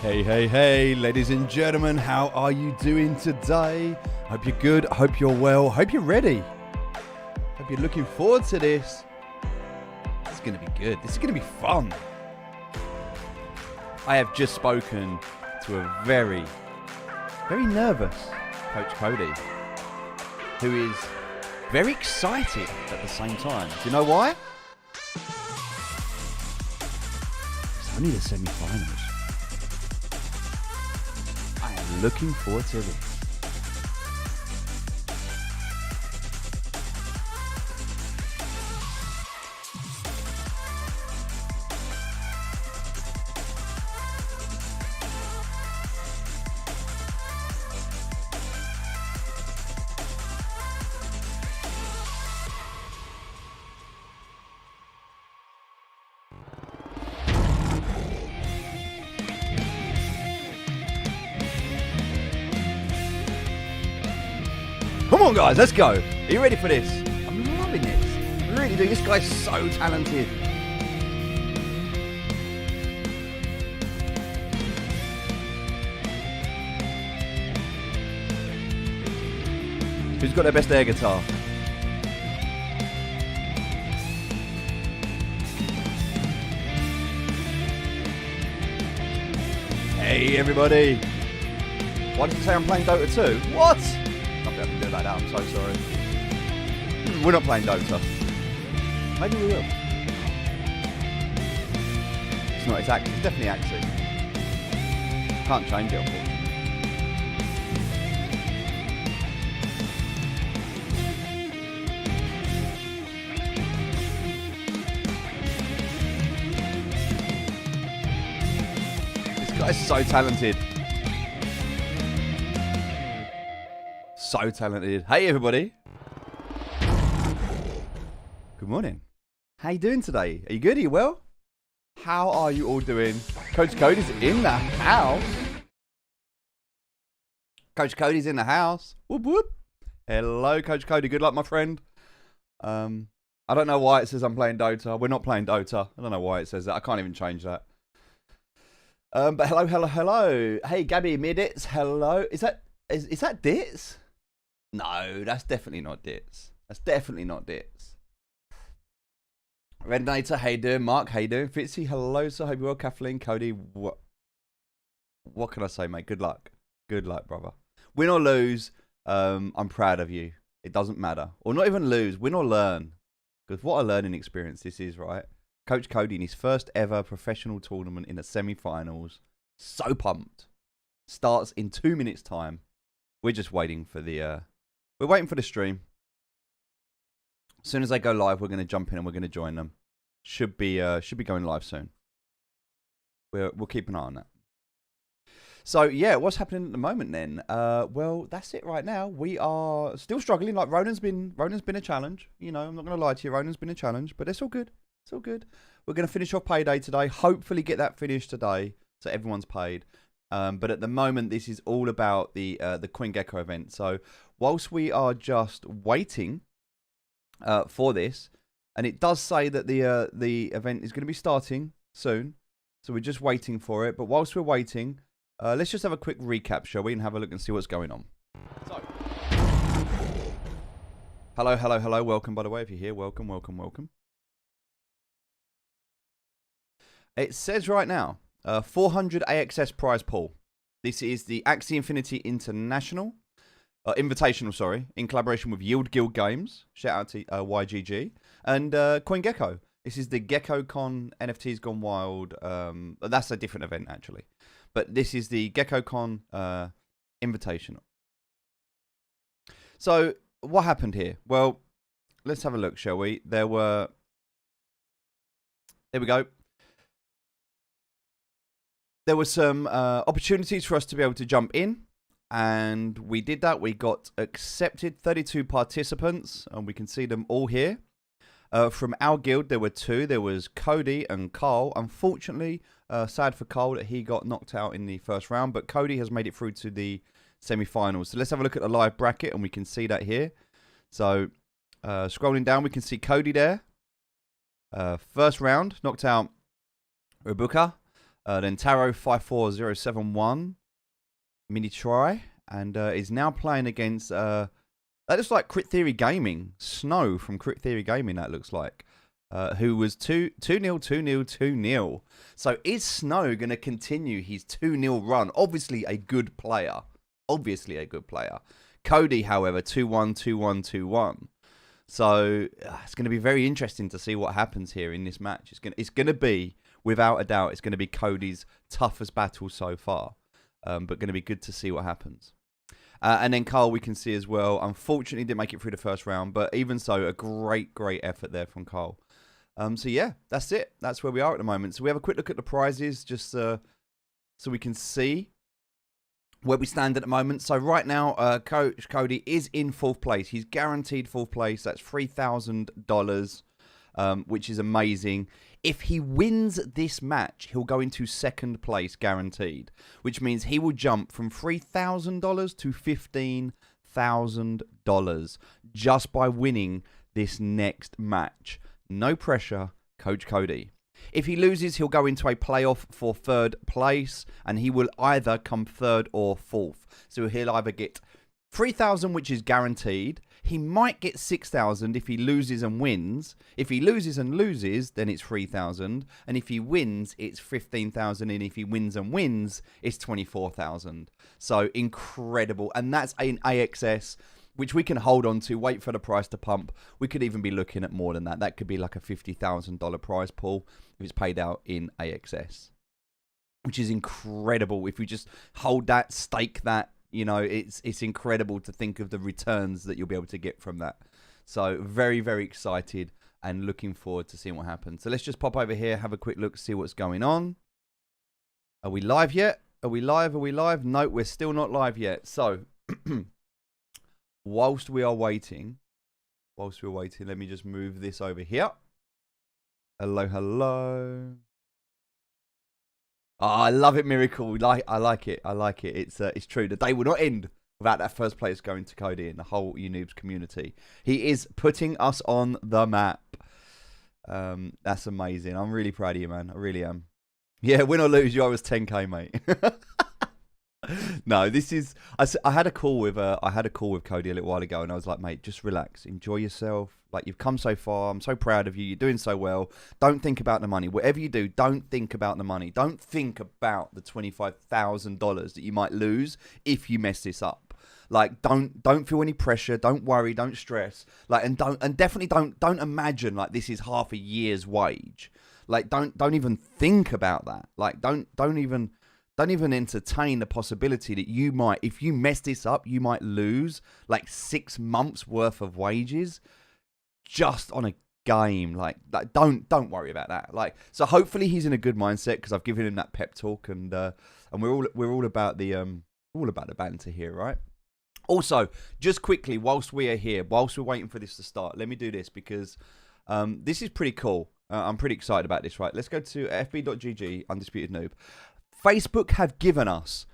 Hey, hey, hey, ladies and gentlemen, how are you doing today? Hope you're good, hope you're well, hope you're ready. Hope you're looking forward to this. This is going to be good. This is going to be fun. I have just spoken to a very nervous Coach Cody, who is very excited at the same time. Do you know why? It's only the semi-finals. I am looking forward to this. Come on, guys, let's go. Are you ready for this? I'm loving this. I really do. This guy's so talented. Who's got their best air guitar? Hey, everybody. Why did you say I'm playing Dota 2? What? I can do it like that, I'm so sorry. We're not playing Dota. Maybe we will. It's not, it's Axie. It's definitely Axie. Can't change it, unfortunately. This guy's so talented. So talented. Hey, everybody. Good morning. How you doing today? Are you good? Are you well? How are you all doing? Coach Cody's in the house. Coach Cody's in the house. Whoop, whoop. Hello, Coach Cody. Good luck, my friend. I don't know why it says I'm playing Dota. We're not playing Dota. I don't know why it says that. I can't even change that. But hello, hello, hello. Hey, Gabby Midits. Hello. Is that Dits? No, that's definitely not Dits. That's definitely not Dits. Redenator, how you doing? Mark, how you doing? Fitzy, hello, sir. Hope you're well. Kathleen, Cody, what can I say, mate? Good luck. Good luck, brother. Win or lose, I'm proud of you. It doesn't matter. Or not even lose, win or learn. Because what a learning experience this is, right? Coach Cody in his first ever professional tournament in the semi-finals. So pumped. Starts in 2 minutes' time. We're just waiting for the... We're waiting for the stream. As soon as they go live, we're going to jump in and we're going to join them. Should be going live soon. We'll keep an eye on that. So yeah, what's happening at the moment then? Well, that's it right now. We are still struggling. Like Ronan's been a challenge. You know, I'm not going to lie to you. Ronan's been a challenge, but it's all good. It's all good. We're going to finish off payday today. Hopefully get that finished today, so everyone's paid. But at the moment, this is all about the Coingecko event. So whilst we are just waiting for this, and it does say that the event is going to be starting soon, so we're just waiting for it. But whilst we're waiting, let's just have a quick recap, shall we, and have a look and see what's going on. So, hello, hello, hello. Welcome, by the way, if you're here. Welcome, welcome, welcome. It says right now, 400 AXS prize pool. This is the Axie Infinity Invitational, sorry, in collaboration with Yield Guild Games. Shout out to YGG and Coingecko. This is the GeckoCon NFTs Gone Wild. That's a different event actually, but this is the GeckoCon Invitational. So what happened here? Well, let's have a look, shall we? There we go. There were some opportunities for us to be able to jump in, and we did that. We got accepted 32 participants, and we can see them all here. From our guild, there were 2. There was Cody and Carl. Unfortunately, sad for Carl that he got knocked out in the first round, but Cody has made it through to the semi-finals. So let's have a look at the live bracket, and we can see that here. So scrolling down, we can see Cody there. First round, knocked out Rebuka. Then Taro 54071 mini try, and is now playing against that looks like Crit Theory Gaming, Snow from Crit Theory Gaming. That looks like who was 2-0, 2-0, 2-0. So is Snow going to continue his 2-0 run? Obviously a good player. Obviously a good player. Cody, however, 2-1, 2-1, 2-1. So it's going to be very interesting to see what happens here in this match. It's going to be, without a doubt, it's going to be Cody's toughest battle so far. But going to be good to see what happens. And then Carl, we can see as well, unfortunately didn't make it through the first round, but even so, a great effort there from Carl. So yeah, that's it. That's where we are at the moment. So we have a quick look at the prizes, just so we can see where we stand at the moment. So right now, Coach Cody is in 4th place. He's guaranteed 4th place. That's $3,000, which is amazing. If he wins this match, he'll go into 2nd place guaranteed, which means he will jump from $3,000 to $15,000 just by winning this next match. No pressure, Coach Cody. If he loses, he'll go into a playoff for 3rd place, and he will either come 3rd or 4th. So he'll either get 3,000, which is guaranteed. He might get 6,000 if he loses and wins. If he loses and loses, then it's 3,000. And if he wins, it's 15,000. And if he wins and wins, it's 24,000. So incredible. And that's an AXS, which we can hold on to, wait for the price to pump. We could even be looking at more than that. That could be like a $50,000 prize pool if it's paid out in AXS, which is incredible. If we just hold that, stake that, you know, it's incredible to think of the returns that you'll be able to get from that. So very, very excited and looking forward to seeing what happens. So let's just pop over here, have a quick look, see what's going on. Are we live yet? Are we live? Are we live? No, we're still not live yet. So whilst we're waiting, let me just move this over here. Hello, hello. Oh, I love it, Miracle. I like it. It's true. The day will not end without that 1st place going to Cody and the whole Noobs community. He is putting us on the map. That's amazing. I'm really proud of you, man. I really am. Yeah, win or lose, you owe us 10K, mate. No, this is. I had a call with Cody a little while ago, and I was like, mate, just relax, enjoy yourself. Like, you've come so far. I'm so proud of you. You're doing so well. Don't think about the money. Whatever you do, don't think about the money. Don't think about the $25,000 that you might lose if you mess this up. Like, don't feel any pressure. Don't worry. Don't stress. Like, and definitely don't imagine like this is half a year's wage. Like, don't even think about that. Like, don't even entertain the possibility that you might, if you mess this up, you might lose like 6 months worth of wages just on a game. Like don't worry about that. Like, so hopefully he's in a good mindset, because I've given him that pep talk, and we're all about the banter here, right? Also, just quickly, whilst we are here, whilst we're waiting for this to start, let me do this, because this is pretty cool. I'm pretty excited about this, right? Let's go to fb.gg, Undisputed Noob. Facebook have given us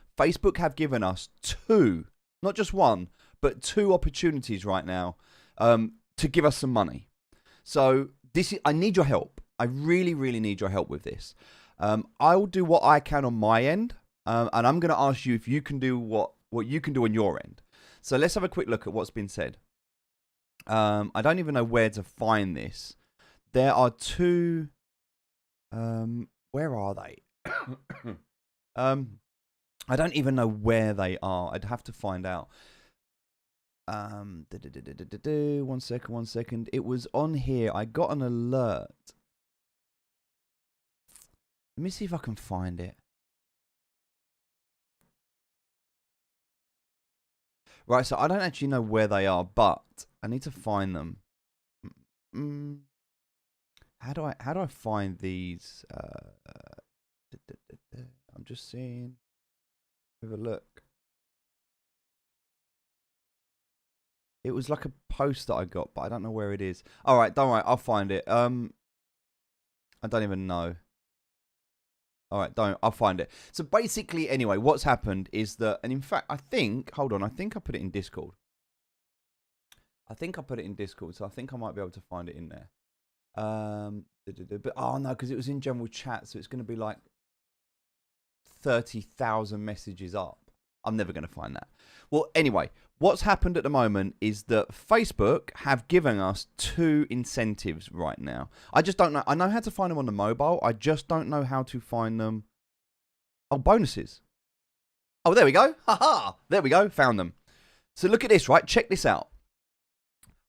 2, not just 1, but 2 opportunities right now to give us some money. So I need your help. I really, really need your help with this. I'll do what I can on my end, and I'm going to ask you if you can do what you can do on your end. So let's have a quick look at what's been said. I don't even know where to find this. There are 2. Where are they? I don't even know where they are. I'd have to find out. 1 second. It was on here. I got an alert. Let me see if I can find it. Right, so I don't actually know where they are, but I need to find them. How do I find these? I'm just seeing. Have a look. It was like a post that I got, but I don't know where it is. All right, don't worry, I'll find it. I don't even know. All right, I'll find it. So basically, anyway, what's happened is that, and in fact, I think I put it in Discord. So I think I might be able to find it in there. But oh no, because it was in general chat, so it's going to be like 30,000 messages up. I'm never going to find that. Well, anyway, what's happened at the moment is that Facebook have given us 2 incentives right now. I just don't know. I know how to find them on the mobile. I just don't know how to find them. Oh, bonuses. Oh, there we go. Haha. There we go. Found them. So look at this, right? Check this out.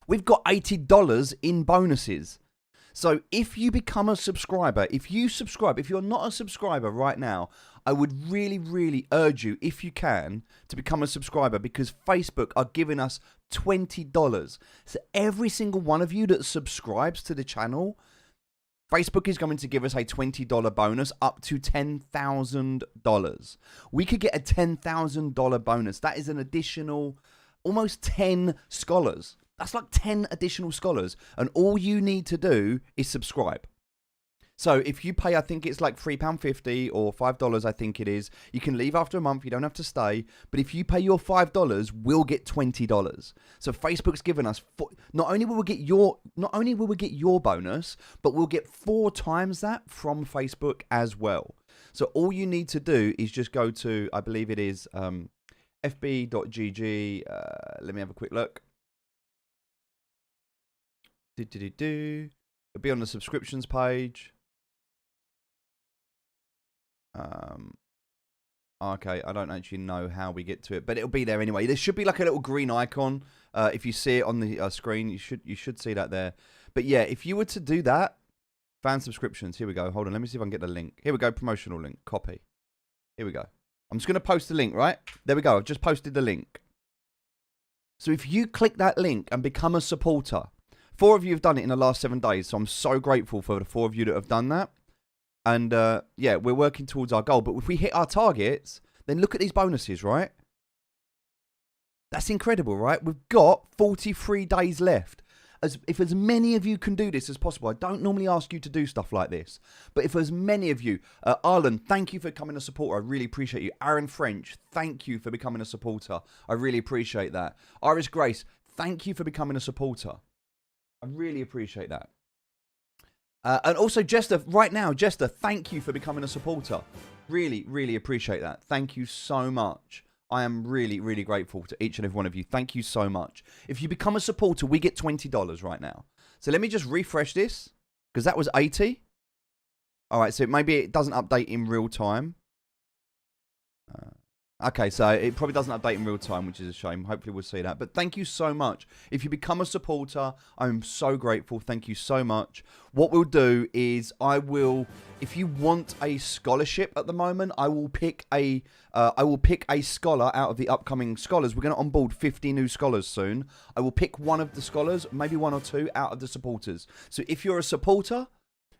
We've got $80 in bonuses. So if you become a subscriber, if you're not a subscriber right now, I would really, really urge you, if you can, to become a subscriber, because Facebook are giving us $20. So every single one of you that subscribes to the channel, Facebook is going to give us a $20 bonus up to $10,000. We could get a $10,000 bonus. That is an additional almost 10 scholars. That's like 10 additional scholars. And all you need to do is subscribe. So if you pay, I think it's like £3.50 or $5, I think it is. You can leave after a month. You don't have to stay. But if you pay your $5, we'll get $20. So Facebook's given us, not only will we get your bonus, but we'll get 4 times that from Facebook as well. So all you need to do is just go to, I believe it is fb.gg. Let me have a quick look. It'll be on the subscriptions page. Okay, I don't actually know how we get to it, but it'll be there anyway. There should be like a little green icon. If you see it on the screen, you should see that there. But yeah, if you were to do that, fan subscriptions. Here we go. Hold on, let me see if I can get the link. Here we go. Promotional link. Copy. Here we go. I'm just going to post the link, right? There we go. I've just posted the link. So if you click that link and become a supporter, 4 of you have done it in the last 7 days, so I'm so grateful for the 4 of you that have done that. And yeah, we're working towards our goal. But if we hit our targets, then look at these bonuses, right? That's incredible, right? We've got 43 days left. If as many of you can do this as possible, I don't normally ask you to do stuff like this, but if as many of you, Arlen, thank you for becoming a supporter. I really appreciate you. Aaron French, thank you for becoming a supporter. I really appreciate that. Iris Grace, thank you for becoming a supporter. I really appreciate that. And also, Jester, right now, Jester, thank you for becoming a supporter. Really, really appreciate that. Thank you so much. I am really, really grateful to each and every one of you. Thank you so much. If you become a supporter, we get $20 right now. So let me just refresh this, because that was 80. All right, so maybe it doesn't update in real time. Okay, so it probably doesn't update in real time, which is a shame. Hopefully we'll see that. But thank you so much. If you become a supporter, I'm so grateful. Thank you so much. What we'll do is if you want a scholarship at the moment, I will pick a scholar out of the upcoming scholars. We're going to onboard 50 new scholars soon. I will pick one of the scholars, maybe 1 or 2 out of the supporters. So if you're a supporter,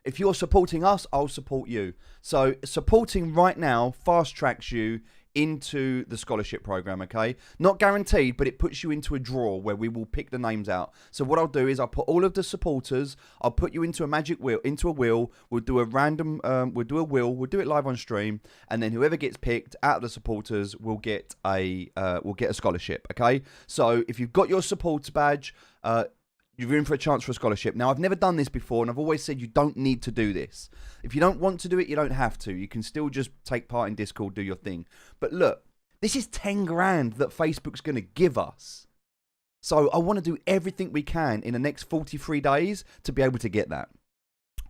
if you're supporting us, I'll support you. So supporting right now fast tracks you into the scholarship program, okay? Not guaranteed, but it puts you into a draw where we will pick the names out. So what I'll do is I'll put all of the supporters, I'll put you into a magic wheel, we'll do a random, we'll do it live on stream, and then whoever gets picked out of the supporters will get a scholarship, okay? So if you've got your supporter badge, you're in for a chance for a scholarship. Now, I've never done this before, and I've always said you don't need to do this. If you don't want to do it, you don't have to. You can still just take part in Discord, do your thing. But look, this is 10 grand that Facebook's going to give us. So I want to do everything we can in the next 43 days to be able to get that.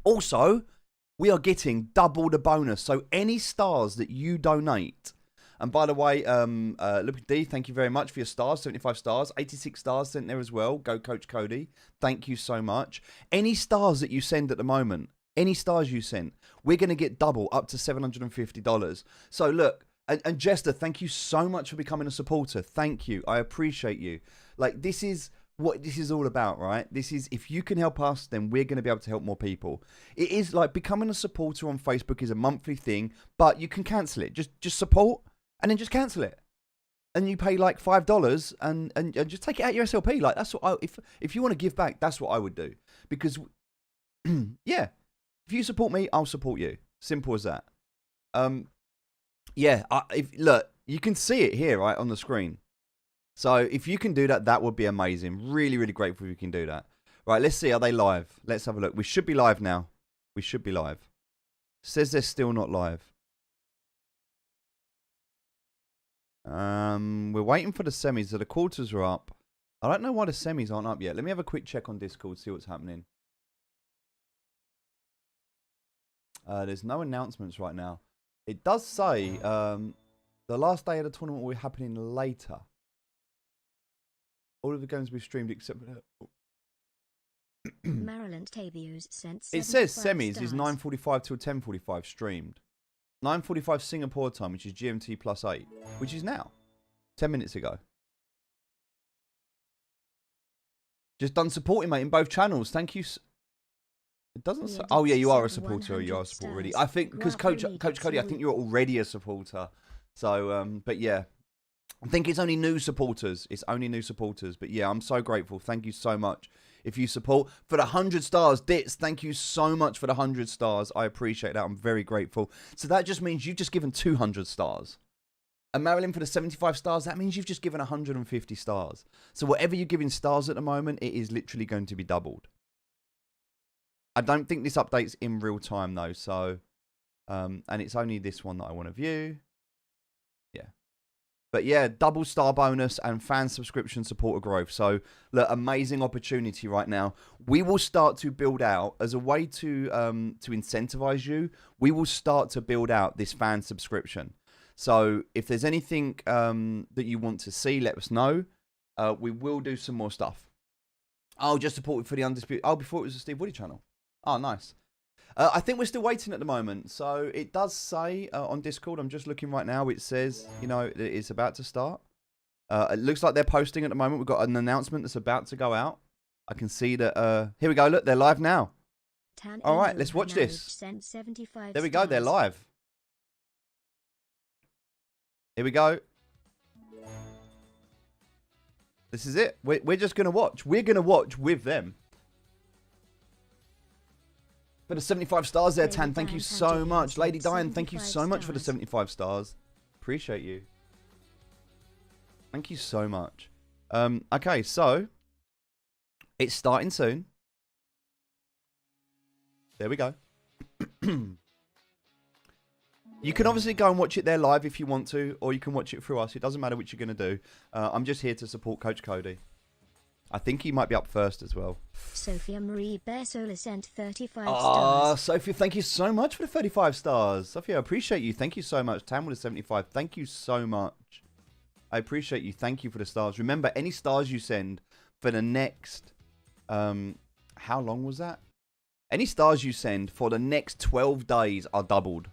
Also, we are getting double the bonus. So any stars that you donate... And by the way, Look D, thank you very much for your stars, 75 stars, 86 stars sent there as well. Go Coach Cody, thank you so much. Any stars that you send at the moment, any stars you send, we're going to get double up to $750. So look, and Jester, thank you so much for becoming a supporter. Thank you, I appreciate you. Like, this is what this is all about, right? This is, if you can help us, then we're going to be able to help more people. It is like becoming a supporter on Facebook is a monthly thing, but you can cancel it. Just support. And then just cancel it, and you pay like $5 and just take it out your SLP. Like, that's what if you want to give back, that's what I would do. Because yeah, if you support me, I'll support you. Simple as that. Yeah. Look, you can see it here right on the screen. So if you can do that, that would be amazing. Really, really grateful if you can do that. Right. Let's see. Are they live? Let's have a look. We should be live now. We should be live. Says they're still not live. We're waiting for the semis. So the quarters are up. I don't know why the semis aren't up yet. Let me have a quick check on Discord, see what's happening. There's no announcements right now. It does say the last day of the tournament will be happening later. All of the games will be streamed except for Maryland Tavios sent it says semis stars. is 9:45 till 10:45 streamed. 9:45 Singapore time, which is GMT +8, which is now 10 minutes ago. Just done supporting, mate, in both channels. Thank you. It doesn't say. Oh yeah, you are a supporter. You are a supporter already. I think because Coach Cody, I think you're already a supporter. So, but yeah, I think it's only new supporters. It's only new supporters. But yeah, I'm so grateful. Thank you so much. If you support for the 100 stars, Dits, thank you so much for the 100 stars. I appreciate that. I'm very grateful. So that just means you've just given 200 stars. And Marilyn for the 75 stars, that means you've just given 150 stars. So whatever you're giving stars at the moment, it is literally going to be doubled. I don't think this update's in real time though. So, and it's only this one that I want to view. Yeah. But yeah, double star bonus and fan subscription supporter growth. So, look, amazing opportunity right now. We will start to build out as a way to incentivize you. We will start to build out this fan subscription. So, if there's anything that you want to see, let us know. We will do some more stuff. Oh, just support for the Undisputed. Oh, before it was the Steve Woody channel. Oh, nice. I think we're still waiting at the moment. So it does say on Discord, I'm just looking right now, it says, you know, it's about to start. It looks like they're posting at the moment. We've got an announcement that's about to go out. I can see that. Here we go. Look, they're live now. All right, let's watch this. There we go. They're live. Here we go. This is it. We're just going to watch. We're going to watch with them. For the 75 stars there, Tan. Thank you so much. Lady Diane, thank you so much for the 75 stars. Appreciate you. Thank you so much. Okay, so it's starting soon. There we go. You can obviously go and watch it there live if you want to, or you can watch it through us. It doesn't matter which you're going to do. I'm just here to support Coach Cody. I think he might be up first as well. Sophia Marie Bearsola sent 35 stars. Ah, Sophia, thank you so much for the 35 stars. Sophia, I appreciate you. Thank you so much. Tam with the 75. Thank you so much. I appreciate you. Thank you for the stars. Remember, any stars you send for the next... how long was that? Any stars you send for the next 12 days are doubled.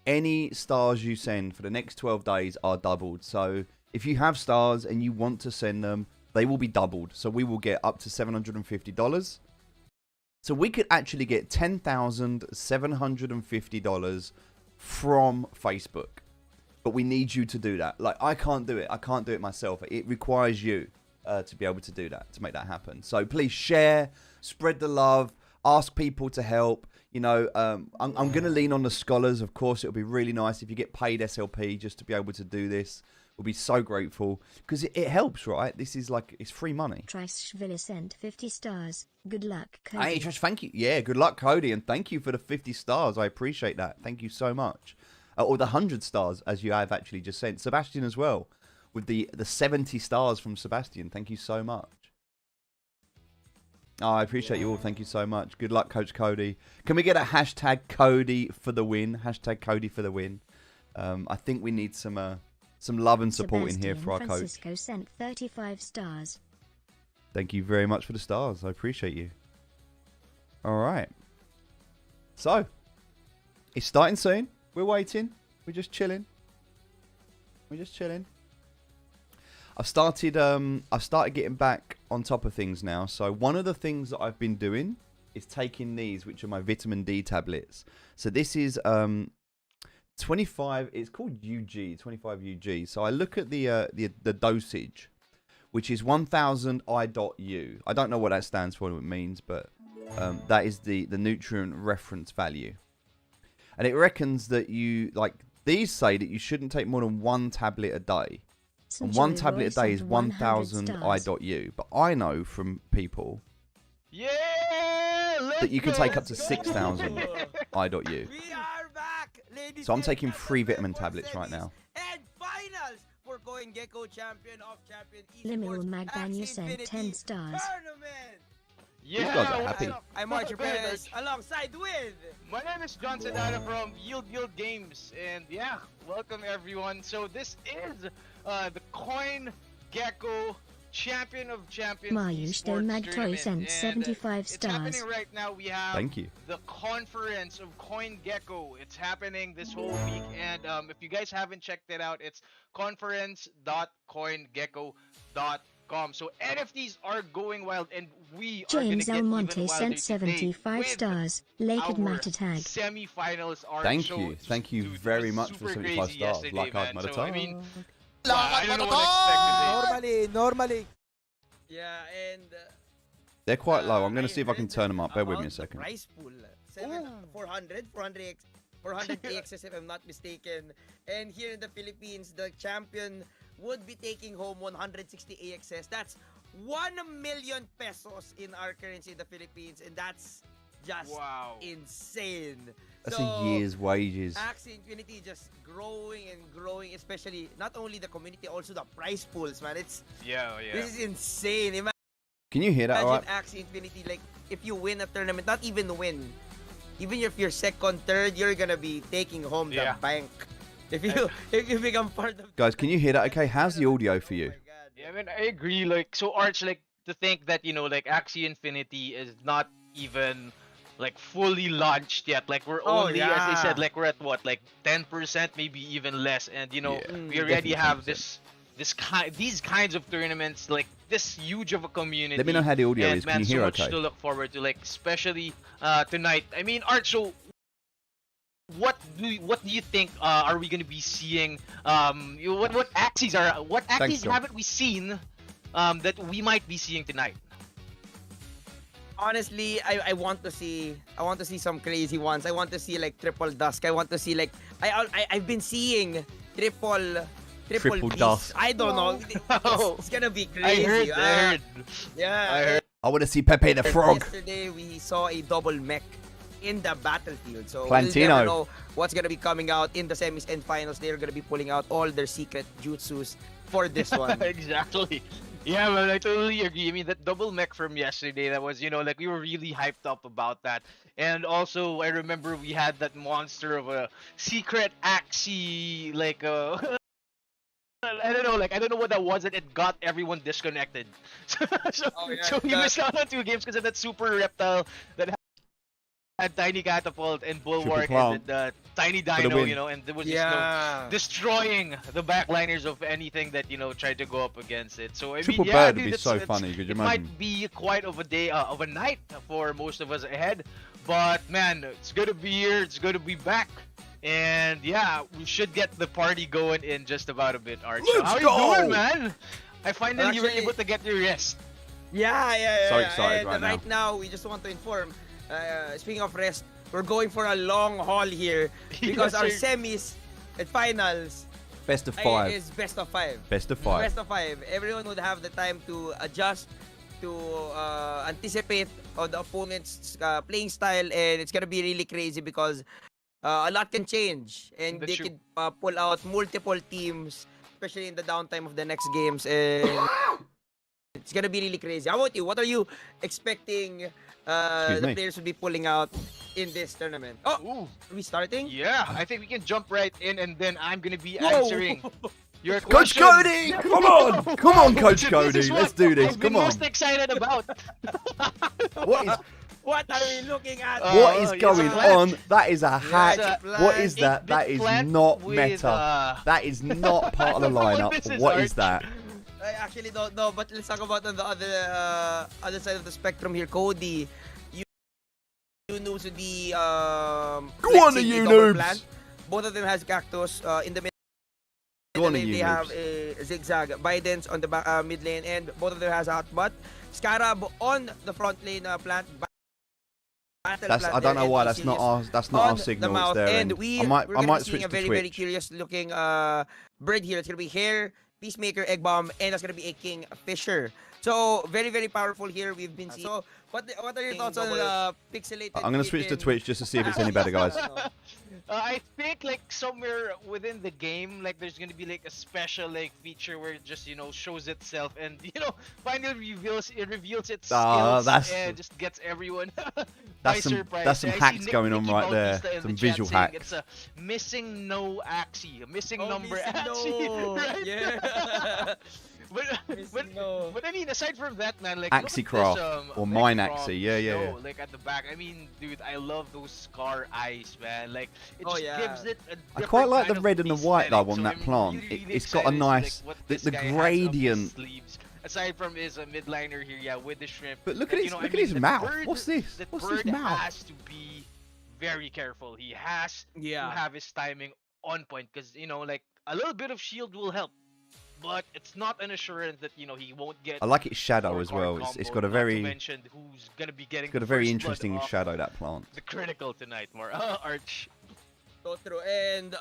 Any stars you send for the next 12 days are doubled. So, if you have stars and you want to send them... they will be doubled. So we will get up to $750. So we could actually get $10,750 from Facebook. But we need you to do that. Like, I can't do it. I can't do it myself. It requires you to be able to do that, to make that happen. So please share, spread the love, ask people to help. You know, I'm going to lean on the scholars. Of course, it'll be really nice if you get paid SLP just to be able to do this. We'll be so grateful because it helps, right? This is like, it's free money. Trishvilla sent 50 stars. Good luck, Cody. Hey, Trish, thank you. Yeah, good luck, Cody. And thank you for the 50 stars. I appreciate that. Thank you so much. Or the 100 stars, as you have actually just sent. Sebastian as well, with the 70 stars from Sebastian. Thank you so much. Oh, I appreciate you all. Thank you so much. Good luck, Coach Cody. Can we get a hashtag Cody for the win? Hashtag Cody for the win. I think we need some love and support in here for our coach. Francisco sent 35 stars. Thank you very much for the stars. I appreciate you. All right. So, it's starting soon. We're waiting. We're just chilling. We're just chilling. I've started getting back on top of things now. So one of the things that I've been doing is taking these, which are my vitamin D tablets. So this is 25. It's called UG, 25 UG. So I look at the dosage, which is 1000 I.U. I don't know what that stands for, what it means, but that is the nutrient reference value. And it reckons that these say that you shouldn't take more than one tablet a day. And one tablet a day is 1000 I.U. But I know from people that you can take up to 6000 I.U. So I'm taking 3 vitamin tablets right now. And finals, for Coingecko, champion of champion Liminal esports, Magbanyu Axie sent Infinity 10 stars. Tournament. These guys are happy. I'm Archer Perez alongside with. My name is John Sedano from Yield Games, and yeah, welcome everyone. So this is the Coingecko Champion of Champions Mayushto esports Magtoy tournament, sent and 75 it's stars. happening right now. We have Thank you. the conference of Coingecko. It's happening this whole week, and if you guys haven't checked it out, it's conference.coingecko.com. So NFTs are going wild, and we James are El going to Monte get even wilder sent 75 with stars. Laked our Matatag. semifinals are. Thank so, you. Thank you dude, it very was much for super 75 crazy stars. yesterday, Like I've man. made a So, I mean, Lakas I don't know what to expect today. Normally. Yeah, and They're quite low. I'm going to see if I can turn them up. Bear with me a about the second. Prize pool 400 AXs if I'm not mistaken. And here in the Philippines, the champion would be taking home 160 AXs. That's 1 million pesos in our currency in the Philippines, and that's just Wow. insane. That's So, a year's wages. Axie Infinity just growing and growing, especially not only the community, also the prize pools, man. Yeah. This is insane. Can you hear that all Imagine right? Axie Infinity, like, if you win a tournament, not even win, even if you're second, third, you're gonna be taking home the Yeah. bank. If you become part of. Guys, can you hear that okay? How's the audio for you? Oh my God. Yeah, I mean, I agree. Like, so Arch, like, to think that, like, Axie Infinity is not even, like, fully launched yet. Like, we're Oh, only, as they yeah. said, like, we're at what, like, 10%, maybe even less. And, Yeah, we already definitely have 10%. these kinds of tournaments, like, this huge of a community. Let me know how the audio and, is. man, Can you so hear much okay? to look forward to, like, especially tonight. I mean, Arch, so what do you think are we gonna be seeing? What Axies Thanks, John. haven't we seen that we might be seeing tonight? Honestly, I want to see some crazy ones. I want to see like triple dusk. I want to see like I've been seeing triple beast. dusk. I don't know. It's gonna be crazy. I heard. Yeah. I want to see Pepe the Frog. Yesterday we saw a double mech in the battlefield. So we'll Plantino. never know what's gonna be coming out in the semis and finals. They're gonna be pulling out all their secret jutsus for this one. Exactly. Yeah, man, I totally agree. I mean, that double mech from yesterday, that was, like, we were really hyped up about that. And also, I remember we had that monster of a secret Axie, like, I don't know, like, I don't know what that was, and it got everyone disconnected. Oh, yeah, so we missed out on 2 games because of that super reptile that had Tiny Catapult and Bulwark Clown. and the Tiny the Dino, win. and it was just Yeah. destroying the backliners of anything that tried to go up against it. So I Triple mean, yeah, bird would dude, be so funny. Could you it imagine? might be quite of a day, of a night for most of us ahead. But man, it's good to be here. It's good to be back. And yeah, we should get the party going in just about a bit, Arch. Let's How go! you doing, man? I finally were Actually- able to get your rest. Yeah. So excited And right now. now we just want to inform. Speaking of rest, we're going for a long haul here because Yes, our sir. semis and finals Best of 5. is best of 5. Best of 5. Best of 5. Everyone would have the time to adjust, to anticipate on the opponent's playing style, and it's gonna be really crazy because a lot can change, and That's they true. could pull out multiple teams, especially in the downtime of the next games, and it's gonna be really crazy. How about you? What are you expecting Excuse the me. players will be pulling out in this tournament? Oh, Ooh, are we starting? yeah. I think we can jump right in, and then I'm gonna be Whoa. answering your Coach question. Cody! Come on! Come on, Coach This Cody. is Let's what do this. I've been Come on. most excited about. What is What are we looking at? what is it's going a plant. on? That is a hack. it's a What plant. is that? That 8-bit is plant not with, meta. That is not part of the I don't know what lineup. this is, What is Arch. that? I actually don't know, but let's talk about on the other side of the spectrum here. Cody, you noobs would be Go on, flexing you a double noobs. plant. Both of them has cactus in the mid Go on, lane. you They have noobs. a zigzag. Biden's on the mid lane, and both of them has a hotbot. Scarab on the front lane plant. Battle That's, plant I don't there, know why. and That's not Achilles our. That's not our on the signal. It's mouth. their And end. we're I gonna might be switch seeing a to very, very Twitch. curious looking bird here. It's gonna be hair Peacemaker, Egg Bomb, and that's gonna be a King Fisher. So very, very powerful here. We've been seeing. So what are your thoughts on pixelated? I'm gonna switch to Twitch just to see if it's any better, guys. I think like somewhere within the game, like there's gonna be like a special like feature where it just shows itself and finally reveals its skills and just gets everyone by surprise. That's some I see hacks Nick- going on Nicky right there. Bautista in Some the chat visual saying hacks. It's a missing no Axie, a missing number missing Axie, no. right? Yeah. But I mean, aside from that, man, like Axie look Craft, at this, or like, Mine from Axie, yeah. Snow, like at the back. I mean, dude, I love those scar eyes, man. Like it just gives it a I quite like the different red kind and the of white though aesthetic, on so that I'm plant. really, really It's got a excited to, nice, what the this guy has up his gradient. sleeves. Aside from his midliner here, yeah, with the shrimp. But look at his, I look at mean, his the mouth. bird- What's this? The What's this bird mouth? has to be very careful. He has to have his timing on point because like a little bit of shield will help. But it's not an assurance that he won't get. I like its shadow 4 as card well. combo, It's got a not to very, mention who's gonna be getting it's got a the very first blood interesting off shadow, that plant. The critical tonight, more Arch. So true. And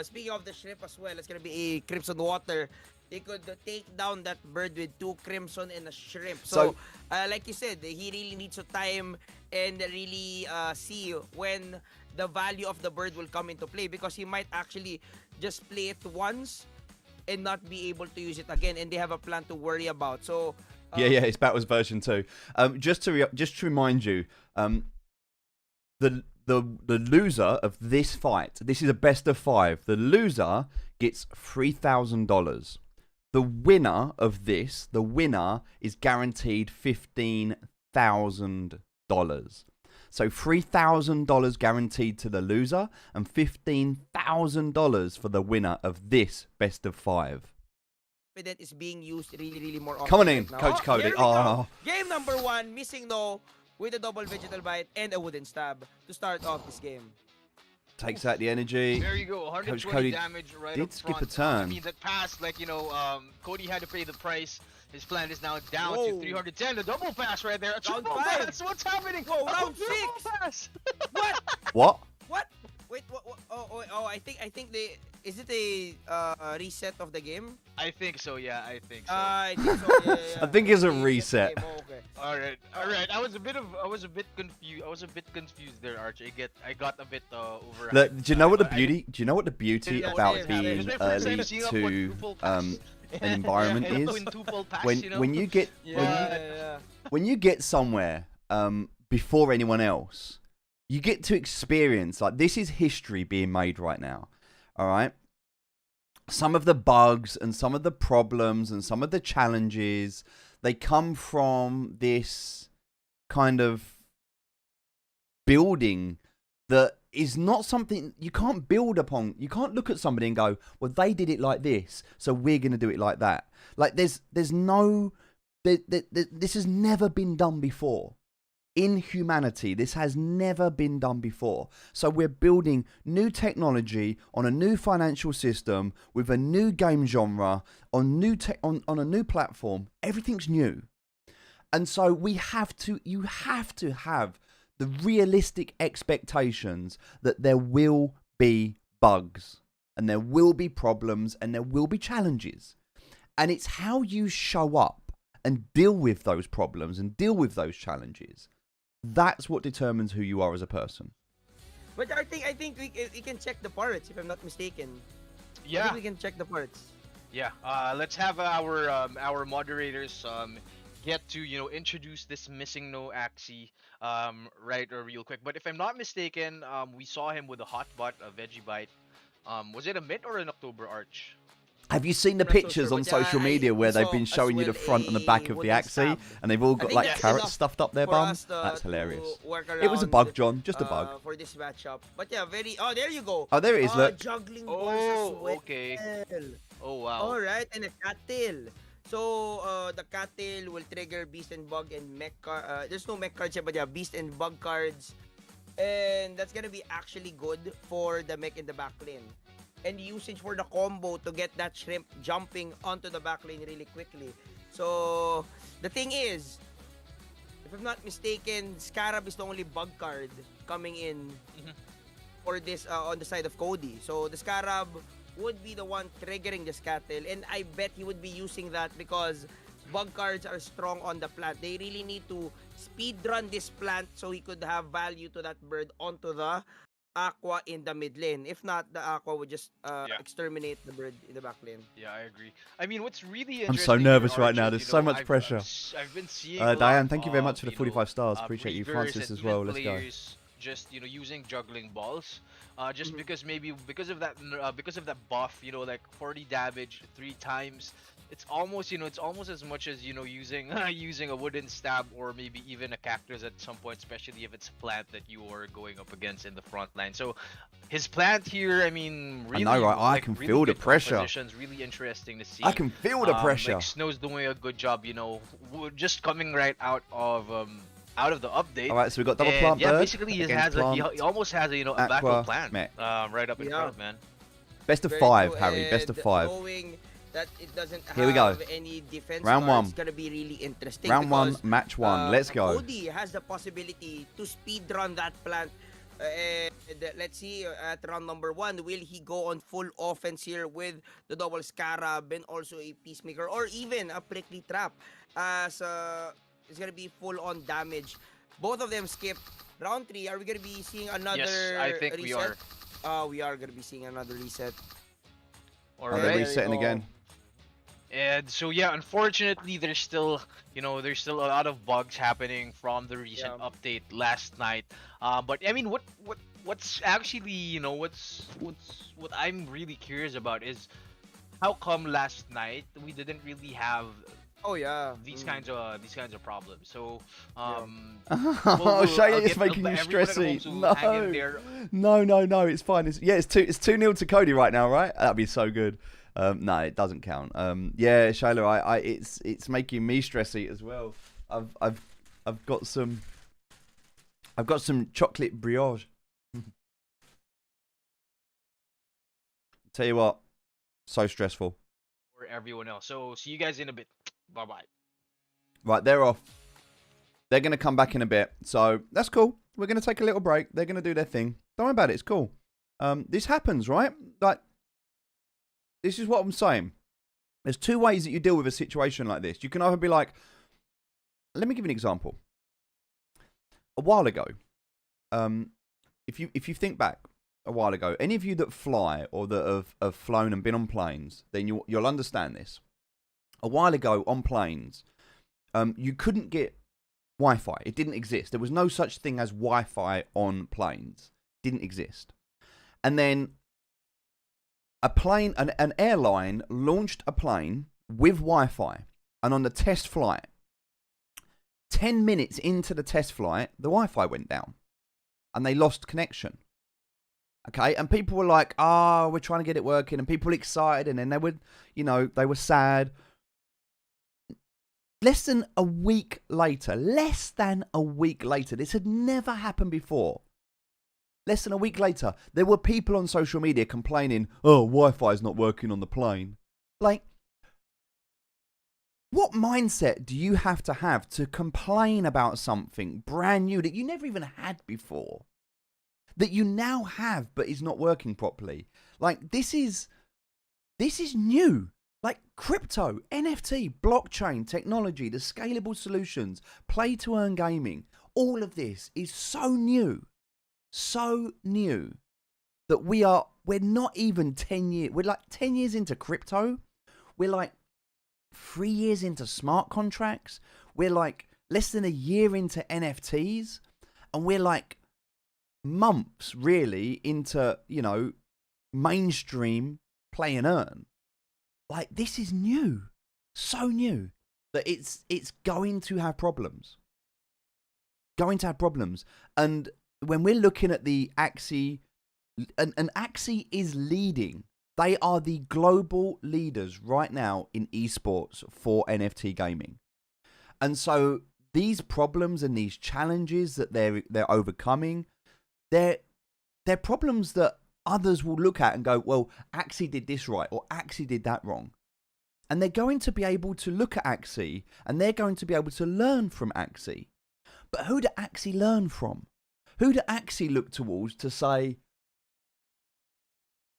speaking of the shrimp as well, it's gonna be a Crimson Water. They could take down that bird with 2 Crimson and a shrimp. So, like you said, he really needs to time and really see when the value of the bird will come into play, because he might actually just play it once and not be able to use it again, and they have a plan to worry about. So Yeah, it's Battles version 2. Just to remind you, the loser of this fight, this is a best of 5. The loser gets $3,000. The winner of this, the winner is guaranteed $15,000. So $3,000 guaranteed to the loser and $15,000 for the winner of this best of 5. confident is being used really, really more often. Come on in, right now. Coach Cody. Here we Oh. go. Game number 1, missing no with a double vegetal bite and a wooden stab to start off this game. Takes out the energy. There you go, 120 Coach Cody damage right did up skip front. a turn. I mean, that pass, like, Cody had to pay the price. His plan is now down Whoa. to 310. The double pass right there. A Round triple 5. pass. What's happening? Whoa, A round triple 6. pass. What? What? What? Wait, what? Oh, I think they... Is it a reset of the game? I think so, yeah, I think so. I think so, yeah. I think it's a Reset the reset. game. Oh, okay. All right. I was a bit confused there, Arch. I got a bit over. Look, do you know what the beauty? Do you know what the beauty Yeah, about yeah, being yeah. It's my first time early seeing a to quadruple pass. an environment And a is? quintuple pass, When you get Yeah. when you get somewhere before anyone else, you get to experience, like, this is history being made right now. All right. Some of the bugs and some of the problems and some of the challenges, they come from this kind of building that is not something you can't build upon. You can't look at somebody and go, well, they did it like this, so we're going to do it like that. Like, this has never been done before. In humanity, this has never been done before. So we're building new technology on a new financial system with a new game genre on a new platform. Everything's new. And so you have to have the realistic expectations that there will be bugs and there will be problems and there will be challenges. And it's how you show up and deal with those problems and deal with those challenges. That's what determines who you are as a person. But I think we can check the parts, if I'm not mistaken. I Yeah. think we can check the parts. Yeah, let's have our moderators get to introduce this missing no Axie real quick. But if I'm not mistaken, we saw him with a hot butt, a veggie bite. Was it a mid or an October Arch? Have you seen the I'm not so pictures sure, on but social I media where they've saw been as showing you the well front and the back a of the wooden Axie, stab. and they've all I got think like that's carrots enough stuffed up their for bum? us, That's to hilarious. work It was a around, bug, John. Just a bug. for this matchup. But yeah, oh, there you go. Oh, there it is, look. Juggling balls Oh, as well. okay. Oh wow. All right, and a cattail. So the cattail will trigger beast and bug and mech card. There's no mech cards yet, but yeah, beast and bug cards, and that's gonna be actually good for the mech in the back lane. And usage for the combo to get that shrimp jumping onto the back lane really quickly. So the thing is, if I'm not mistaken, Scarab is the only bug card coming in for this on the side of Cody. So the Scarab would be the one triggering the scuttle, and I bet he would be using that because bug cards are strong on the plant. They really need to speed run this plant so he could have value to that bird onto the aqua in the mid lane. If not, the aqua would just Yeah. exterminate the bird in the back lane. Yeah, I agree. I mean, what's really I'm interesting so nervous here, right now. Arch, There's is, so much pressure. I've been seeing a lot Diane, thank you very of, much for the 45 stars. uh, Appreciate you. breeders Francis and as well. even Let's go. players just using juggling balls, just Mhm. because maybe because of that buff, like 40 damage 3 times. It's almost it's almost as much as using using a wooden stab or maybe even a cactus at some point, especially if it's a plant that you are going up against in the front line. So his plant here, I mean, really, know, right? I like, can really feel the good pressure. compositions, really interesting to see. I can feel the pressure. Like Snow's doing a good job, just coming right out of the update. All right, so we got double And plant yeah, bird basically he against has he plant, almost has a a aqua, backup plan mech. right up in Yeah. front, man. Best of Very 5, true, Harry. Best of and 5. Knowing that it doesn't Here we go. have any defense Round cards, one. it's gonna be really interesting. Round 1, because, match 1. Let's go. Cody has the possibility to speed run that plant. And let's see at round number 1, will he go on full offense here with the double scarab and also a peacemaker or even a prickly trap, as it's gonna be full on damage. Both of them skip. Round 3, are we gonna be seeing another Yes, I think reset? we are. We are gonna be seeing another reset. All Oh, they're right. resetting again. And so yeah, unfortunately, there's still a lot of bugs happening from the recent Yeah. update last night. But I mean, what's actually what I'm really curious about is how come last night we didn't really have Oh yeah. these kinds of problems. So Oh, I'll Shay, it's get- making you everyone at home stressy. to hang in there. No, it's fine. It's 2-0 to Cody right now, right? That'd be so good. No, it doesn't count. Yeah, Shayla, it's making me stressy as well. I've got some chocolate brioche. Tell you what, so stressful. For everyone else. So see you guys in a bit. Bye bye. Right, they're off. They're going to come back in a bit. So that's cool. We're going to take a little break. They're going to do their thing. Don't worry about it. It's cool. This happens, right? Like, this is what I'm saying. There's 2 ways that you deal with a situation like this. You can either be like, let me give you an example. A while ago, if you think back a while ago, any of you that fly or that have flown and been on planes, then you'll understand this. A while ago on planes, you couldn't get Wi-Fi. It didn't exist. There was no such thing as Wi-Fi on planes. It didn't exist. And then an airline launched a plane with Wi-Fi, and on the test flight, 10 minutes into the test flight, the Wi-Fi went down, and they lost connection. Okay, and people were like, we're trying to get it working, and people were excited, and then they were sad. Less than a week later, this had never happened before. Less than a week later, there were people on social media complaining, Wi-Fi is not working on the plane. Like, what mindset do you have to complain about something brand new that you never even had before? That you now have, but is not working properly? Like, this is new. Like, crypto, NFT, blockchain, technology, the scalable solutions, play-to-earn gaming, all of this is so new that we're not even 10 years, we're like 10 years into crypto, we're like 3 years into smart contracts, we're like less than a year into NFTs, and we're like months really into, mainstream play and earn. Like, this is new, so new that it's going to have problems. And when we're looking at the Axie, and Axie is leading. They are the global leaders right now in esports for NFT gaming. And so these problems and these challenges that they're overcoming, they're problems that others will look at and go, well, Axie did this right, or Axie did that wrong. And they're going to be able to look at Axie, and they're going to be able to learn from Axie. But who do Axie learn from? Who do Axie look towards to say,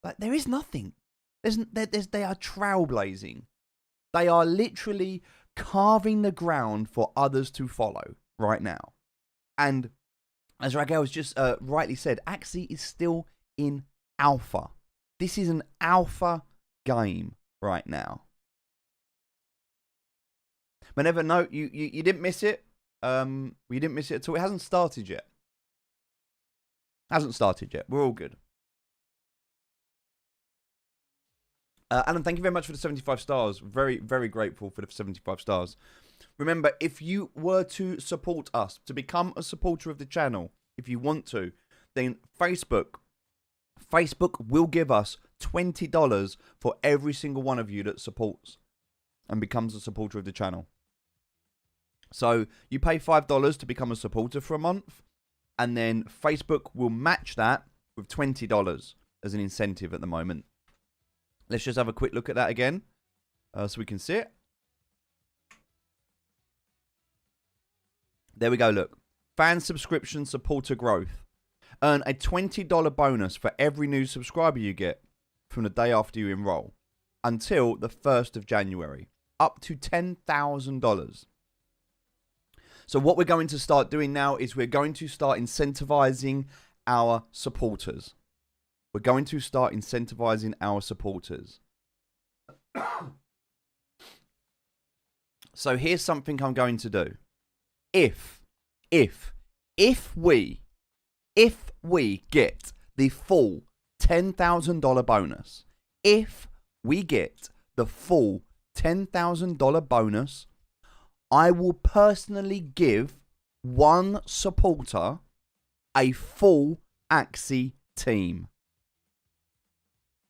like, there is nothing. They are trailblazing. They are literally carving the ground for others to follow right now. And as Raquel has just rightly said, Axie is still in alpha. This is an alpha game right now. Whenever, no, you didn't miss it. You didn't miss it at all. It hasn't started yet. Hasn't started yet. We're all good. Alan, thank you very much for the 75 stars. Very, very grateful for the 75 stars. Remember, if you were to support us, to become a supporter of the channel, if you want to, then Facebook will give us $20 for every single one of you that supports and becomes a supporter of the channel. So you pay $5 to become a supporter for a month, and then Facebook will match that with $20 as an incentive at the moment. Let's just have a quick look at that again so we can see it. There we go, look. Fan subscription supporter growth. Earn a $20 bonus for every new subscriber you get from the day after you enroll until the 1st of January. Up to $10,000. So what we're going to start doing now is we're going to start incentivizing our supporters. We're going to start incentivizing our supporters. So here's something I'm going to do. If we get the full $10,000 bonus, if we get the full $10,000 bonus, I will personally give one supporter a full Axie team.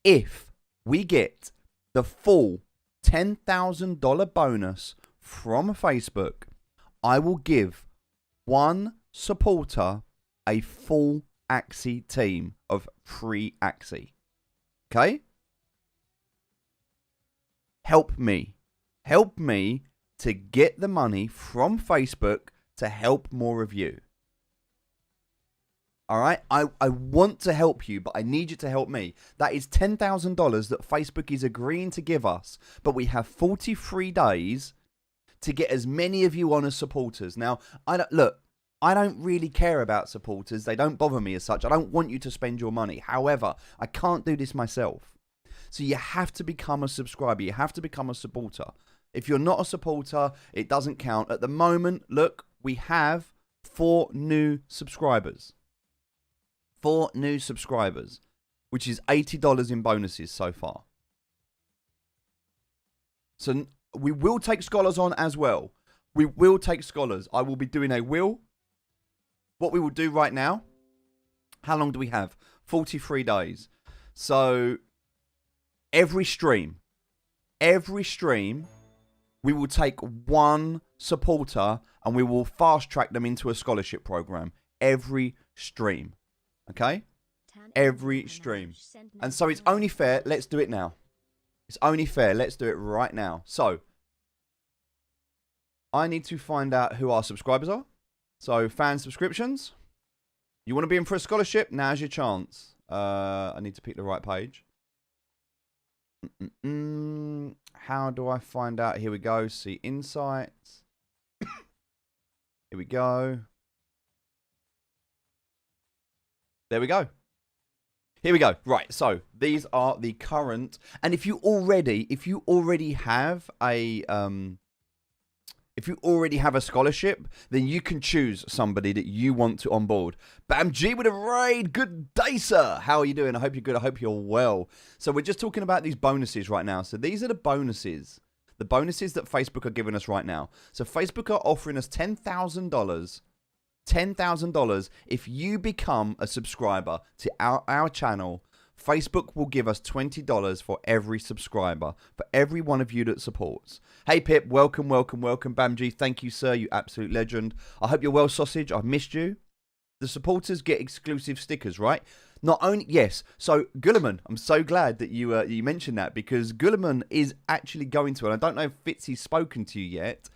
If we get the full $10,000 bonus from Facebook, I will give one supporter a full Axie team of free Axie. Okay? Help me. Help me to get the money from Facebook to help more of you. Alright? I want to help you, but I need you to help me. That is $10,000 that Facebook is agreeing to give us, but we have 43 days to get as many of you on as supporters. Now, I don't really care about supporters. They don't bother me as such. I don't want you to spend your money. However, I can't do this myself. So you have to become a subscriber. You have to become a supporter. If you're not a supporter, it doesn't count. At the moment, look, we have 4 new subscribers. 4 new subscribers, which is $80 in bonuses so far. So we will take scholars on as well. We will take scholars. I will be doing a will. What we will do right now, how long do we have? 43 days. So every stream, we will take one supporter and we will fast track them into a scholarship program. Every stream. Okay? Every stream. And so it's only fair. Let's do it now. It's only fair. Let's do it right now. So I need to find out who our subscribers are. So fan subscriptions. You want to be in for a scholarship? Now's your chance. I need to pick the right page. How do I find out? Here we go. See insights. Here we go. There we go. Here we go. Right. So these are the current. And if you already have a scholarship, then you can choose somebody that you want to onboard. Bam G with a raid. Good day, sir. How are you doing? I hope you're good. I hope you're well. So we're just talking about these bonuses right now. So these are the bonuses. The bonuses that Facebook are giving us right now. So Facebook are offering us $10,000. $10,000 if you become a subscriber to our channel. Facebook will give us $20 for every subscriber, for every one of you that supports. Hey Pip, welcome. Bamji, thank you, sir, you absolute legend. I hope you're well, Sausage. I've missed you. The supporters get exclusive stickers, right? Not only, yes. So Gulliman, I'm so glad that you mentioned that, because Gulliman is actually going to, and I don't know if Fitzy's spoken to you yet,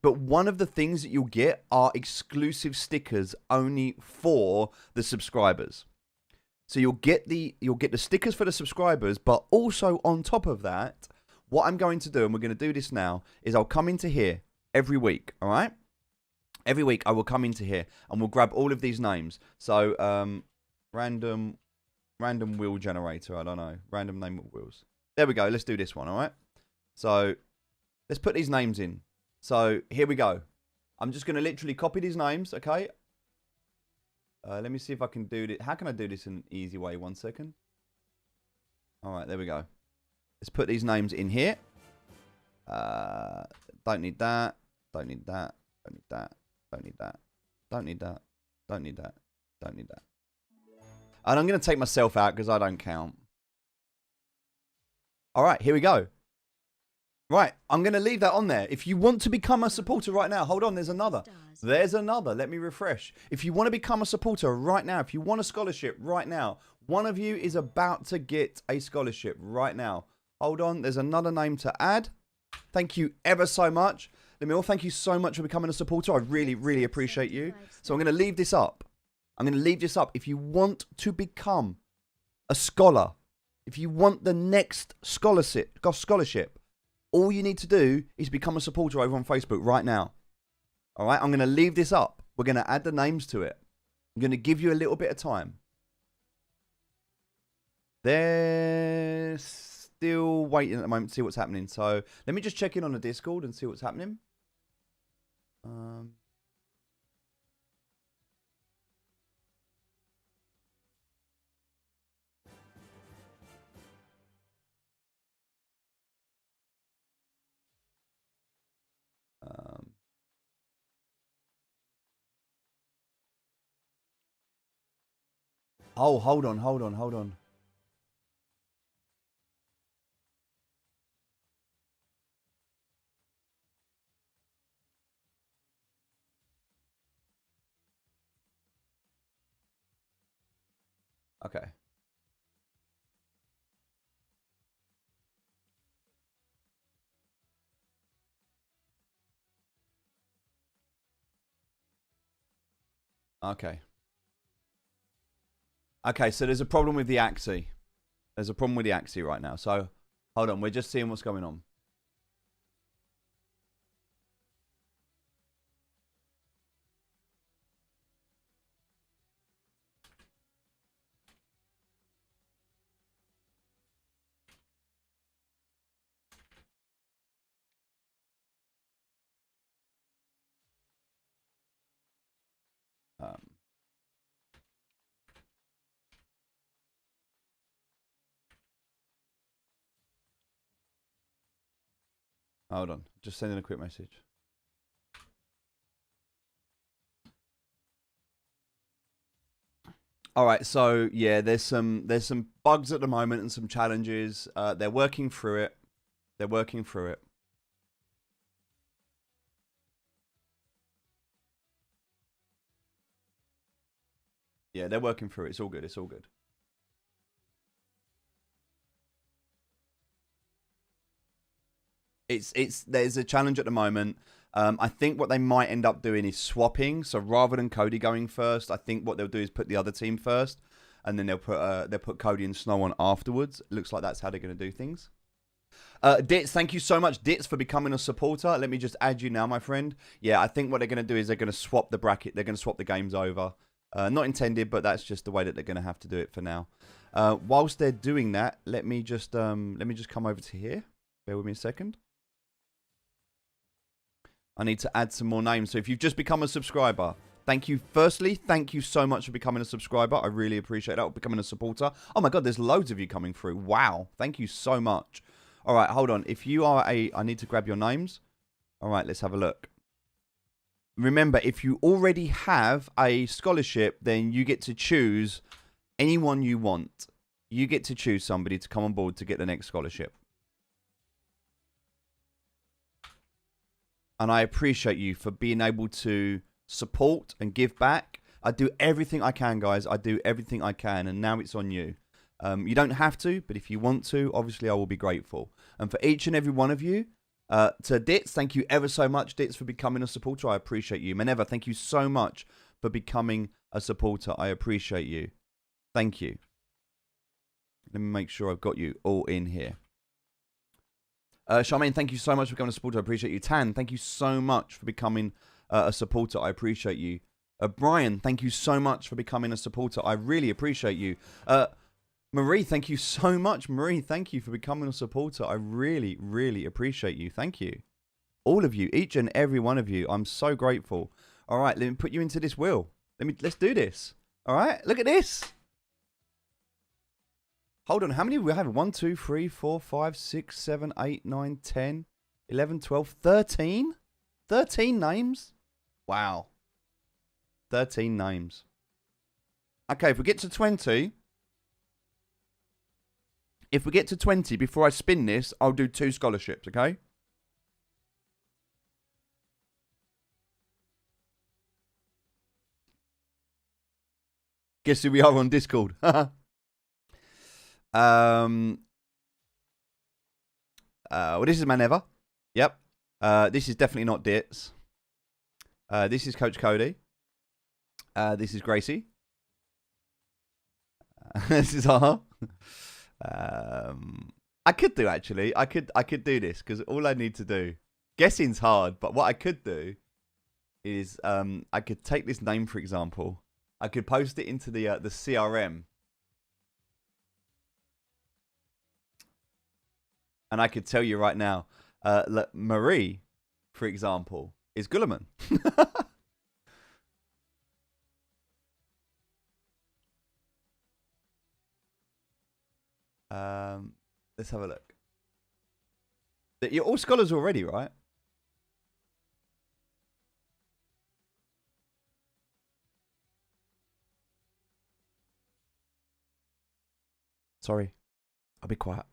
but one of the things that you'll get are exclusive stickers only for the subscribers. So you'll get the stickers for the subscribers, but also on top of that, what I'm going to do, and we're going to do this now, is I'll come into here every week, all right? Every week I will come into here and we'll grab all of these names. So random wheel generator, I don't know. Random name of wheels. There we go. Let's do this one, all right? So let's put these names in. So here we go. I'm just going to literally copy these names, okay? Let me see if I can do this. How can I do this in an easy way? 1 second. All right, there we go. Let's put these names in here. Don't need that. Don't need that. Don't need that. Don't need that. Don't need that. Don't need that. Don't need that. And I'm going to take myself out because I don't count. All right, here we go. Right, I'm going to leave that on there. If you want to become a supporter right now, hold on, there's another. There's another. Let me refresh. If you want to become a supporter right now, if you want a scholarship right now, one of you is about to get a scholarship right now. Hold on, there's another name to add. Thank you ever so much. Lemil, thank you so much for becoming a supporter. I really, really appreciate you. So I'm going to leave this up. I'm going to leave this up. If you want to become a scholar, if you want the next scholarship, all you need to do is become a supporter over on Facebook right now. All right, I'm going to leave this up. We're going to add the names to it. I'm going to give you a little bit of time. They're still waiting at the moment to see what's happening. So let me just check in on the Discord and see what's happening. Oh, hold on. Okay. Okay. Okay, so there's a problem with the Axie. There's a problem with the Axie right now. So, hold on. We're just seeing what's going on. Hold on. Just sending a quick message. All right, so yeah, there's some bugs at the moment and some challenges. They're working through it. They're working through it. Yeah, they're working through it. It's all good. It's all good. There's a challenge at the moment. I think what they might end up doing is swapping. So rather than Cody going first, I think what they'll do is put the other team first, and then they'll put Cody and Snow on afterwards. It looks like that's how they're going to do things. Ditz, thank you so much, Ditz, for becoming a supporter. Let me just add you now, my friend. Yeah, I think what they're going to do is they're going to swap the bracket. They're going to swap the games over. Not intended, but that's just the way that they're going to have to do it for now. Whilst they're doing that, let me just come over to here. Bear with me a second. I need to add some more names. So if you've just become a subscriber, thank you. Firstly, thank you so much for becoming a subscriber. I really appreciate that. Becoming a supporter. Oh my God, there's loads of you coming through. Wow. Thank you so much. All right, hold on. If you are I need to grab your names. All right, let's have a look. Remember, if you already have a scholarship, then you get to choose anyone you want. You get to choose somebody to come on board to get the next scholarship. And I appreciate you for being able to support and give back. I do everything I can, guys. I do everything I can. And now it's on you. You don't have to, but if you want to, obviously I will be grateful. And for each and every one of you, to Ditz, thank you ever so much, Ditz, for becoming a supporter. I appreciate you. Maneva, thank you so much for becoming a supporter. I appreciate you. Thank you. Let me make sure I've got you all in here. Charmaine, thank you so much for becoming a supporter. I appreciate you. Tan, thank you so much for becoming a supporter. I appreciate you. Brian, thank you so much for becoming a supporter. I really appreciate you. Marie, thank you so much. Marie, thank you for becoming a supporter. I really, really appreciate you. Thank you. All of you, each and every one of you. I'm so grateful. All right, let me put you into this wheel. Let's do this. All right, look at this. Hold on, how many do we have? 1, 2, 3, 4, 5, 6, 7, 8, 9, 10, 11, 12, 13? 13 names? Wow. 13 names. Okay, if we get to 20... If we get to 20 before I spin this, I'll do 2 scholarships, okay? Guess who we are on Discord? Well, this is Maneva. Yep. This is definitely not Dits. This is Coach Cody. This is Gracie. This is Aha. I could do actually. I could do this because all I need to do. Guessing's hard, but what I could do is I could take this name for example. I could post it into the CRM, and I could tell you right now, Marie, for example, is Gulliman. Let's have a look. You're all scholars already, right? Sorry. I'll be quiet.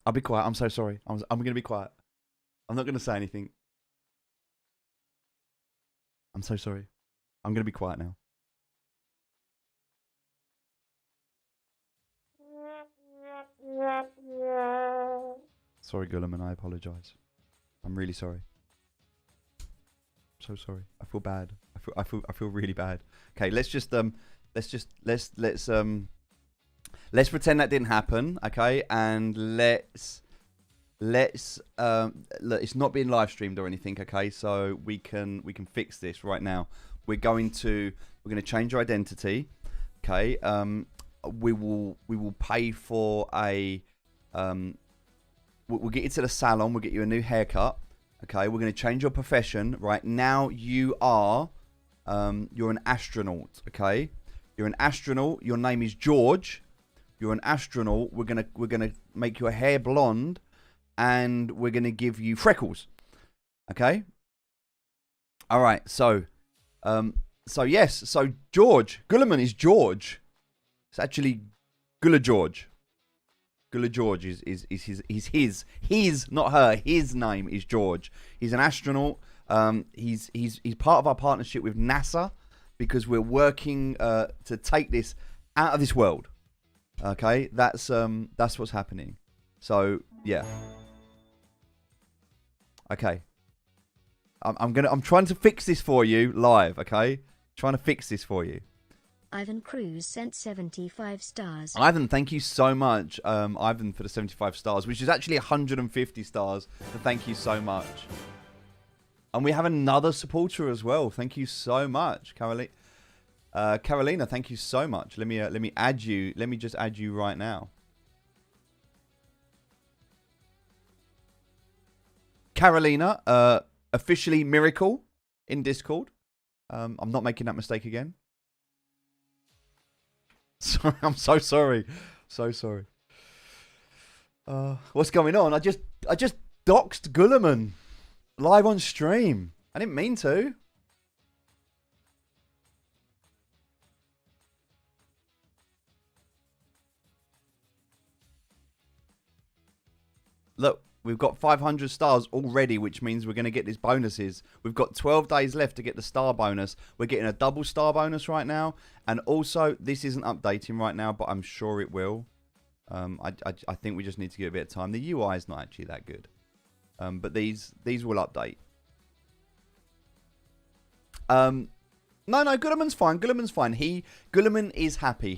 I'll be quiet. I'm so sorry. I'm going to be quiet. I'm not going to say anything. I'm so sorry. I'm going to be quiet now. Sorry, Gulliman. I apologize. I'm really sorry. So sorry. I feel bad. I feel really bad. Okay, let's pretend that didn't happen, okay? And let's look, it's not being live streamed or anything, okay? So we can fix this right now. We're going to change your identity, okay? We will pay for a we'll get you to the salon. We'll get you a new haircut. Okay, we're going to change your profession. Right now, you are you're an astronaut. Okay, you're an astronaut. Your name is George. You're an astronaut. We're gonna make your hair blonde, and we're gonna give you freckles. Okay. All right. So yes. So George Gulliman is George. It's actually Gula George. Gula George is his, not her. His name is George. He's an astronaut. He's part of our partnership with NASA because we're working to take this out of this world. Okay, that's what's happening. So yeah. Okay. I'm trying to fix this for you live. Okay, trying to fix this for you. Ivan Cruz sent 75 stars. Ivan, thank you so much, Ivan, for the 75 stars, which is actually 150 stars. So thank you so much. And we have another supporter as well. Thank you so much, Carolina, thank you so much. Let me add you. Let me just add you right now. Carolina, officially Miracle in Discord. I'm not making that mistake again. Sorry, I'm so sorry. So sorry. What's going on? I just doxed Gulliman live on stream. I didn't mean to. Look, we've got 500 stars already, which means we're going to get these bonuses. We've got 12 days left to get the star bonus. We're getting a double star bonus right now. And also, this isn't updating right now, but I'm sure it will. I think we just need to give it a bit of time. The UI is not actually that good. But these will update. No, Gulliman's fine. Gulliman's fine. Gulliman is happy.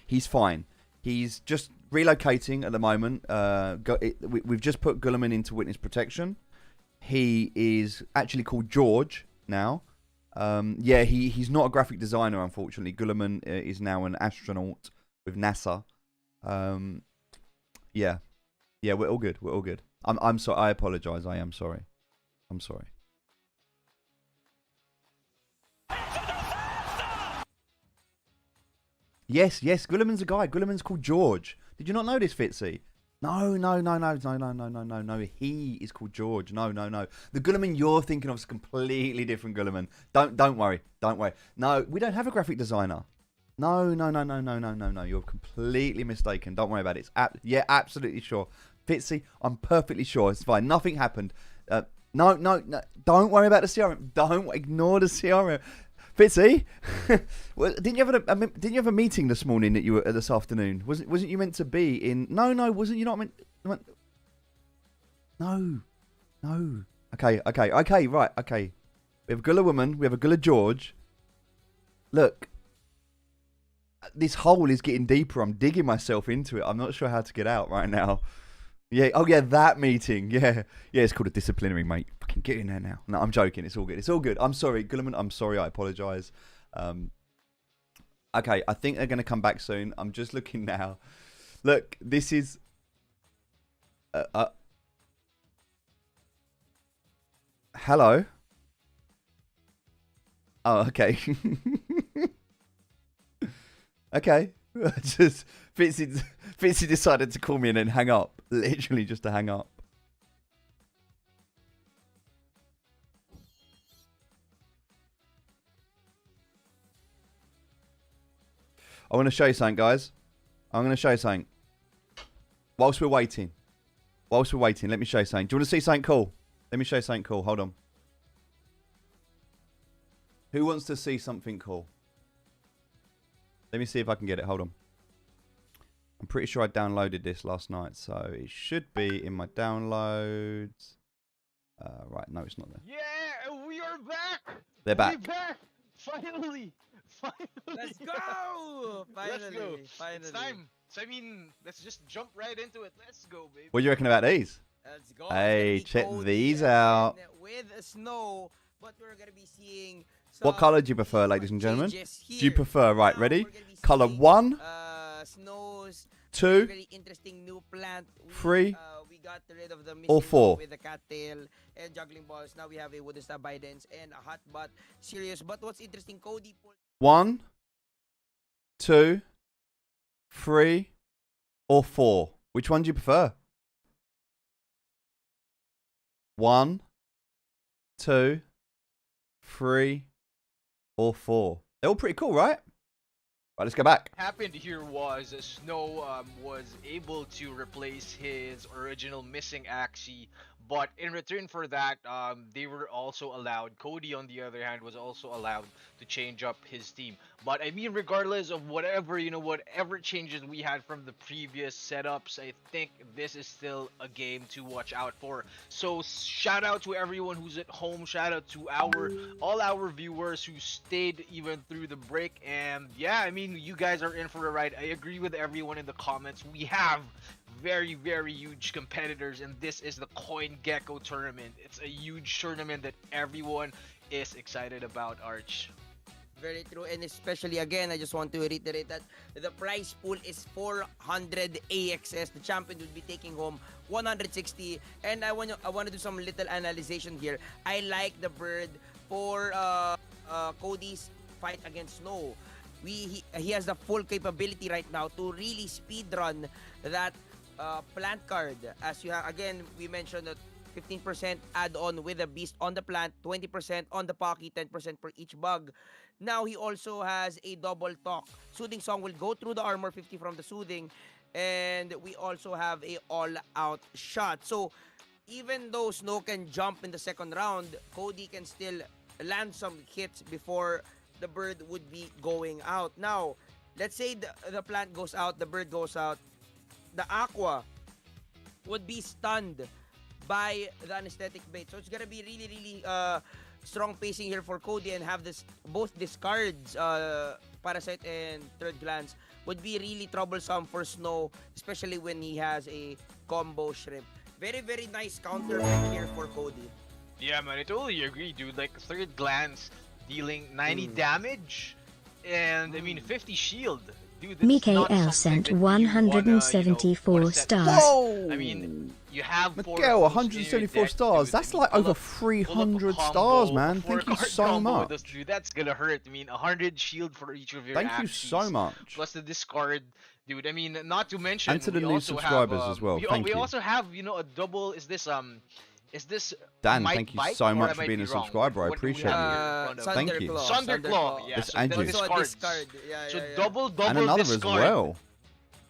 He's fine. He's just relocating at the moment. We've just put Gulliman into witness protection. He is actually called George now. Yeah, he's not a graphic designer, unfortunately. Gulliman is now an astronaut with NASA. Yeah, we're all good. We're all good. I'm sorry. I apologize. I am sorry. I'm sorry. Yes. Gulliman's a guy. Gulliman's called George. Did you not know this, Fitzy? No. He is called George. No. The Gulliman you're thinking of is a completely different Gulliman. Don't worry. No, we don't have a graphic designer. No. You're completely mistaken. Don't worry about it. Yeah, absolutely sure. Fitzy, I'm perfectly sure. It's fine. Nothing happened. No. Don't worry about the CRM. Don't ignore the CRM. Fitzy, well, didn't you have a meeting this morning that you were this afternoon? Wasn't you meant to be in? No, wasn't you not meant? No. Okay, right, okay. We have a Gullah woman. We have a Gullah George. Look, this hole is getting deeper. I'm digging myself into it. I'm not sure how to get out right now. Yeah. Oh, yeah. That meeting. Yeah. It's called a disciplinary, mate. Fucking get in there now. No, I'm joking. It's all good. I'm sorry, Gulliman. I'm sorry. I apologise. Okay. I think they're going to come back soon. I'm just looking now. Look, this is. Hello. Oh, okay. Okay. Just Fitzy decided to call me and then hang up. Literally just to hang up. I want to show you something, guys. I'm going to show you something. Whilst we're waiting, let me show you something. Do you want to see something cool? Let me show you something cool. Hold on. Who wants to see something cool? Let me see if I can get it. Hold on. I'm pretty sure I downloaded this last night, so it should be in my downloads. Right, no, it's not there. Yeah, we are back. They're back. We're back. Finally. Let's go! Let's go. Finally. It's time. So I mean, let's just jump right into it. Let's go, baby. What do you reckon about these? Let's go. Hey, check Cody these again out. With snow, but we're gonna be seeing. What colour do you prefer, ladies and gentlemen? Do you here. prefer, right, Now ready? we're gonna be Colour seeing, 1, snows. 2, Very interesting new plant. 3, we got rid of the or missing 4. with the cattail and juggling balls. Now we have a wooden star Bidens and a hot butt serious. But what's interesting, Cody pulled 1, 2, 3, or 4. Which one do you prefer? 1, 2, 3, or 4. They're all pretty cool, right? Right, let's go back. Happened here was Snow was able to replace his original missing Axie, but in return for that, they were also allowed. Cody, on the other hand, was also allowed to change up his team. But I mean, regardless of whatever changes we had from the previous setups, I think this is still a game to watch out for. So shout out to everyone who's at home. Shout out to all our viewers who stayed even through the break. And yeah, I mean, you guys are in for a ride. I agree with everyone in the comments. We have very, very huge competitors, and this is the Coingecko tournament. It's a huge tournament that everyone is excited about, Arch. Very true, and especially again, I just want to reiterate that the prize pool is 400 AXS. The champion will be taking home 160, and I want to do some little analysis here. I like the bird for Cody's fight against Snow. He has the full capability right now to really speedrun that plant card. As you have, again, we mentioned that 15% add-on with a beast on the plant, 20% on the pocky, 10% per each bug. Now he also has a double talk. Soothing Song will go through the armor, 50 from the soothing, and we also have a all-out shot. So even though Snow can jump in the second round, Cody can still land some hits before the bird would be going out. Now, let's say the plant goes out, the bird goes out, the Aqua would be stunned by the anesthetic bait. So it's gonna be really, really strong pacing here for Cody and have this both discards Parasite and Third Glance would be really troublesome for Snow, especially when he has a combo Shrimp. Very, very nice counter pick here for Cody. Yeah, man, I totally agree, dude. Like, Third Glance dealing 90 damage and, I mean, 50 shield. Dude, that's not Mikael something sent that you 174 wanna set aside. stars. Whoa! I mean, you have Miguel, 174 stars. That's like over 300 stars, man. Thank you so much. Dude, that's gonna hurt. I mean, 100 shield for each of your Thank you so Axies, much. plus the discard. Dude, I mean, not to mention, And to the we new also subscribers have, as well. Thank we you. also have, you know, a double. Is this Dan, Might thank you Bite, so or much I for might being be a wrong? subscriber. I What do we appreciate have you. here in front of us? Thank you. Thunderclaw. Yeah, It's so the Andrew. So a discards. discard. Yeah, So yeah, yeah. double And another discard. as well.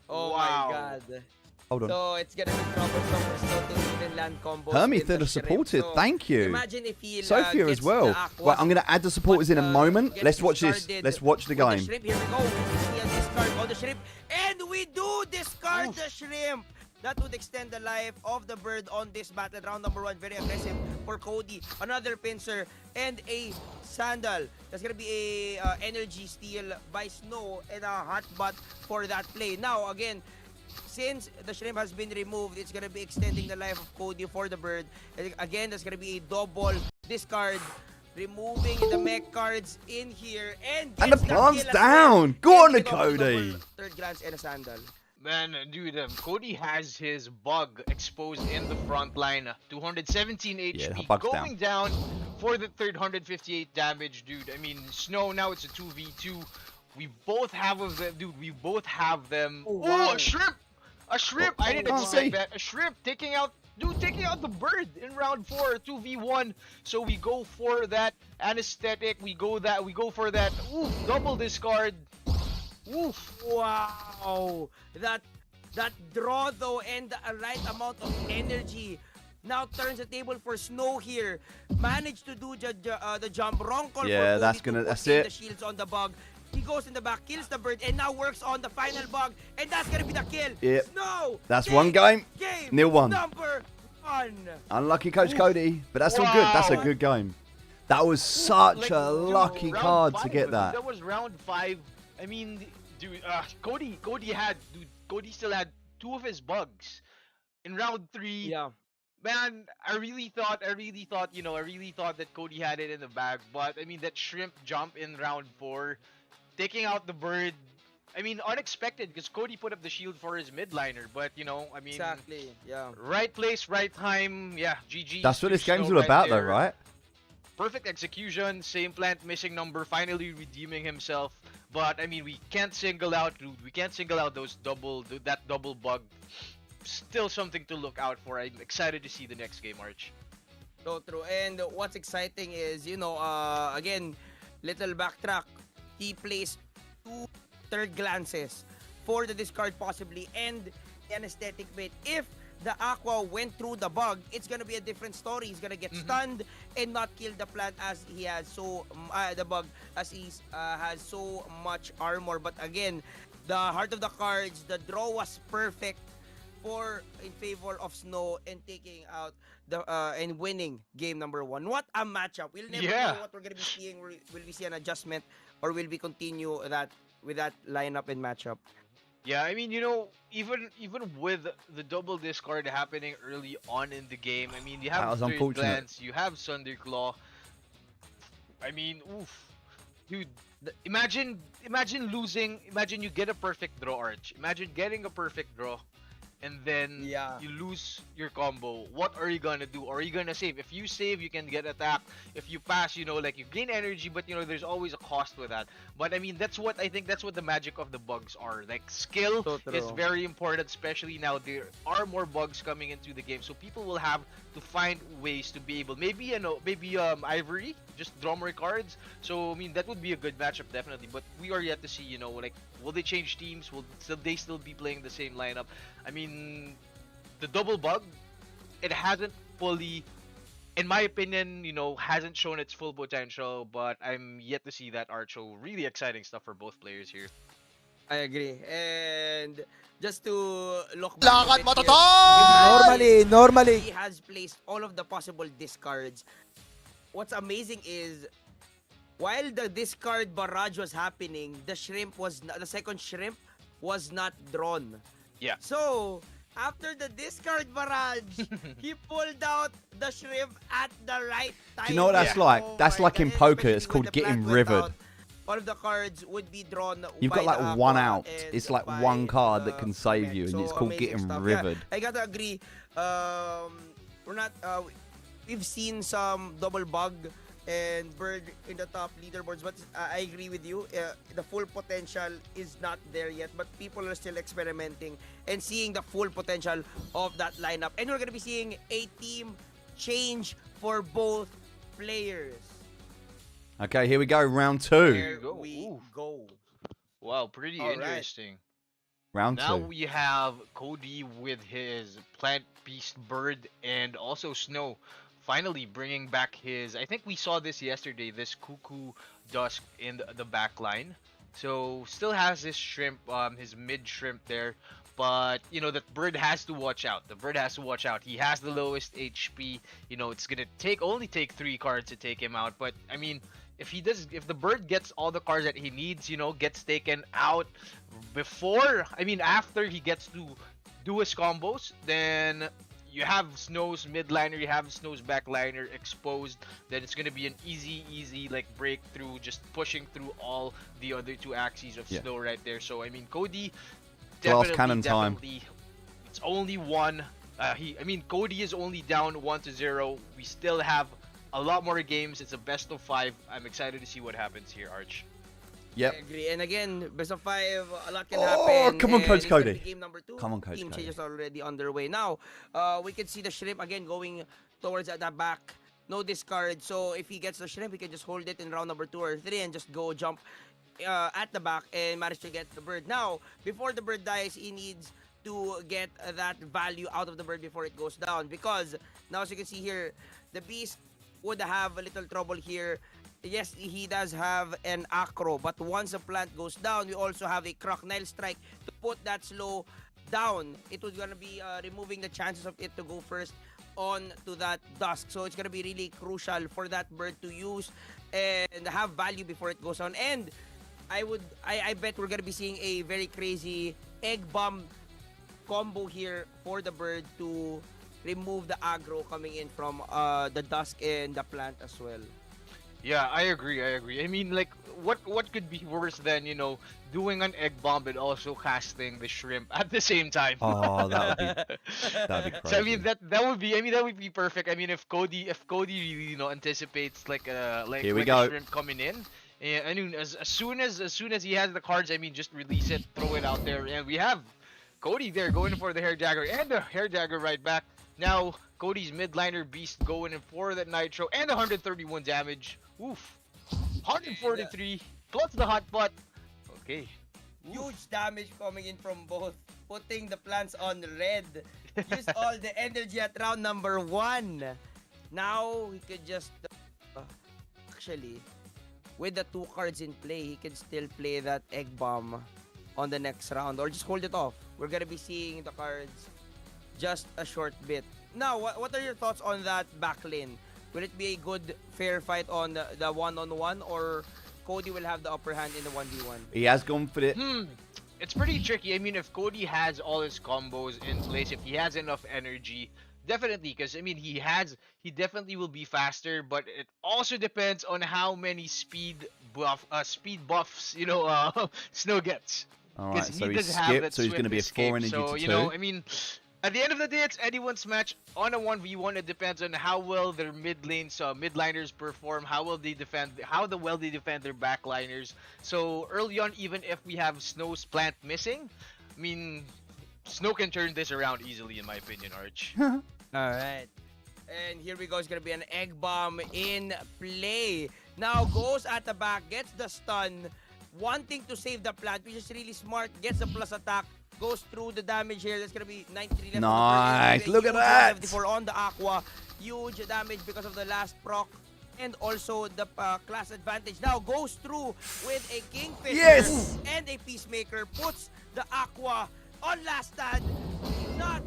Oh Wow. my god. Hold on. So it's gonna be troublesome for Snow to even land combos. Hermie with the Thither Shrimp. supported. So Thank you. Imagine if he Sophia gets as well. the Aqua, Right, I'm going to add the supporters in a moment. gets Let's watch this. discarded Let's watch the with game. Shrimp. Here we go. We see a discard on the Shrimp. And we do discard the Shrimp. That would extend the life of the bird on this battle. Round number 1, very aggressive for Cody. Another pincer and a sandal. That's gonna be a energy steal by Snow and a hot bot for that play. Now, again, since the Shrimp has been removed, it's gonna be extending the life of Cody for the bird. And again, there's gonna be a double discard. Removing the mech cards in here and And gets the plant's kill as down. well. Go on Getting to it off the Cody. double Third Glance and a sandal. Man, dude, Cody has his bug exposed in the front line. 217 Yeah, the HP, bug's going down for the third 158 damage, dude. I mean, Snow now it's a 2v2. We both have of them, dude. We both have them. Oh, Oh, wow. a shrimp! A shrimp! I didn't can't expect see. that. A shrimp taking out, dude, taking out the bird in round 4, 2v1. So we go for that anesthetic. We go for that. Oof, double discard. Oof. Wow! That draw though and the right amount of energy now turns the table for Snow here. Managed to do the jump. Wrong call Yeah, for that's Cody to that's put in it. the shields on the bug. He goes in the back, kills the bird, and now works on the final bug. And that's gonna be the kill. Yep. Snow! That's takes one game. Game 0-1. number 1. Unlucky Coach Cody, but that's all good. That's a Wow. good game. That was such Like, a dude, lucky round card to 5, get that. That was round 5. I mean, dude, Cody still had 2 of his bugs in round 3. Yeah. Man, I really thought that Cody had it in the bag. But I mean, that shrimp jump in round 4, taking out the bird. I mean, unexpected because Cody put up the shield for his midliner. But I mean, Exactly. Yeah. right place, right time. Yeah, GG. That's what to this game's Snow all about, though, there. right? Perfect execution, same plant, missing number, finally redeeming himself. But I mean, we can't single out, dude. We can't single out that double bug. Still something to look out for. I'm excited to see the next game, Arch. So true. And what's exciting is, again, little backtrack. He placed 2 third glances for the discard possibly and the anesthetic bait. If the Aqua went through the bug, it's gonna be a different story. He's gonna get stunned and not kill the plant as he has the bug as he has so much armor. But again, the heart of the cards, the draw was perfect in favor of Snow and taking out and winning game number 1. What a matchup! We'll never know what we're gonna be seeing. Will we see an adjustment or will we continue with that lineup and matchup? Yeah, I mean, even with the double discard happening early on in the game, I mean, you That have was Third unfortunate. Glance, you have Thunderclaw. I mean, oof, dude. Imagine you get a perfect draw, Arch. Imagine getting a perfect draw, and then Yeah. you lose your combo. What are you gonna do? Are you gonna save? If you save, you can get attacked. If you pass, you gain energy, but there's always a cost with that. But I mean, that's what the magic of the bugs are. Like, skill So true. is very important, especially now there are more bugs coming into the game. So people will have to find ways to be able, maybe Ivory, just draw more cards. So I mean, that would be a good matchup definitely. But we are yet to see, will they change teams? Will they still be playing the same lineup? I mean, the double bug, it hasn't fully, in my opinion, hasn't shown its full potential, but I'm yet to see that art show. Really exciting stuff for both players here. I agree. And just to look back Lakad a mo bit to, here, Normally. he has placed all of the possible discards. What's amazing is while the discard barrage was happening, the second shrimp was not drawn. Yeah. So, after the discard barrage, he pulled out the shrimp at the right time. Do you know what that's Yeah. like? That's my like in God, poker. especially It's when called the getting plant went rivered. out, all of the cards would be drawn. You've by got like the one aqua out. and It's like by one card the that can save mech. you, and So, it's called amazing getting stuff. rivered. Yeah, I gotta agree. We're not. We've seen some double bug and bird in the top leaderboards, but I agree with you. The full potential is not there yet, but people are still experimenting and seeing the full potential of that lineup. And we're gonna be seeing a team change for both players. Okay, here we go. Round 2. Here go. we Ooh. go. Wow, pretty All right. interesting. Round Now 2. we have Cody with his plant beast bird and also Snow finally bringing back his, I think we saw this yesterday, this cuckoo dusk in the back line. So still has his shrimp, his mid shrimp there, but you know that bird has to watch out. The bird has to watch out. He has the lowest HP. You know, it's gonna only take 3 cards to take him out. But I mean, if the bird gets all the cards that he needs, you know, gets taken out after he gets to do his combos, then you have Snow's midliner, you have Snow's backliner exposed, then it's gonna be an easy like breakthrough, just pushing through all the other 2 axes of Yeah. Snow right there. So I mean, Cody Glass definitely, cannon time. it's only one. Cody is only down 1-0. We still have a lot more games. It's a best of 5. I'm excited to see what happens here, Arch. Yep. I agree. And again, best of 5, a lot can Oh, happen. come on, and Coach it's gonna Cody. be game number 2. Come on, Coach Team Cody. changes already underway. Now, we can see the shrimp again going towards at the back. No discard. So if he gets the shrimp, he can just hold it in round number 2 or 3 and just go jump at the back and manage to get the bird. Now, before the bird dies, he needs to get that value out of the bird before it goes down. Because now, as you can see here, the beast would have a little trouble here. Yes, he does have an acro, but once the plant goes down, we also have a crocodile strike to put that slow down. It was gonna be removing the chances of it to go first on to that dusk. So it's gonna be really crucial for that bird to use and have value before it goes on. And I bet we're gonna be seeing a very crazy egg bomb combo here for the bird to remove the aggro coming in from the dusk and the plant as well. Yeah, I agree. I mean, like, what could be worse than, you know, doing an egg bomb and also casting the shrimp at the same time? Oh, that'd be crazy. So I mean that would be perfect. I mean, if Cody really, you know, anticipates like Here we a go. shrimp coming in, and I mean as soon as he has the cards, I mean, just release it, throw it out there, and we have Cody there going for the hair dagger and the hair dagger right back. Now Cody's midliner beast going in for that nitro and 131 damage. Oof, 143 plus the hot pot. Okay. Huge damage coming in from both, putting the plants on red. Use all the energy at round number 1. Now he could just actually, with the 2 cards in play, he can still play that egg bomb on the next round or just hold it off. We're gonna be seeing the cards just a short bit. Now, what are your thoughts on that back lane? Will it be a good fair fight on the one-on-one, or Cody will have the upper hand in the 1v1? He has gone for it. It's pretty tricky. I mean, if Cody has all his combos in place, if he has enough energy, definitely. Because I mean, he definitely will be faster. But it also depends on how many speed buffs, you know, Snow gets. All right, Because so he he does have skipped, that so he's going to be a swift 4 escape. energy So to 2. you know, I mean, at the end of the day, it's anyone's match. On a 1v1, it depends on how well their midliners perform, how well they defend their backliners. So early on, even if we have Snow's plant missing, I mean, Snow can turn this around easily, in my opinion, Arch. All right. And here we go. It's going to be an egg bomb in play. Now goes at the back, gets the stun, wanting to save the plant, which is really smart. Gets the plus attack. Goes through the damage here. That's gonna be 93 left. Nice. Look at Huge that. 74 on the Aqua. Huge damage because of the last proc. And also the class advantage. Now goes through with a Kingfisher. Yes. And a Peacemaker. Puts the Aqua on last stand. Not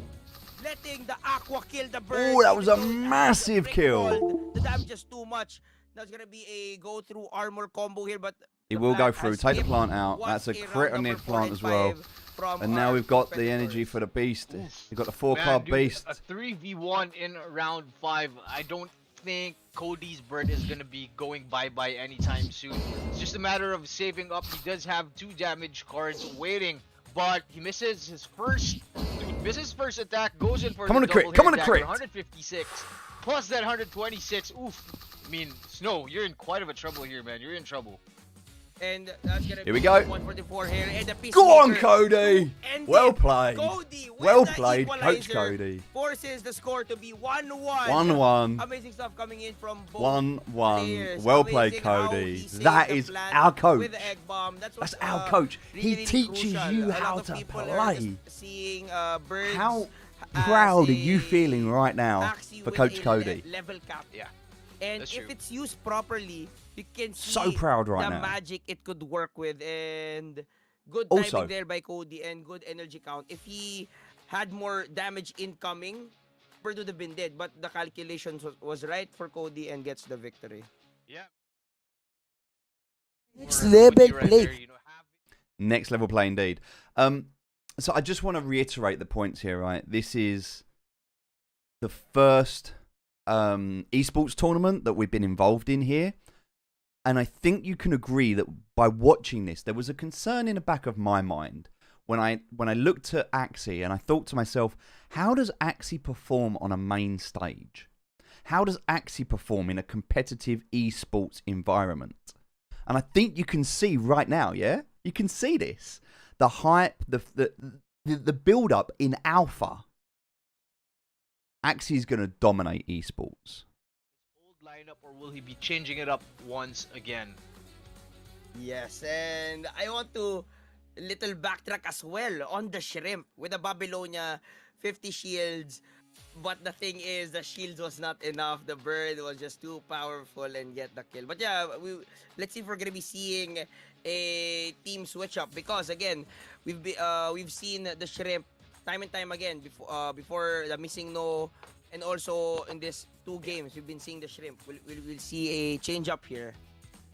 letting the Aqua kill the bird. Ooh, that was a even though it has massive brick kill. wall. The damage is too much. Now it's gonna be a go through armor combo here, but He the will go plant through, has take the skipped plant out. once That's a round crit on number the 4 plant and as well. 5 from And now our we've got the energy competitors. for the beast. Oof. We've got the Man, 4-card dude, beast. a 3v1 in round 5. I don't think Cody's bird is gonna be going bye-bye anytime soon. It's just a matter of saving up. He does have 2 damage cards waiting, but he misses his first. Dude, misses first attack, goes in for Come on, the a crit. double Come hit on, a dagger, crit. 156 plus that 126. Oof. I mean, Snow, you're in quite of a trouble here, man. You're in trouble. And that's gonna Here be we go. 144 here. And the Go on, Peacemaker Cody. to end Well it. played. Cody with Well the played, Coach equalizer Cody. forces the score to be 1-1. 1-1. Amazing stuff coming in from both 1-1. players. Well played, Amazing how Cody. he saved That the is plant our coach. with the egg bomb. That's our coach. Really, He really teaches crucial. you A how lot of to people are just play. seeing birds How as proud are a you feeling right now Axie for with Coach a Cody? level cap. Yeah. And That's if true. it's used properly, you can see So proud right the now. magic it could work with, and good Also- timing there by Cody and good energy count. If he had more damage incoming, Bird would have been dead, but the calculations was right for Cody and gets the victory. Yeah. Next Or level Cody right play. there, you know, Next level play indeed. So I just want to reiterate the points here, right? This is the first esports tournament that we've been involved in here. And I think you can agree that by watching this, there was a concern in the back of my mind when I looked at Axie and I thought to myself, how does Axie perform on a main stage? How does Axie perform in a competitive esports environment? And I think you can see right now, yeah? You can see this. The hype, the build-up in alpha. Axie's going to dominate esports. old lineup, or will he be changing it up once again? Yes, and I want to little backtrack as well on the shrimp with the Babylonia 50 shields. But the thing is, the shields was not enough. The bird was just too powerful and get the kill. But yeah, let's see if we're gonna be seeing a team switch up, because again, we've seen the shrimp time and time again before the missing no, and also in these 2 games we've been seeing the shrimp. We'll see a change up here.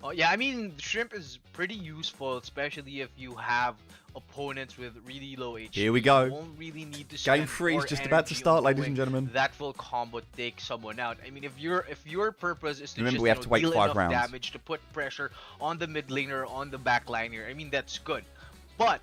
Oh yeah, I mean, shrimp is pretty useful, especially if you have opponents with really low HP. Here we go. You won't really need to Game spend 3 is more just about to energy start, on ladies doing and gentlemen. that full combo to take someone out. I mean, if your purpose is to Remember, just we have to wait deal 5 enough rounds. damage to put pressure on the mid laner, on the back liner, I mean, that's good. But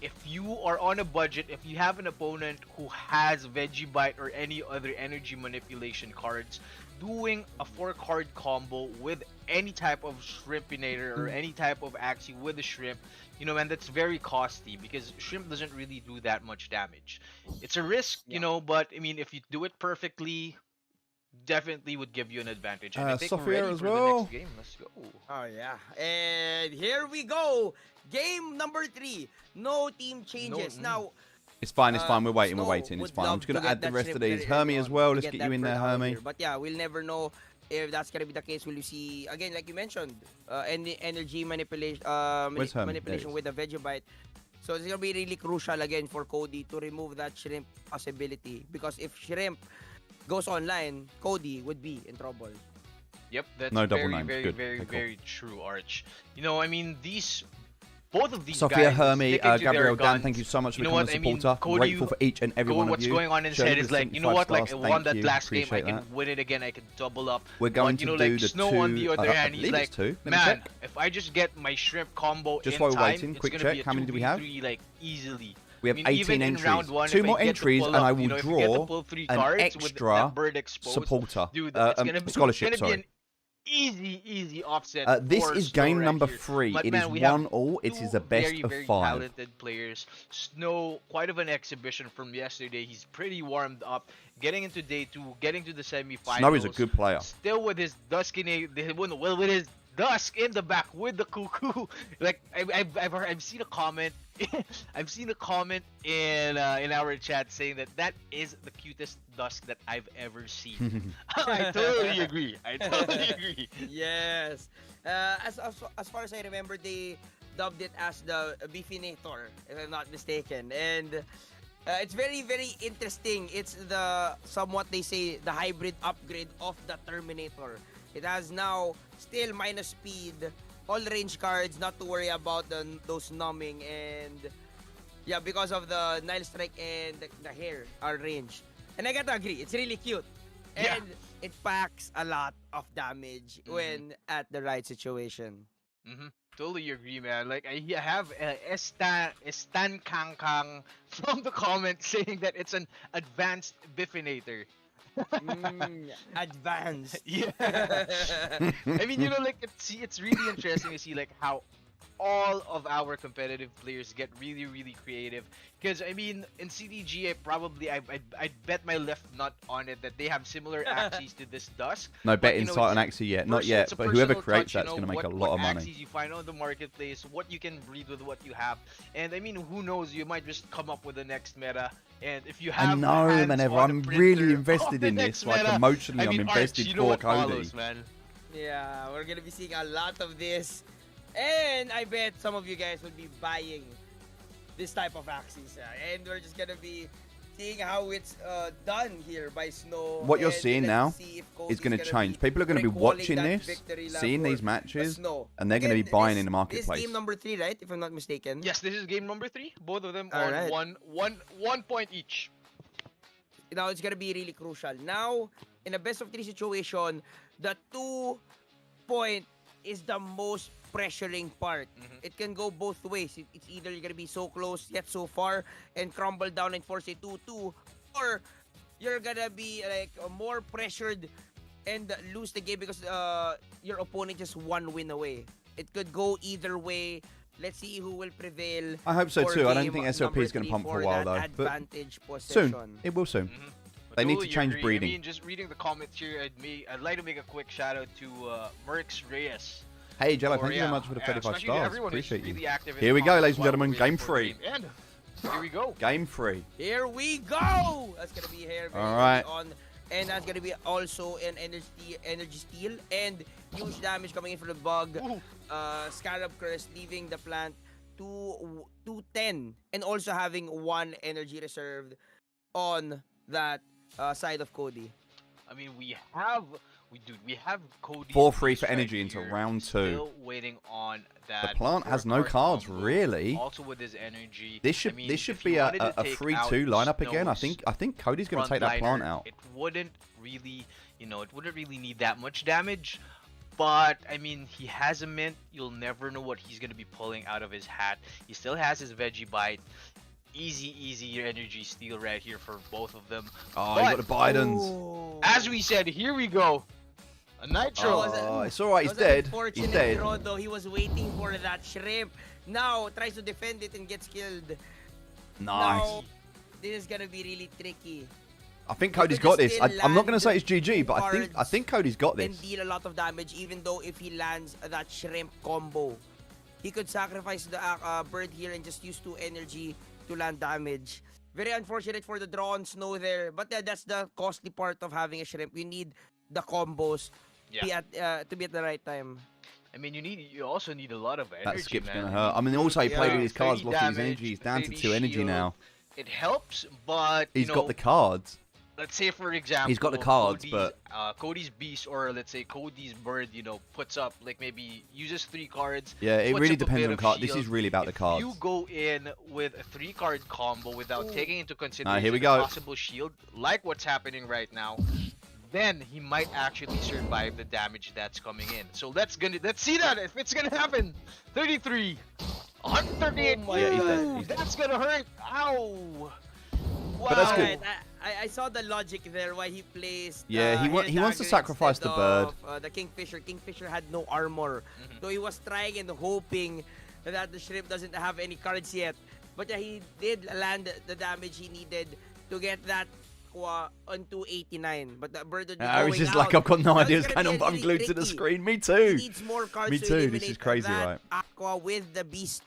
if you are on a budget, if you have an opponent who has Veggie Bite or any other energy manipulation cards, doing a 4-card combo with any type of Shrimpinator or any type of Axie with a shrimp, you know, man, that's very costly because shrimp doesn't really do that much damage. It's a risk, you know, but I mean, if you do it perfectly, definitely would give you an advantage. And I think we're Sophia ready as for the well. next game. Let's go. Oh yeah, and here we go. Game number 3. No team changes. No, Now, It's fine, it's fine. We're waiting, Snow we're waiting. It's would fine. I'm love just going to to get add the that rest of shrimp these. very Hermie early as on well. to Let's get get that you in there, bird out Hermie. here. But yeah, we'll never know if that's gonna be the case. Will you see again, like you mentioned, any energy manipulation, Where's Hermie? manipulation There with the Veggie. So it's gonna be really crucial again for Cody to remove that shrimp possibility, because if shrimp goes online, Cody would be in trouble. Yep, that's No double very, names. very, Good. very, Okay, cool. very true, Arch. You know, I mean, both of these Sophia, guys Hermie, sticking to their Gabriel, Dan, guns. thank you so much for You know becoming what, a I mean, supporter. Cody, Grateful for each and every one of what's you. going on in his Shirley head with is like, you know 75 what, like I stars. won Thank that you. last game, I Appreciate can that. win it again, I can double up. We're going but, you to know, do like the Snow 2. on the other I hand, he's believe like, it's 2. Let me man, check. if I just get my shrimp combo Just in while we're time, waiting, it's quick gonna check. be a How many do we have? 2v3, like, easily. We have I mean, 18 even in entries. round 1, 2 if I more get to entries, pull and I up, will you know, if you get to draw pull 3 an cards with extra that bird exposed, supporter. dude, it's gonna be, Scholarship, it's gonna sorry. be an easy offset. This for is Snow game right number here. 3. But It man, is we have 1-all. It is a two best very, of very 5. talented players. Snow, quite of an exhibition from yesterday. He's pretty warmed up. Getting into day 2, getting to the semifinals. Snow is a good player. Still with his dusk in with his dusk in the back with the cuckoo. Like I've seen a comment. I've seen a comment in our chat saying that is the cutest dusk that I've ever seen. I totally agree. I totally agree. Yes. As far as I remember, they dubbed it as the Beefinator, if I'm not mistaken. And It's very, very interesting. It's the somewhat they say the hybrid upgrade of the Terminator. It has now still minus speed, all range cards, not to worry about those numbing, and yeah, because of the Nile Strike and the hair are ranged. And I gotta agree, it's really cute. Yeah. And it packs a lot of damage when at the right situation. Totally agree, man. Like I have Estan Kang Kang from the comments saying that it's an advanced biffinator. Advanced. Yeah. I mean, like it's really interesting to see like how all of our competitive players get really, really creative. Because I mean, in CDG, I'd bet my left nut on it that they have similar axes to this Dusk. No But, bet you know, insight on it's Axie yet, not personal- yet. it's a But whoever personal creates touch, that's going to make a lot of what money. axes you find on the marketplace, what you can breed with what you have, and I mean, who knows? You might just come up with the next meta. And if you have I know, hands man. on a I'm printer really of invested the in next this. Like meta, emotionally, I mean, I'm Arch, invested you know for what Cody. follows, man. Yeah, we're gonna be seeing a lot of this. And I bet some of you guys will be buying this type of axes. And we're just gonna be seeing how it's done here by Snow. What you're And seeing let's now see if It's Cody's going to gonna change. be People are going to be recalling watching that this, victory lap seeing for these matches, Snow. and they're going to be Again, buying this- in the marketplace. This is game number 3, right? If I'm not mistaken. Yes, this is game number 3. Both of them All on right. one point each. Now it's gonna be really crucial. Now, in a best of 3 situation, the 2 point is the most pressuring part. It can go both ways. It's either you're gonna be so close yet so far and crumble down and force a 2-2, or you're gonna be like more pressured and lose the game because your opponent just one win away. It could go either way. Let's see who will prevail. I hope so for too. I don't game think SLP is going to number pump for a 3 while that though. But advantage possession. soon, it will soon. I They need to totally change agree. breeding. I mean, just reading the comments here, I'd like to make a quick shout out to Merx Reyes. Hey Jello, Or, thank you yeah, very much for the 35 especially stars. everyone who's Appreciate really you. active in Here the we go, comments ladies and while gentlemen. we're waiting Game for 3. the game. And here we go. Game 3. Here we go! That's gonna be here very All right. early on. And that's gonna be also an energy steal and huge damage coming in from the bug. Ooh. Scarab Curse leaving the plant to 210 and also having 1 energy reserved on that side of Cody. I mean, we have Cody. 4-3 for energy into round 2. Still waiting on that. The plant has no 4-card cards, combo. really. Also with his energy. This should I mean, this should if be you a wanted to take 3-2 out lineup again. I Snow's think Cody's going to take that plant frontliner, out. It wouldn't really, it wouldn't really need that much damage. But I mean, he has a mint. You'll never know what he's gonna be pulling out of his hat. He still has his veggie bite. Easy energy steal right here for both of them. Oh, you got the Bidens. Ooh. As we said, here we go. A nitro. Oh, it's alright. He's That was an dead. He's unfortunate dead. throw, though. He was waiting for that shrimp. Now tries to defend it and gets killed. Nice. Now, this is gonna be really tricky. I think He Cody's could got just this. still I'm not going to land say it's GG, but I cards think Cody's got And this. deal a lot of damage, even though if he lands that shrimp combo, he could sacrifice the bird here and just use 2 energy to land damage. Very unfortunate for the draw on Snow there, but that's the costly part of having a shrimp. You need the combos to be at the right time. I mean, you also need a lot of energy. That skip's man. going to hurt. I mean, also he played Yeah, with his cards, 30 lost his damage, energy. He's down to 30 2 energy shield. now. It helps, but He's got the cards. let's say for example, He's got the cards, Cody's, but Cody's beast, or let's say Cody's bird, puts up like maybe uses 3 cards. Yeah, it puts really up a depends bit on of cards. This shield. is really about the If cards. you go in with a 3-card combo without taking into consideration here we the go. possible shield, like what's happening right now, then he might actually survive the damage that's coming in. So let's see that if it's gonna happen. 33, 138. Oh my Yeah, he's dead. Ooh, He's dead. that's gonna hurt. Ow. Wow. But that's good. Alright, I saw the logic there why he placed. Yeah, he wants to Dagger sacrifice instead the bird. of, the Kingfisher. Kingfisher had no armor, so he was trying and hoping that the shrimp doesn't have any cards yet. But yeah, he did land the damage he needed to get that on 289. But the bird would be I was going just like, out. I've got no That's idea what's gonna going be on, but I'm really glued to the tricky. screen. Me He too. needs more cards Me to too, this eliminate is crazy, that right? Aqua with the beast.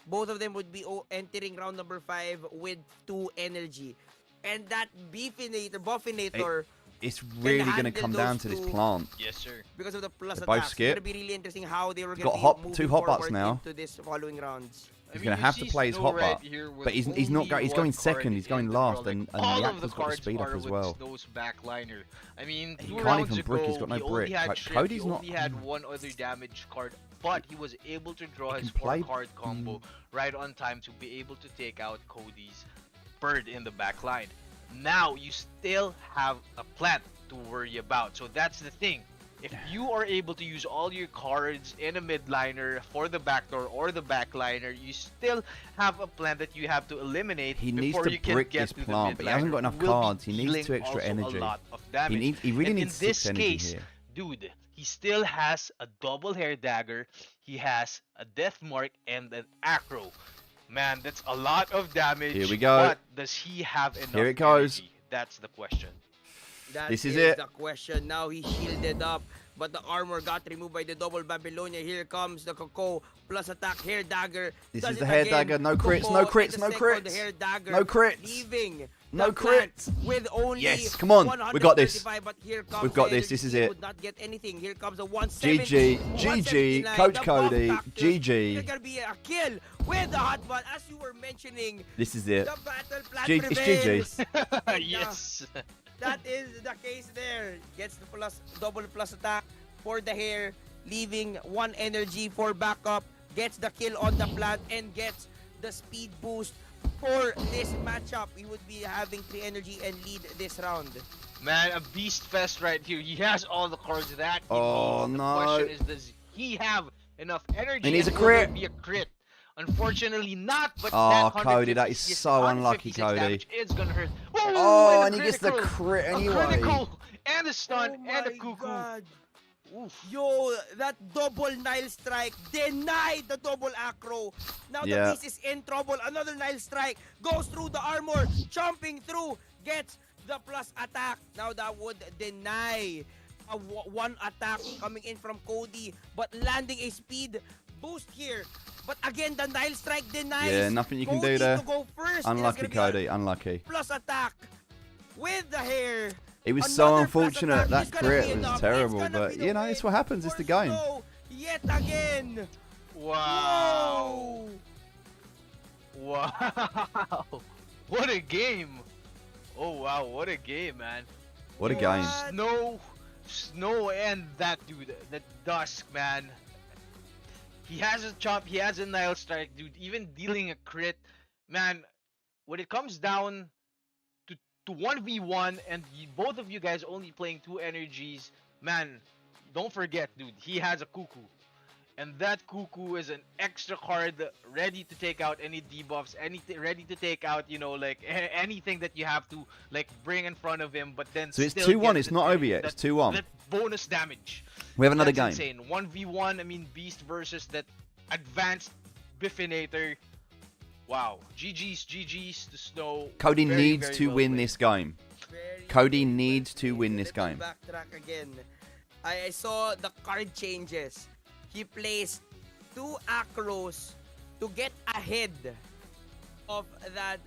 Both of them would be entering round number 5 with 2 energy. And that Buffinator it's really going to handle come down those to this two. plant. Yes, sir. Because of the plus They both attacks. It's skip. gonna be really interesting how they were He's gonna got be moving two hot butts forward now. into this following rounds. He's I going mean, to you have to see play his Snow hot right butt. here with But he's not only going. He's one going card second. He's going in the last, draw. and Like, all the of the Actor's got the cards speed up are as with well. Snow's backliner. I mean, He two can't rounds even brick, ago, he's got no he only brick. had Like, Shrift, Cody's he not- only had one other damage card, but he was able to draw He his can play- 4-card combo right on time to be able to take out Cody's bird in the back line. Now you still have a plant to worry about, so that's the thing. If you are able to use all your cards in a midliner for the backdoor or the backliner, you still have a plant that you have to eliminate He needs before to you can brick get this to plant, the but he hasn't got midliner, enough who will be cards. He needs dealing 2 extra also energy. A lot of damage. He really And needs in this 6 energy case, here. dude, he still has a double hair dagger, he has a death mark, and an acro. Man, that's a lot of damage. Here we go. But does he have enough Here it goes. energy? That's the question. This is it. the question. Now he shielded up, but the armor got removed by the double Babylonia. Here comes the Coco plus attack hair dagger. This Does is it the hair again. dagger. No crits, Coco no and crits, the no second crits. hair dagger, No crits. leaving No the plant crits. with only Yes, come on. We got this. 135, but here comes We've got the this. This is energy. He it. would not get anything. Here comes the 170. GG, 179, Coach the Cody, buff factor. GG. There's gonna be a kill with the hot one, as you were mentioning. This is it. The battle plan It's prevails. GG. Yes. That is the case there. Gets the double plus attack for the hair, leaving 1 energy for backup. Gets the kill on the plant and gets the speed boost for this matchup. He would be having 3 energy and lead this round. Man, a beast fest right here. He has all the cards that he Oh, needs. no. The question is, does he have enough energy? He needs and a will there crit. be a crit? Unfortunately not, but Oh, that Cody, that 156 is so unlucky, 156 Cody. damage is gonna hurt. Oh, a and he gets the critical. crit A anyway. critical and a stun Oh and a my cuckoo. God. Oof. Yo, that double Nile strike denied the double acro. Now Yeah. the beast is in trouble. Another Nile strike goes through the armor, chomping through, gets the plus attack. Now that would deny a 1 attack coming in from Cody, but landing a speed boost here. But again, the Nile strike denies. Yeah, nothing you can Cody do there. To go first. Unlucky, It is gonna be Cody. Unlucky. a plus attack with the hair. It was so Another plus unfortunate. attack That is gonna crit be was enough. It's terrible, gonna but be the you know, it's what win happens. It's for the game. Snow yet again. Wow. Whoa. Wow. What a game. Oh, wow. What a game, man. What a game. Snow and that dude, that Dusk, man. He has a chop, he has a Nile Strike, dude. Even dealing a crit, man. When it comes down to 1v1 and both of you guys only playing 2 energies, man, don't forget, dude, he has a cuckoo. And that cuckoo is an extra card ready to take out any debuffs, ready to take out, you know, like anything that you have to like bring in front of him, but then So it's still 2-1, get it's the- not over yet, it's that- 2-1. That bonus damage. We have another That's game. insane. 1v1, I mean, Beast versus that advanced Biffinator. Wow. GG's to Snow. Cody Very, needs very to well win played. this game. Very Cody well needs to played. win this Let me game. Backtrack again. I saw the card changes. He placed 2 acros to get ahead of that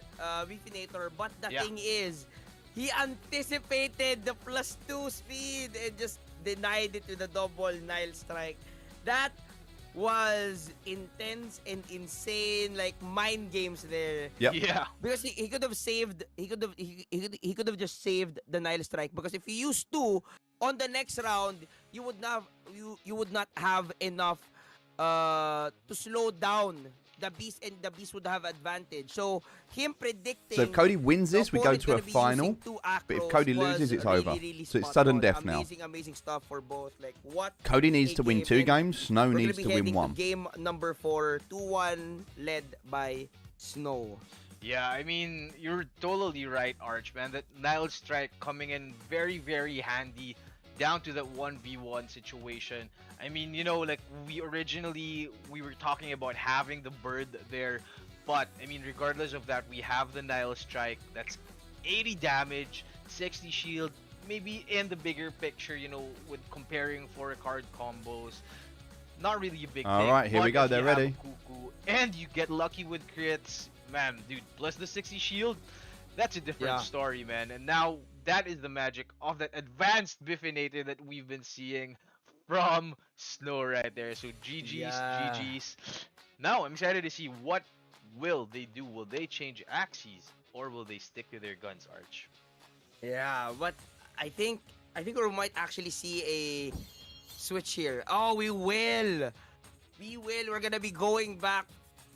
Refinator. But the Yeah. thing is, he anticipated the +2 speed and just denied it with the double Nile strike. That was intense and insane, like mind games there. Yep. Yeah. Because he could have saved, he could have just saved the Nile strike, because if he used 2 on the next round, you would not have enough to slow down the beast, and the beast would have advantage. So him predicting. So if Cody wins the this, we go opponent to a gonna be final. using 2 But if acros Cody was loses, it's really, over. really So it's spot sudden on. death now. Amazing stuff for both. Like what? Cody needs a to win game, 2 and games. Snow We're gonna needs be to win heading 1. game number 4, 2-1, led by Snow. Yeah, I mean, you're totally right, Arch, man. That Nile Strike coming in very, very handy down to that 1v1 situation. I mean, you know, like we were talking about having the bird there, but I mean, regardless of that, we have the Nile Strike. That's 80 damage, 60 shield, maybe in the bigger picture, you know, with comparing 4-card combos. Not really a big thing. Alright, here we but go, if they're you have a ready. Cuckoo and you get lucky with crits, man, dude, plus the 60 shield, that's a different Yeah. story, man. And now that is the magic of that advanced Biffinator that we've been seeing from Snow right there. So GG's, Yeah. GG's. Now I'm excited to see what will they do. Will they change Axies or will they stick to their guns, Arch? Yeah, but I think we might actually see a switch here. Oh, we will. We will. We're gonna be going back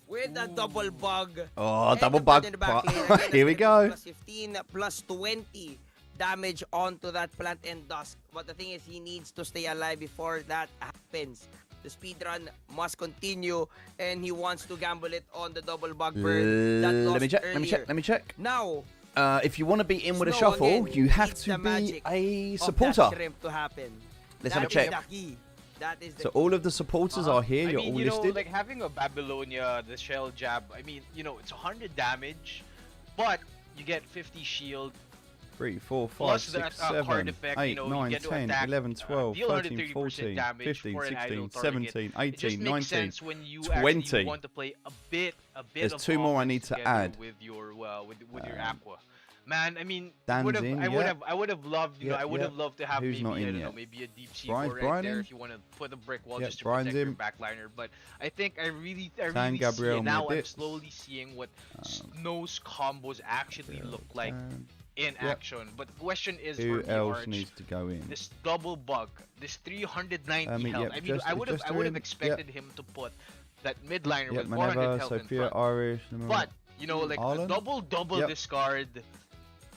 with a double bug. Oh, And double the plant bug. in the back lane. Again, Here we that's gonna be go. Plus 15, plus 20 damage onto that plant and dusk. But the thing is, he needs to stay alive before that happens. The speed run must continue, and he wants to gamble it on the double bug burn. That Let me lost check. Let me check. earlier. Let me check. Now, If you want to be in with a Snow shuffle, again you have needs to the be magic a of supporter. that shrimp to happen. Let's have a That check. is the key. That is the So all of the supporters are here. I You're mean, all you know, listed. like having a Babylonia, the shell jab. I mean, you know, it's 100 damage, but you get 50 shield. 3, 4, 5, Plus 6, that, card 7, effect, 8, you know, you 9, get to 10, attack, 11, 12, deal 13, 130% 14, damage 15, for an 16, idle target. 17, It just 18, makes 19. sense when you 20. actually want to play a bit There's of 2 more I need offense to together add. with your your aqua. Man, I mean, Dan's in, I yeah. would have loved, you know, Yeah, I would yeah. have loved to have Who's maybe, not I in don't know, yet? maybe a deep sea Brian's right Brian there in? if you want to put a brick wall Yeah, just to Brian's protect your in. backliner. But I think I really Gabriel see it now. I'm Medit. slowly seeing what Snow's combos actually look like in Yep. action. But the question is Who for me, else Arch, needs to go in? this double bug, this 390 health. yep, I mean, just- I would just have in, expected him to put that midliner Yep, with 400 Maneva, health in Sophia, front. Irish. But you know, like Arlen? a double Yep. discard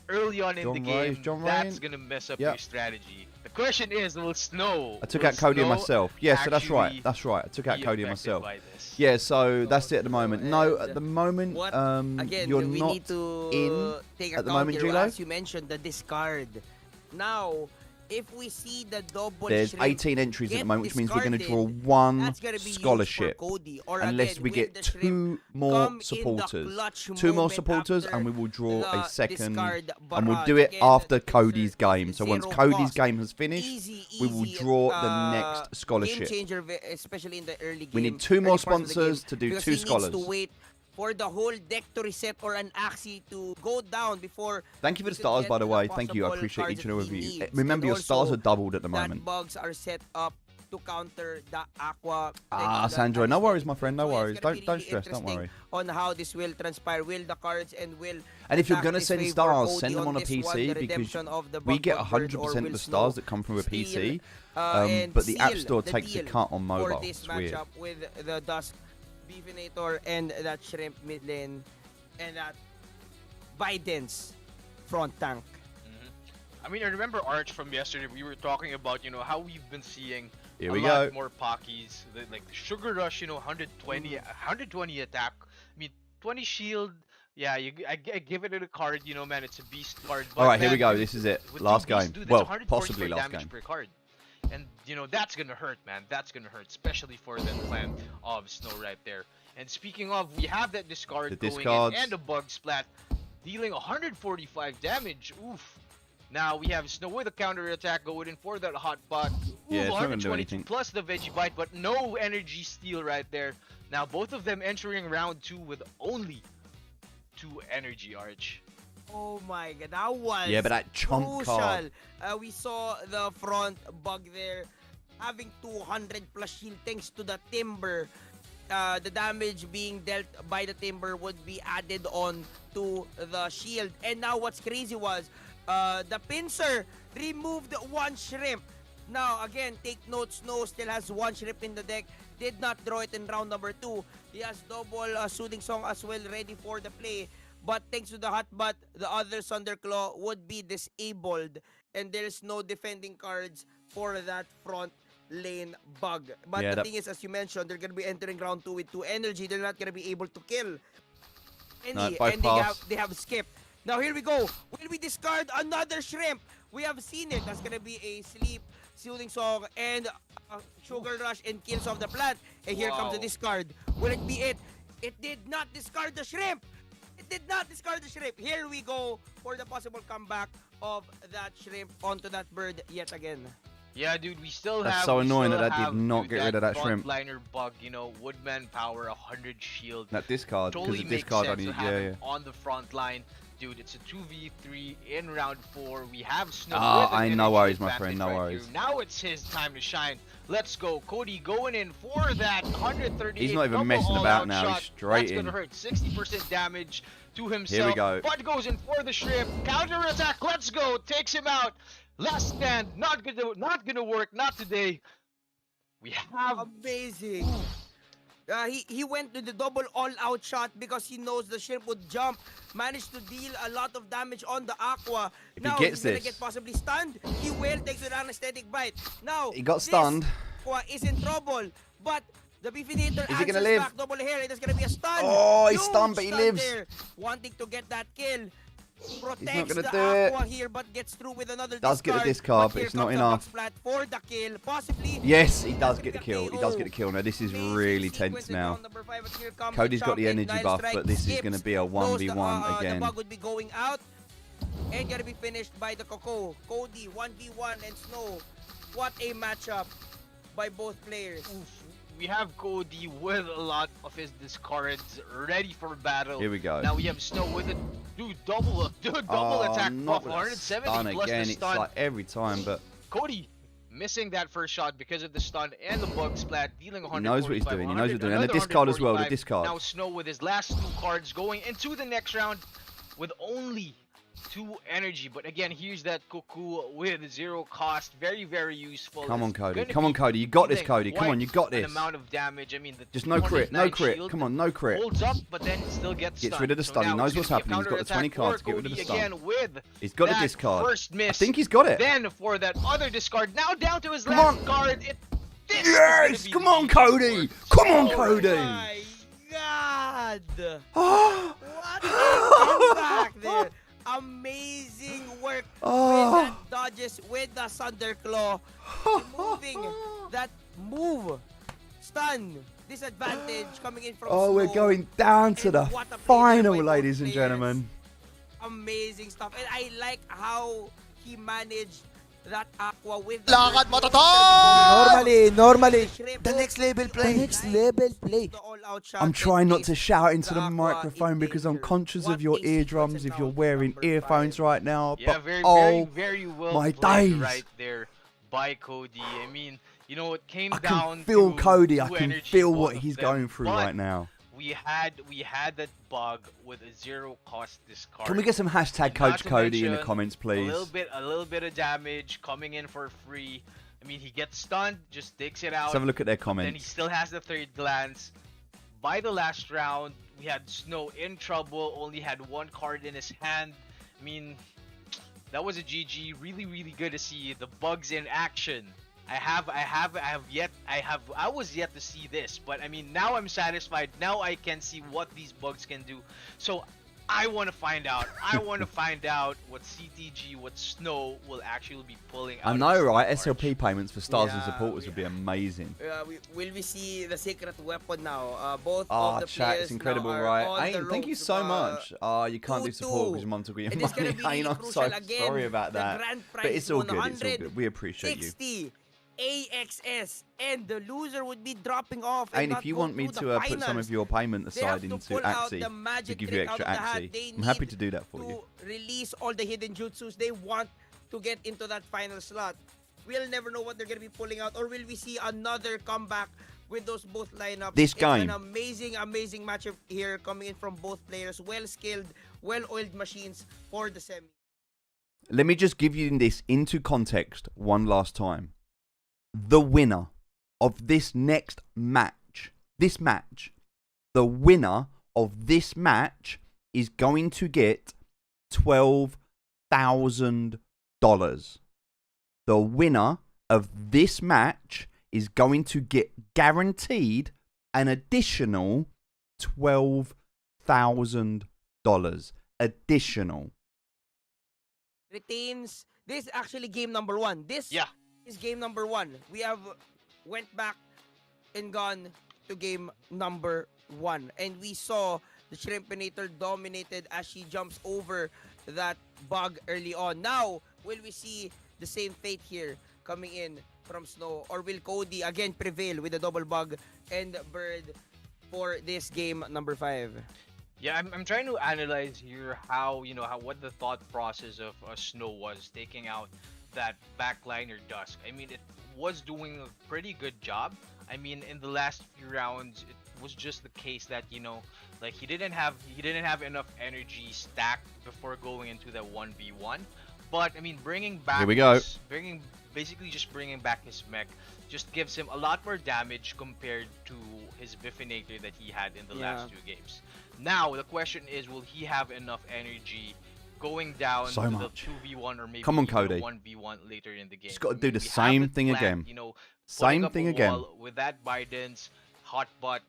early on in John the Ray, game, John that's Ryan? gonna mess up Yep. your strategy. The question is, will Snow? I took will out Cody and Snow myself. Yeah, so that's right. actually That's right. I took out be Cody and affected myself. by this? Yeah, so that's it at the moment. No, at the moment, What again? you're we not need to in take at the account moment, here, Gilo. as you mentioned, the discard. Now, if we see the double There's shrimp 18 entries at get the moment, which means we're going to draw discarded, one that's gonna be used for scholarship. Cody. Or Unless again, we will get the shrimp 2 more come in the supporters. clutch 2 more moment supporters, after and we will draw the a second. discard And we'll barrage? do it Again, after this is Cody's game. So once zero Cody's cost. game has finished, Easy, we will easy, draw the next game scholarship. changer, especially in the early game. We need 2 more early parts of the game, sponsors to do because 2 he scholars. needs to wait for the whole deck to reset or an Axie to go down before. Thank you for we the could stars, get by the way. the Thank you. I possible appreciate cards each and every that one of he you. needs. Remember, And your stars also are doubled at the that moment. bugs are set up to counter the aqua. Sandro, no worries, my friend. No So it's worries. gonna be Don't really stress. Don't interesting worry. on how this will transpire. Will the cards and will And if you're attack going to this send favor stars, Cody send them on a this one, PC the because redemption of the we bug get bug bird, or 100% will of the Snow stars that come from a steal, PC. and But the App seal Store the takes a deal cut on for mobile. this It's weird. matchup with the Dusk Beefinator and that Shrimp mid lane and that Biden's front tank. I mean, I remember Arch from yesterday. We were talking about, you know, how we've been seeing Here a we lot go. more Pockies. Like the Sugar Rush, you know, 120 attack. I mean, 20 shield. Yeah, I give it a card, you know, man. It's a beast card. But All right, here we man, go. This is it. with Last two beasts, game. dude, that's Well, 144 possibly last damage game. per card. And you know that's gonna hurt, man. That's gonna hurt, especially for the clan of Snow right there. And speaking of, we have that discard The going discards. in and a bug splat, dealing 145 damage. Oof. Now we have Snow with a counter attack going in for that hot pot. Yeah, it's not gonna do 122 anything. plus the veggie bite, but no energy steal right there. Now both of them entering round 2 with only 2 energy, Arch. Oh my god, that was Yeah, but that chomp crucial. card. We saw the front bug there having 200 plus shield thanks to the timber. The damage being dealt by the timber would be added on to the shield. And now what's crazy was the pincer removed 1 shrimp. Now again, take note, Snow still has 1 shrimp in the deck. Did not draw it in round number 2. He has double Soothing Song as well ready for the play. But thanks to the hotbot, the other Thunderclaw would be disabled. And there's no defending cards for that front lane bug. But Yeah, the that- thing is, as you mentioned, they're going to be entering round 2 with 2 energy. They're not going to be able to kill any. No, And bypass. they have skipped. Now here we go. Will we discard another shrimp? We have seen it. That's going to be a sleep, Soothing Song, and Sugar Rush and kills of the plant. And here comes the Wow. discard. Will it be it? It did not discard the shrimp. It did not discard the shrimp. Here we go for the possible comeback of that shrimp onto that bird yet again. Yeah, dude, we still That's have. so we annoying still that that did have, not dude, get rid of that shrimp. Frontliner bug, you know, Woodman power, 100 shield. That discard, because Totally the makes discard sense only. to have Yeah, him yeah. on the front line. dude, it's a 2v3 in round 4. We have Snow. Ah, with an no energy worries, my advantage friend, no right worries. here. Now it's his time to shine. Let's go. Cody going in for that 138. He's not even double messing all-out about now. shot. He's straight That's in. gonna hurt. 60% damage to himself. Here we go. Bud goes in for the shrimp. Counter attack. Let's go. Takes him out. Last stand. Not gonna work. Not today. We have Amazing. He went to the double all-out shot because he knows the shrimp would jump. Managed to deal a lot of damage on the Aqua. If now he gets he's gonna this, get possibly stunned. He will take an anesthetic bite. Now he got this stunned. Aqua is in trouble, but the Beefinator Is he gonna answers live? back double hair. It is gonna be a stun. Oh, he's Huge stunned, but he stun lives. there. Wanting to get that kill. Protects gonna the do it. Aqua here, but gets through with another Does get a discard, but here it's not comes the enough. Buck Splat for the kill. Possibly. Yes, he does get the kill. He does get the kill. Now, this is Amazing really sequence tense in now. round number 5, but here comes Cody's the got the champion. energy Nile buff, Strike but this is skips. going to be a Knows the 1v1 again. The bug would be going out and gonna be finished by the Coco. Cody 1v1 and Snow. What a matchup by both players. We have Cody with a lot of his discards ready for battle. Here we go. Now we have Snow with a double attack not buff, with a 170 stun plus again. the It's stun. like every time, but Cody missing that first shot because of the stun and the bug splat, dealing 145. he knows what he's doing. He knows what he's doing. And the another discard as well, the 145. discard. Now Snow with his last 2 cards going into the next round with only 2 energy. But again, here's that Cuckoo with 0 cost. Very, very useful. Come on, It's Cody. gonna Come on, be Cody. You got this, dealing Cody. Come on, you got quite this. An amount of damage. I mean, the Just no crit. No 209 crit. shield Come on, no crit. holds up, but then still gets Gets stunned. rid of the So stun. He now knows it's what's gonna be a happening. He's got the 20 counterattack cards for to get rid of the Cody stun. again with He's got a that discard. First miss. I think he's got it. Then for that other discard, now down to his Come last on. card. This is Yes! gonna be Come the on, easy Cody. score. Come on, So Cody. My God! What a comeback there! Amazing work with that dodges with the Thunderclaw. Moving that move. Stun. Disadvantage coming in from Oh, we're Snow. going down to And the what a play final, by both ladies and players. gentlemen. Amazing stuff. And I like how he managed that Aqua with the Lakad first matatak! move. Normally. Shrimp The next level play. The Next level play. the all-out shot I'm trying in not to case shout into the Aqua microphone in because I'm danger. conscious What of your a sequence eardrums in if you're round wearing number earphones 5. right now. Yeah, But very, very well my played days. right there by Cody. I mean, you know, it came I down can feel to Cody. I two can energy, feel both what of he's them. going through But right now. We had that bug with a 0 cost discard. Can we get some hashtag Not Coach to Cody in the mention, comments, please? A little bit of damage coming in for free. I mean, he gets stunned, just takes it out. Let's have a look at their Then he comments. still has the third glance. By the last round, we had Snow in trouble. Only had 1 card in his hand. I mean, that was a GG. Really, really good to see the bugs in action. I was yet to see this, but I mean, now I'm satisfied. Now I can see what these bugs can do. So I want to find out. I want to find out what CTG, what Snow will actually be pulling out. I of know, this right? March. SLP payments for stars and Yeah, supporters would be amazing. Will we see the secret weapon now? Both Ah, of the chat, players it's incredible, now are right? on Hey, the thank you ropes, so much. You can't do support 2-2. because your mum took all your It is gonna money. be Hey, really I'm so crucial again. sorry about The that. grand But prize it's all good. It's all 100, good. We appreciate you. 60 AXS, and the loser would be dropping off. And not if you go want me through the to put some finals. of your payment They have aside to into pull out the Axie to magic give you trick out extra of the hat. Axie, They I'm happy need to do that for you. to release all the hidden jutsus. They want to get into that final slot. We'll never know what they're going to be pulling out, or will we see another comeback with those both lineups? This It's game. an amazing matchup here coming in from both players. Well-skilled, well-oiled machines for the semi. Let me just give you this into context one last time. The winner of this next match, the winner of this match is going to get $12,000. The winner of this match is going to get guaranteed an additional $12,000. Additional. Retains. This is actually game number 1. This is game number 1. We have went back and gone to game number 1. And we saw the Shrimpinator dominated as she jumps over that bug early on. Now, will we see the same fate here coming in from Snow? Or will Cody again prevail with the double bug and bird for this game number 5? Yeah, I'm trying to analyze here how, what the thought process of Snow was taking out that backliner Dusk. I mean, it was doing a pretty good job. I mean, in the last few rounds, it was just the case that, like he didn't have enough energy stacked before going into the 1v1. But I mean, Here we go. basically just bringing back his mech just gives him a lot more damage compared to his Biffinator that he had in the last two games. Now, the question is, will he have enough energy going down So to much. the 2v1 or maybe Come on, even Cody. the 1v1 later in the game? Just got to do the We have same it thing planned, again. putting Same up thing a again. wall with that Biden's hot butt,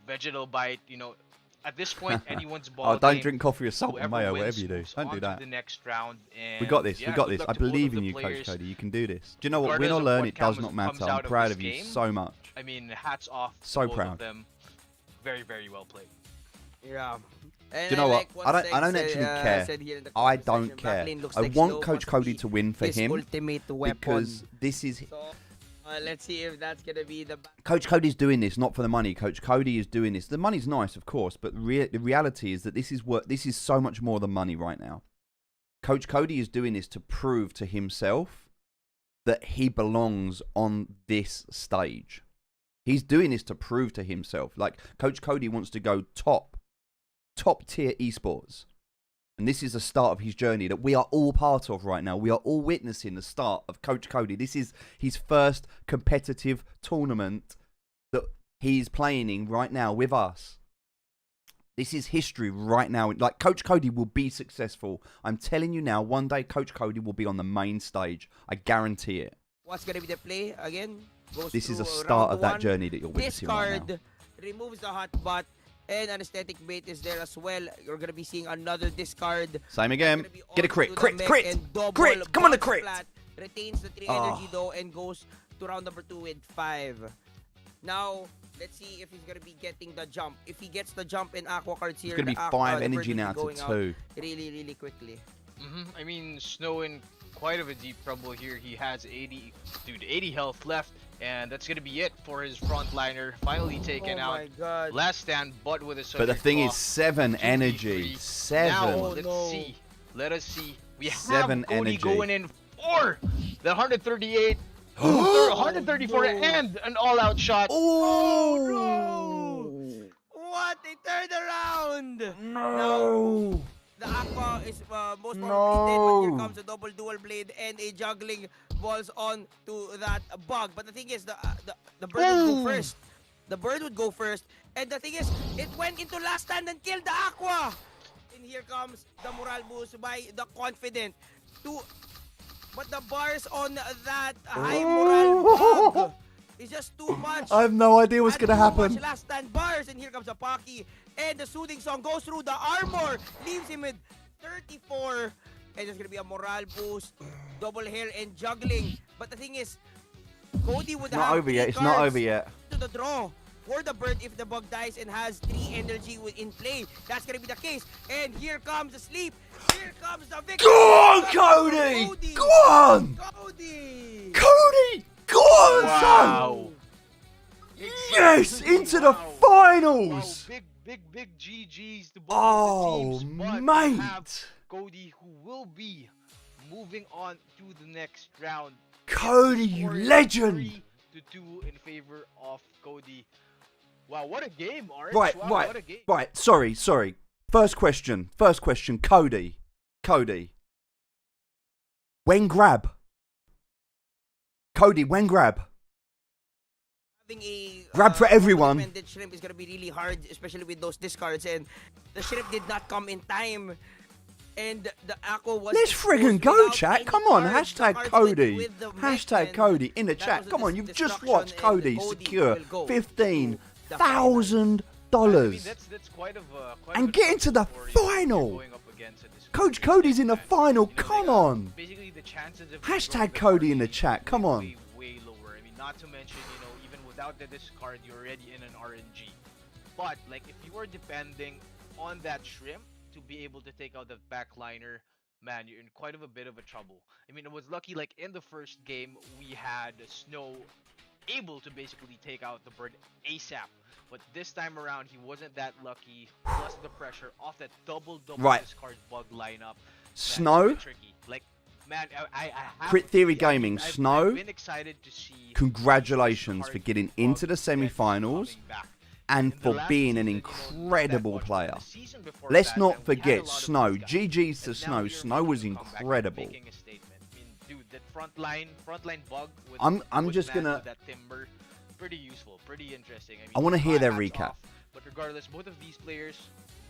vegetal bite, at this point, anyone's ball Oh, don't game. drink coffee with salt and Whoever mayo, wins whatever you do. moves Don't do on to that. the next round, and We got this. yeah, We got good this. luck I to both believe of in the you, Coach players. Cody. You can do this. Do you know what? Win Regardless or of learn, what it does comes not matter. I'm out of proud this of you game. so much. I mean, hats off to So both proud. of them. Very, very well played. Yeah. And Do you know what? like I don't Seg actually said, care. said here in the I comment don't section, care. Backlane looks I like want Snow Coach must Cody be to win for his him ultimate weapon. because this is So, let's see if that's gonna be the. Coach Cody's doing this not for the money. Coach Cody is doing this. The money's nice, of course, but the reality is that this is so much more than money right now. Coach Cody is doing this to prove to himself that he belongs on this stage. He's doing this to prove to himself. Like, Coach Cody wants to go top tier esports. And this is the start of his journey that we are all part of right now. We are all witnessing the start of Coach Cody. This is his first competitive tournament that he's playing in right now with us. This is history right now. Like, Coach Cody will be successful. I'm telling you now, one day Coach Cody will be on the main stage. I guarantee it. What's gonna be the play again? Goes This is through, a start round of that one. journey that you're witnessing right now. Discard removes the hot butt, and anesthetic bait is there as well. You're gonna be seeing another discard. Same again. Gonna be Get a onto crit. the Crit. mech Crit. and double Crit. Come on, the bounce crit. flat. Retains the 3 Oh. energy though and goes to round number 2 with 5. Now, let's see if he's gonna be getting the jump. If he gets the jump in Aqua cards here, It's going to be the 5 the energy bird will now be to going out 2. really, really quickly. I mean, Snow in quite of a deep trouble here. He has 80 health left, and that's gonna be it for his frontliner. Finally taken Oh out. my god. Last stand, but with a But the Southern thing Claw. is, 7 energy. 2v3. Now, 7. let's no. see. Let us see. We 7 have Cody energy. going in for the 138, 134, and an all-out shot. Oh no! What? They turned around! No. The Aqua is most No. probably dead, but here comes a double dual blade and a juggling balls on to that bug. But the thing is, the bird would go first. The bird would go first. And the thing is, it went into last stand and killed the Aqua! And here comes the morale boost by the Confident. But the bars on that high morale bug is just too much. I have no idea what's And going to too happen. much last stand bars, and here comes a Pocky, and the soothing song goes through the armor, leaves him with 34, and there's gonna be a morale boost, double hair and juggling. But the thing is, Cody would It's not have over yet. 3 It's not cards over yet. to the draw for the bird if the bug dies and has 3 energy in play. That's gonna be the case. And here comes the sleep. Here comes the victory. Go on, Here comes Cody! Cody. Go on! Cody! Cody! Go on, son! Wow. Yes! Into the Wow, finals! big GGs to both Oh, of the teams. But we have mate! Cody, who will be moving on to the next round. Cody, you Score is legend! 3-2 in favor of Cody. Wow, what a game, Orange. Right, Wow, right, what a game. right. Sorry. First question. Cody. When grab? Cody, when grab? Having a Grab for everyone. independent shrimp is gonna be really hard, especially with those discards. And the shrimp did not come in time. And the Aqua was. Let's friggin' exposed go, without chat. any Come on, cards. The hashtag cards Cody. went with the mech, Hashtag and Cody in the that chat. was a Come on, you've just destruction, watched and Cody Cody secure will go $15,000. to the final. I mean, that's quite of a And a get into the tough story final. going up against a discarded Coach Cody's in the man. final. You know, Come they, on. Basically, the chances of Hashtag drawing the Cody in card the chat. is Come way, on. way lower. I mean, not to mention, even without the discard, you're already in an RNG. But like, if you are depending on that shrimp to be able to take out the backliner, man, you're in quite of a bit of a trouble. I mean, it was lucky. Like in the first game, we had Snow able to basically take out the bird ASAP. But this time around, he wasn't that lucky. Plus the pressure off that double Right. discard bug lineup. Snow? Man, tricky. Like, man, I have Crit Theory I've Gaming, Snow, I've been excited to see congratulations for getting into the bug semi-finals coming back. and In the for last being an season, incredible that much, player. the season before Let's that, not man, we had a forget lot of Snow. these guys. GG's to And now Snow. you're Snow making was a comeback and incredible. making a statement. I mean, dude, that frontline bug with I'm with just man gonna- with that timber, pretty useful, pretty interesting. I mean, I wanna hear their hats recap. off. But regardless, both of these players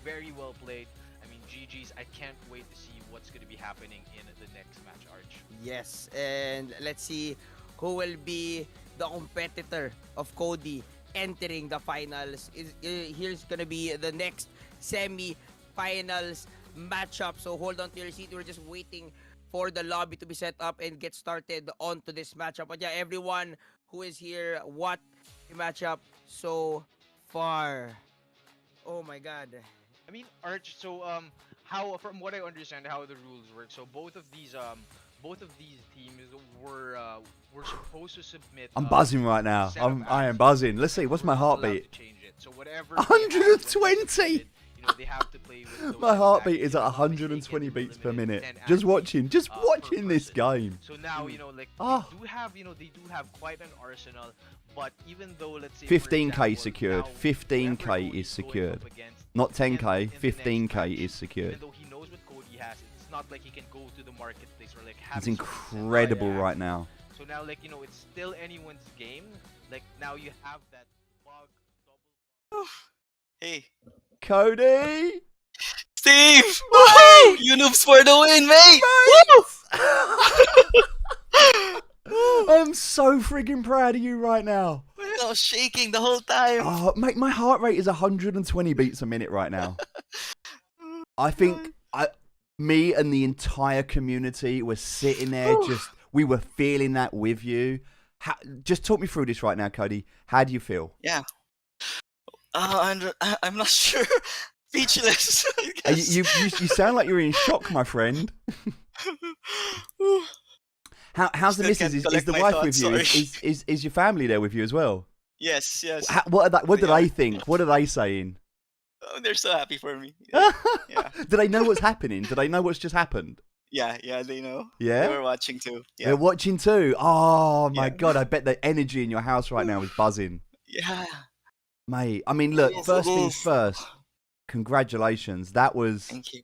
very well played. I mean, GG's. I can't wait to see what's going to be happening in the next match, Arch. Yes, and let's see who will be the competitor of Cody entering the finals. Here's gonna be the next semi-finals matchup. So hold on to your seat. We're just waiting for the lobby to be set up and get started onto this matchup. But yeah, everyone who is here, what a matchup so far. Oh my god. I mean, Arch. So, how from what I understand, how the rules work. So both of these teams were supposed to submit. I'm buzzing right now. set of I am actions, buzzing. Let's see. and What's we're my not allowed heartbeat? to change it. So whatever. they have when they 120. submit it, you know, they have to play with those My set of heartbeat actions. is at If I'm not 120 mistaken, beats per limited minute. 10 Just actions, watching per this person. game. So now, you know, like Ah. they do have, you know, they do have quite an arsenal. But even though, let's say, 15K for example, secured. now 15K whoever is Cody's going secured. up against Not in 10K. the next 15K match, is even secured. though he knows what Cody has, it's not like he can go to the marketplace or like have He's his own incredible set of right now. actions. So now, like, you know, it's still anyone's game. Like now you have that bug, double. Hey, Cody! Steve! Mate! You noobs for the win, mate! I'm so friggin' proud of you right now. I was shaking the whole time. Oh, mate, my heart rate is 120 beats a minute right now. I think me and the entire community were sitting there we were feeling that with you. Just talk me through this right now, Cody. How do you feel? Yeah. I'm not sure. Speechless. I guess. You sound like you're in shock, my friend. How's the Still missus? can't Is collect the my wife thoughts, with you? sorry. Is your family there with you as well? Yes. What do They are. they think? What are they saying? Oh, they're so happy for me. Yeah. Do they know what's happening? Do they know what's just happened? Yeah, they know. Yeah? They were watching too. Yeah. They're watching too. Oh my Yeah. god, I bet the energy in your house right now is buzzing. Yeah. Mate, I mean, look, Yes, first it things is. first, congratulations. That was, Thank you.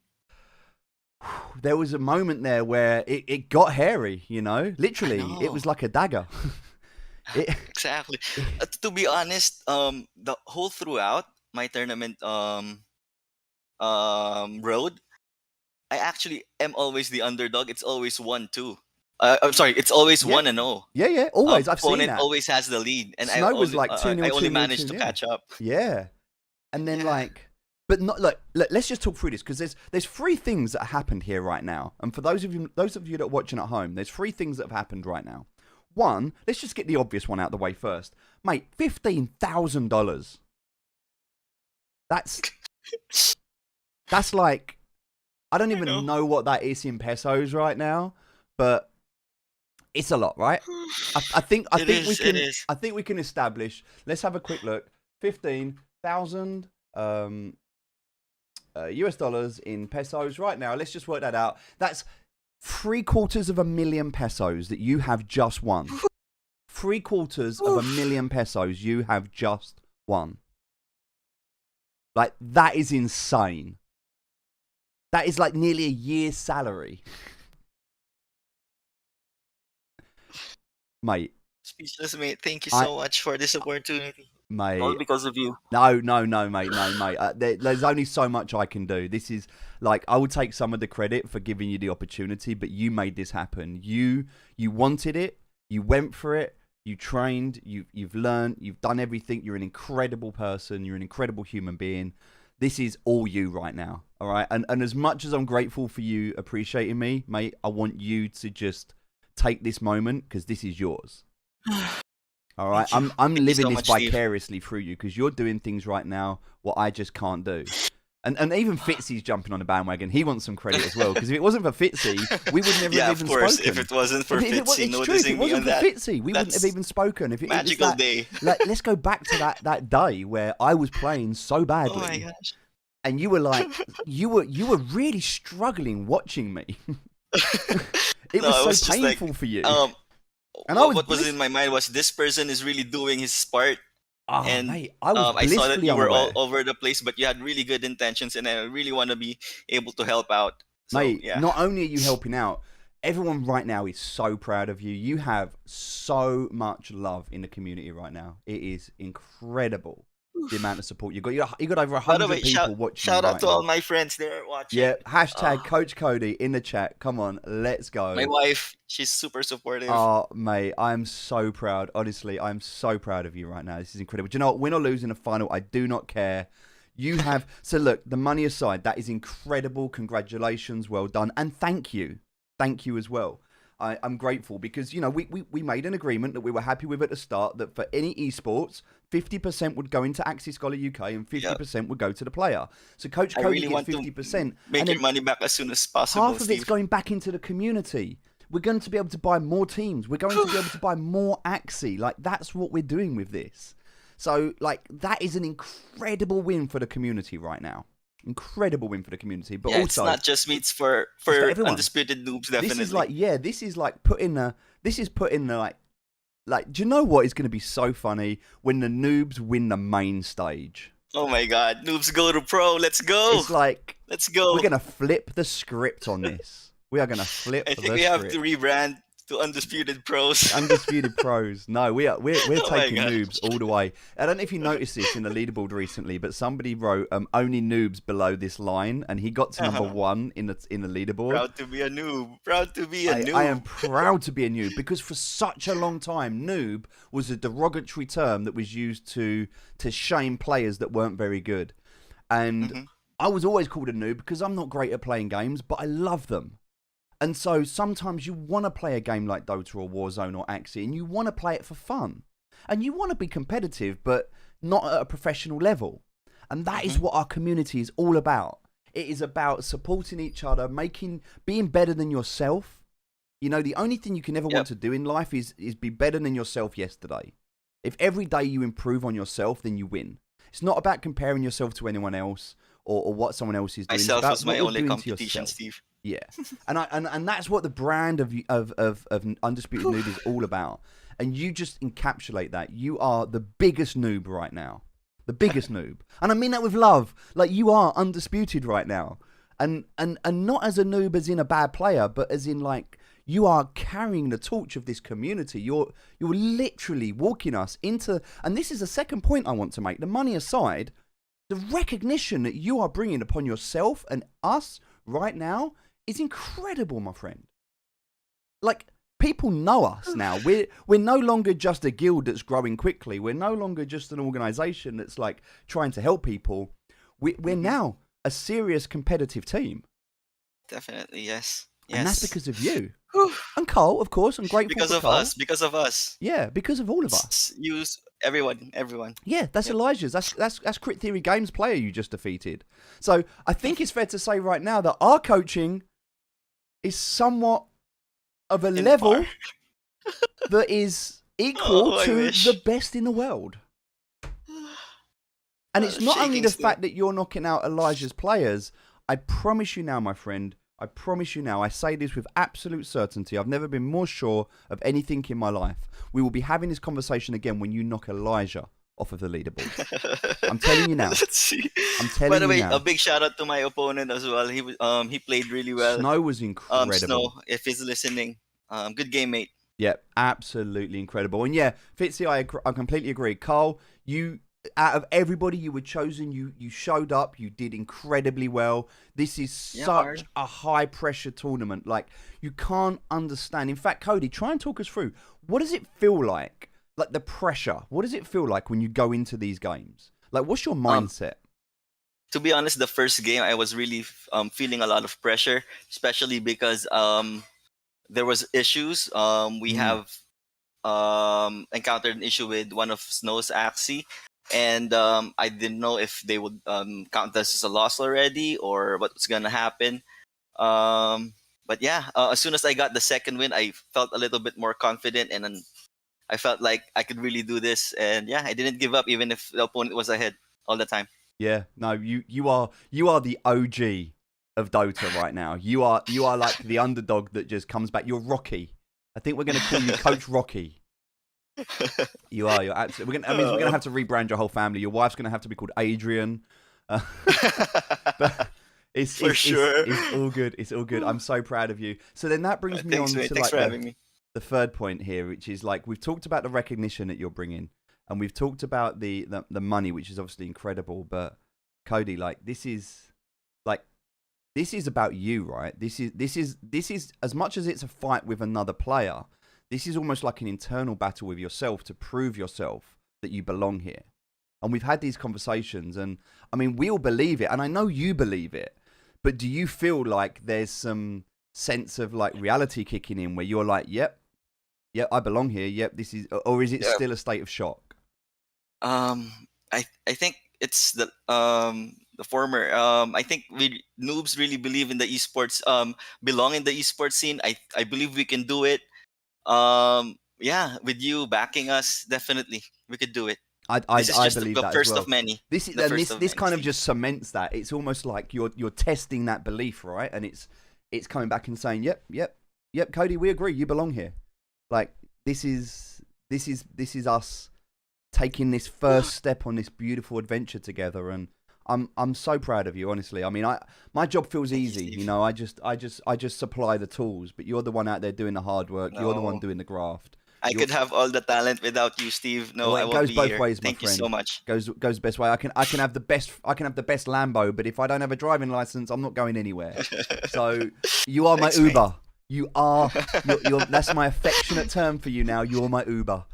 there was a moment there where it got hairy, you know? Literally, it know. was like a dagger. Exactly. To be honest, the whole throughout my tournament road, I actually am always the underdog. It's always 1-2. I'm sorry, it's always Yeah. 1-0. Yeah, always. I've seen Opponent that. always has the lead, and Snow was like 2-0, I only 2-0, managed to 2-0. catch up. Yeah. And then Yeah. but not look, let's just talk through this because there's three things that happened here right now. And for those of you that are watching at home, there's three things that have happened right now. One, let's just get the obvious one out of the way first. Mate, $15,000. That's like, I don't even know what that is in pesos right now, but it's a lot, right? I think It is. we can establish. Let's have a quick look. 15,000 US dollars in pesos right now. Let's just work that out. That's $750,000 pesos that you have just won. $750,000 pesos you have just won. Like, that is insane. That is like nearly a year's salary. Mate. Speechless, mate. Thank you so much for this opportunity. Mate. All because of you. No, mate, no, mate. There's only so much I can do. This is like, I would take some of the credit for giving you the opportunity, but you made this happen. You wanted it. You went for it. You trained. You've learned. You've done everything. You're an incredible person. You're an incredible human being. This is all you right now. All right. And as much as I'm grateful for you appreciating me, mate, I want you to just take this moment because this is yours. All right, I'm Thank you living so this much, Steve. vicariously through you because you're doing things right now what I just can't do. And even Fitzy's jumping on the bandwagon. He wants some credit as well, because if it wasn't for Fitzy, we would never Yeah, have of even course. spoken. If it wasn't for If it Fitzy it's true, if it noticing me wasn't on for that, Fitzy, we wouldn't have that's even spoken. If it was magical that, day. like, let's go back to that day where I was playing so Oh my badly, gosh. and you were like, you were really struggling watching me. It No, it was was so just like, painful for you. Um, And I was what was in my mind was this person is really doing his part, Oh, and mate, I was I saw that blissfully you were all unaware. over the place, but you had really good intentions, and I really want to be able to help out. So Mate, yeah, not only are you helping out, everyone right now is so proud of you. You have so much love in the community right now. It is incredible the amount of support you got. You got over by the 100 way, people watching shout you out right to now. all my friends there watching. Yeah, hashtag Oh, Coach Cody in the chat. Come on, let's go. my wife, she's super supportive. Oh, mate, I'm so proud. Honestly, I'm so proud of you right now. This is incredible. Do you know what? Win or lose in the final, I do not care. You have... So, look, the money aside, that is incredible. Congratulations. Well done. And thank you. Thank you as well. I'm grateful because, you know, we made an agreement that we were happy with at the start that for any esports, 50% would go into Axie Scholar UK and 50% would go to the player. So Coach I Cody really gets want to 50%. Make and your then money back as soon as possible. half of it's Steve. going back into the community. We're going to be able to buy more teams. We're going to be able to buy more Axie. Like, that's what we're doing with this. So, like, that is an incredible win for the community right now. Incredible win for the community. But Yeah, also, it's not just me; it's for everyone. Undisputed Noobs, definitely. this is like putting the like, do you know what is going to be so funny when the noobs win the main stage? Oh my God, Noobs go to pro! Let's go! It's like, Let's go! we're going to flip the script on this. We are going to flip I the think we script. have to rebrand to Undisputed Pros. Undisputed Pros. No, we're Oh my taking gosh. noobs all the way. I don't know if you noticed this in the leaderboard recently, but somebody wrote only noobs below this line, and he got to number 1 in the leaderboard. Proud to be a noob. Proud to be a noob. I am proud to be a noob because for such a long time, noob was a derogatory term that was used to shame players that weren't very good. And I was always called a noob because I'm not great at playing games, but I love them. And so sometimes you want to play a game like Dota or Warzone or Axie, and you want to play it for fun. And you want to be competitive, but not at a professional level. And that is what our community is all about. It is about supporting each other, being better than yourself. You know, the only thing you can ever want to do in life is be better than yourself yesterday. If every day you improve on yourself, then you win. It's not about comparing yourself to anyone else or what someone else is doing. Myself it's about was my what you're only doing to competition, yourself. Steve. Yeah, and that's what the brand of Undisputed Noob is all about. And you just encapsulate that. You are the biggest noob right now, the biggest noob, and I mean that with love. Like, you are undisputed right now, and not as a noob as in a bad player, but as in, like, you are carrying the torch of this community. You're literally walking us into, and this is the second point I want to make. The money aside, the recognition that you are bringing upon yourself and us right now is incredible, my friend. Like, people know us now. We're no longer just a guild that's growing quickly. We're no longer just an organization that's like trying to help people. We're now a serious competitive team. Definitely, yes. And that's because of you. And Cole, of course. I'm grateful Because for of Cole. us. Because of us. Yeah, because of all of us. Use everyone. Yeah, that's Elijah's. That's Crit Theory Games player you just defeated. So I think it's fair to say right now that our coaching is somewhat of a level that is equal I to wish. the best in the world. And it's not only shaking the still. fact that you're knocking out Elijah's players. I promise you now, my friend. I promise you now. I say this with absolute certainty. I've never been more sure of anything in my life. We will be having this conversation again when you knock Elijah off of the leaderboard. I'm telling you now. Let's see. I'm telling By the way, you now. a big shout out to my opponent as well. He played really well. Snow was incredible. Snow, if he's listening, good game, mate. Yeah, absolutely incredible. And yeah, Fitzy, I completely agree. Carl, you, out of everybody you were chosen, you showed up. You did incredibly well. This is such a high pressure tournament. Like, you can't understand. In fact, Cody, try and talk us through. What does it feel like? Like, the pressure. What does it feel like when you go into these games? Like, what's your mindset? To be honest, the first game I was really feeling a lot of pressure, especially because there was issues. We have encountered an issue with one of Snow's Axie. and I didn't know if they would count this as a loss already or what was gonna happen. But yeah, as soon as I got the second win, I felt a little bit more confident, and then I felt like I could really do this. And yeah, I didn't give up even if the opponent was ahead all the time. Yeah, no, you are the OG of Dota right now. You are like the underdog that just comes back. You're Rocky. I think we're going to call you Coach Rocky. You are. You're absolutely. We're gonna have to rebrand your whole family. Your wife's going to have to be called Adrian. But it's sure. It's all good. It's all good. I'm so proud of you. So then that brings me Thanks, on mate. to Thanks like for having me. the third point here, which is like we've talked about the recognition that you're bringing, and we've talked about the money, which is obviously incredible. But Cody, like this is about you, right? This is as much as it's a fight with another player. This is almost like an internal battle with yourself to prove yourself that you belong here. And we've had these conversations, and I mean, we all believe it, and I know you believe it. But do you feel like there's some sense of like reality kicking in where you're like, yep, I belong here. Yep, this is, or is it still a state of shock? I think it's the former. I think we noobs really believe in the esports. Belong in the esports scene. I believe we can do it. Yeah, with you backing us, definitely we could do it. I believe the that first as well. of many. This kind of just cements that. It's almost like you're testing that belief, right? And it's coming back and saying, yep, Cody, we agree, you belong here. Like this is us taking this first step on this beautiful adventure together, and I'm so proud of you, honestly. I mean, my job feels easy, you know. I just supply the tools, but you're the one out there doing the hard work. You're the one doing the graft. I could have all the talent without you, Steve. No, I won't be here. It goes both ways, my Thank friend. you so much. Goes the best way. I can have the best Lambo, but if I don't have a driving license, I'm not going anywhere. So you are my Uber. Mate. You are. You're, that's my affectionate term for you now. You're my Uber.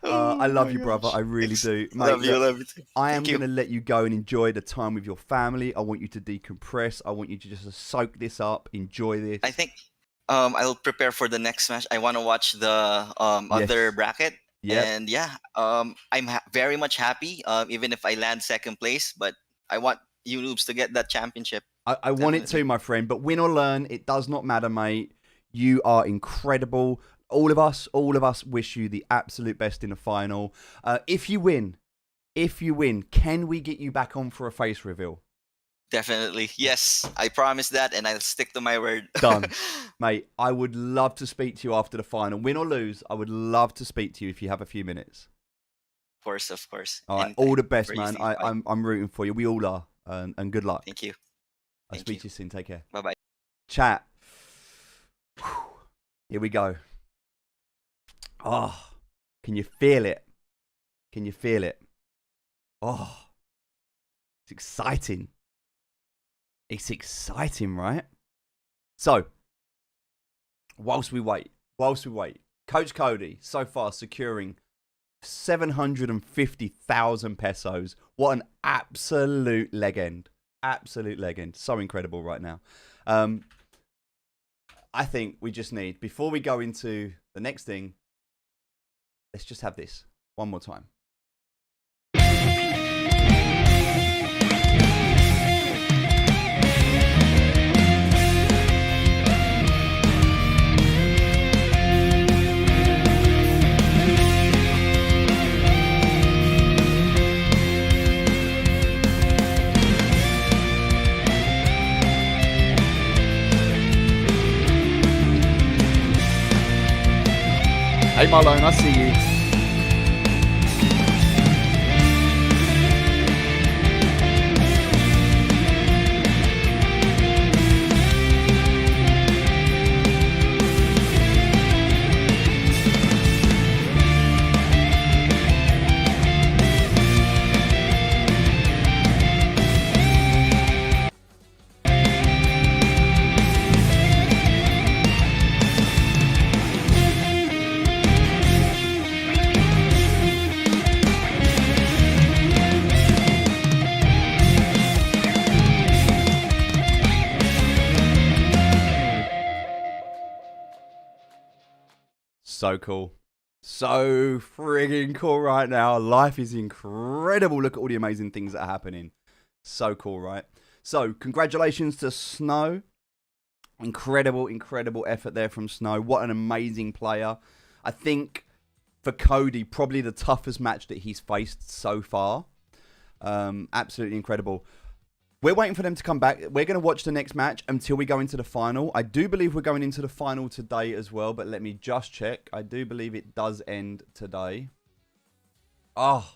I love you, brother. I really do. Mate, love you too. I am going to let you go and enjoy the time with your family. I want you to decompress. I want you to just soak this up, enjoy this. I think I'll prepare for the next match. I want to watch the other bracket. Yep. And yeah, I'm very much happy, even if I land second place. But I want you noobs to get that championship. I want it too, my friend. But win or learn, it does not matter, mate. You are incredible. All of us wish you the absolute best in the final. If you win, can we get you back on for a face reveal? Definitely. Yes, I promise that, and I'll stick to my word. Done. Mate, I would love to speak to you after the final. Win or lose, I would love to speak to you if you have a few minutes. Of course. All right, all the best, man. I'm rooting for you. We all are. And good luck. Thank you. I'll speak to you soon. Take care. Bye-bye. Chat. Here we go. Oh, can you feel it? Can you feel it? Oh, it's exciting. It's exciting, right? So, whilst we wait, Coach Cody so far securing 750,000 pesos. What an absolute legend. Absolute legend. So incredible right now. I think we just need, before we go into the next thing, let's just have this one more time. Hey Marlon, I see you. So cool. So friggin' cool right now. Life is incredible. Look at all the amazing things that are happening. So cool, right? So congratulations to Snow. Incredible, incredible effort there from Snow. What an amazing player. I think for Cody, probably the toughest match that he's faced so far. Absolutely incredible. We're waiting for them to come back. We're going to watch the next match until we go into the final. I do believe we're going into the final today as well, but let me just check. I do believe it does end today. Oh,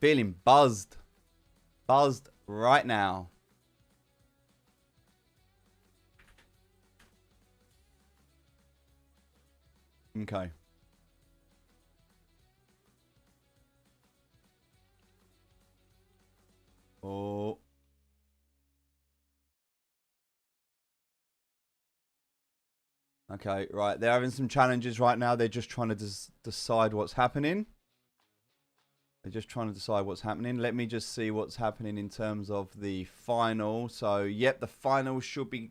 feeling buzzed. Buzzed right now. Okay. Oh. Okay, right. They're having some challenges right now. They're just trying to decide what's happening. They're just trying to decide what's happening. Let me just see what's happening in terms of the final. So, yep, the final should be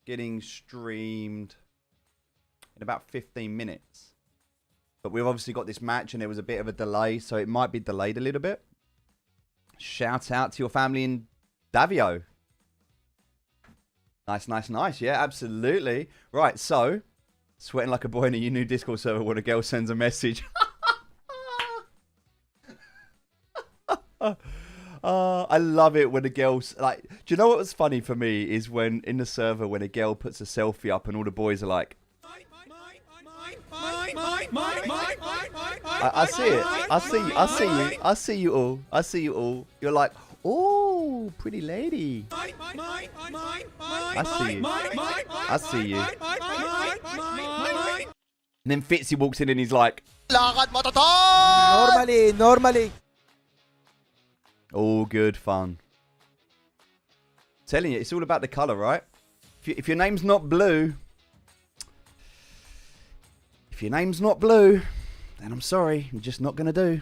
getting streamed in about 15 minutes. But we've obviously got this match and there was a bit of a delay, so it might be delayed a little bit. Shout out to your family in Davio. Nice, nice, nice. Yeah, absolutely. Right, so, sweating like a boy in a new Discord server when a girl sends a message. I love it when a girl's like, do you know what was funny for me is when in the server when a girl puts a selfie up and all the boys are like, I see it. I see you. I see you. I see you all. I see you all. You're like, oh, pretty lady. I see you. I see you. And then Fitzy walks in and he's like, Normally. all good fun. Telling you, it's all about the colour, right? If your name's not blue, then I'm sorry, I'm just not going to do.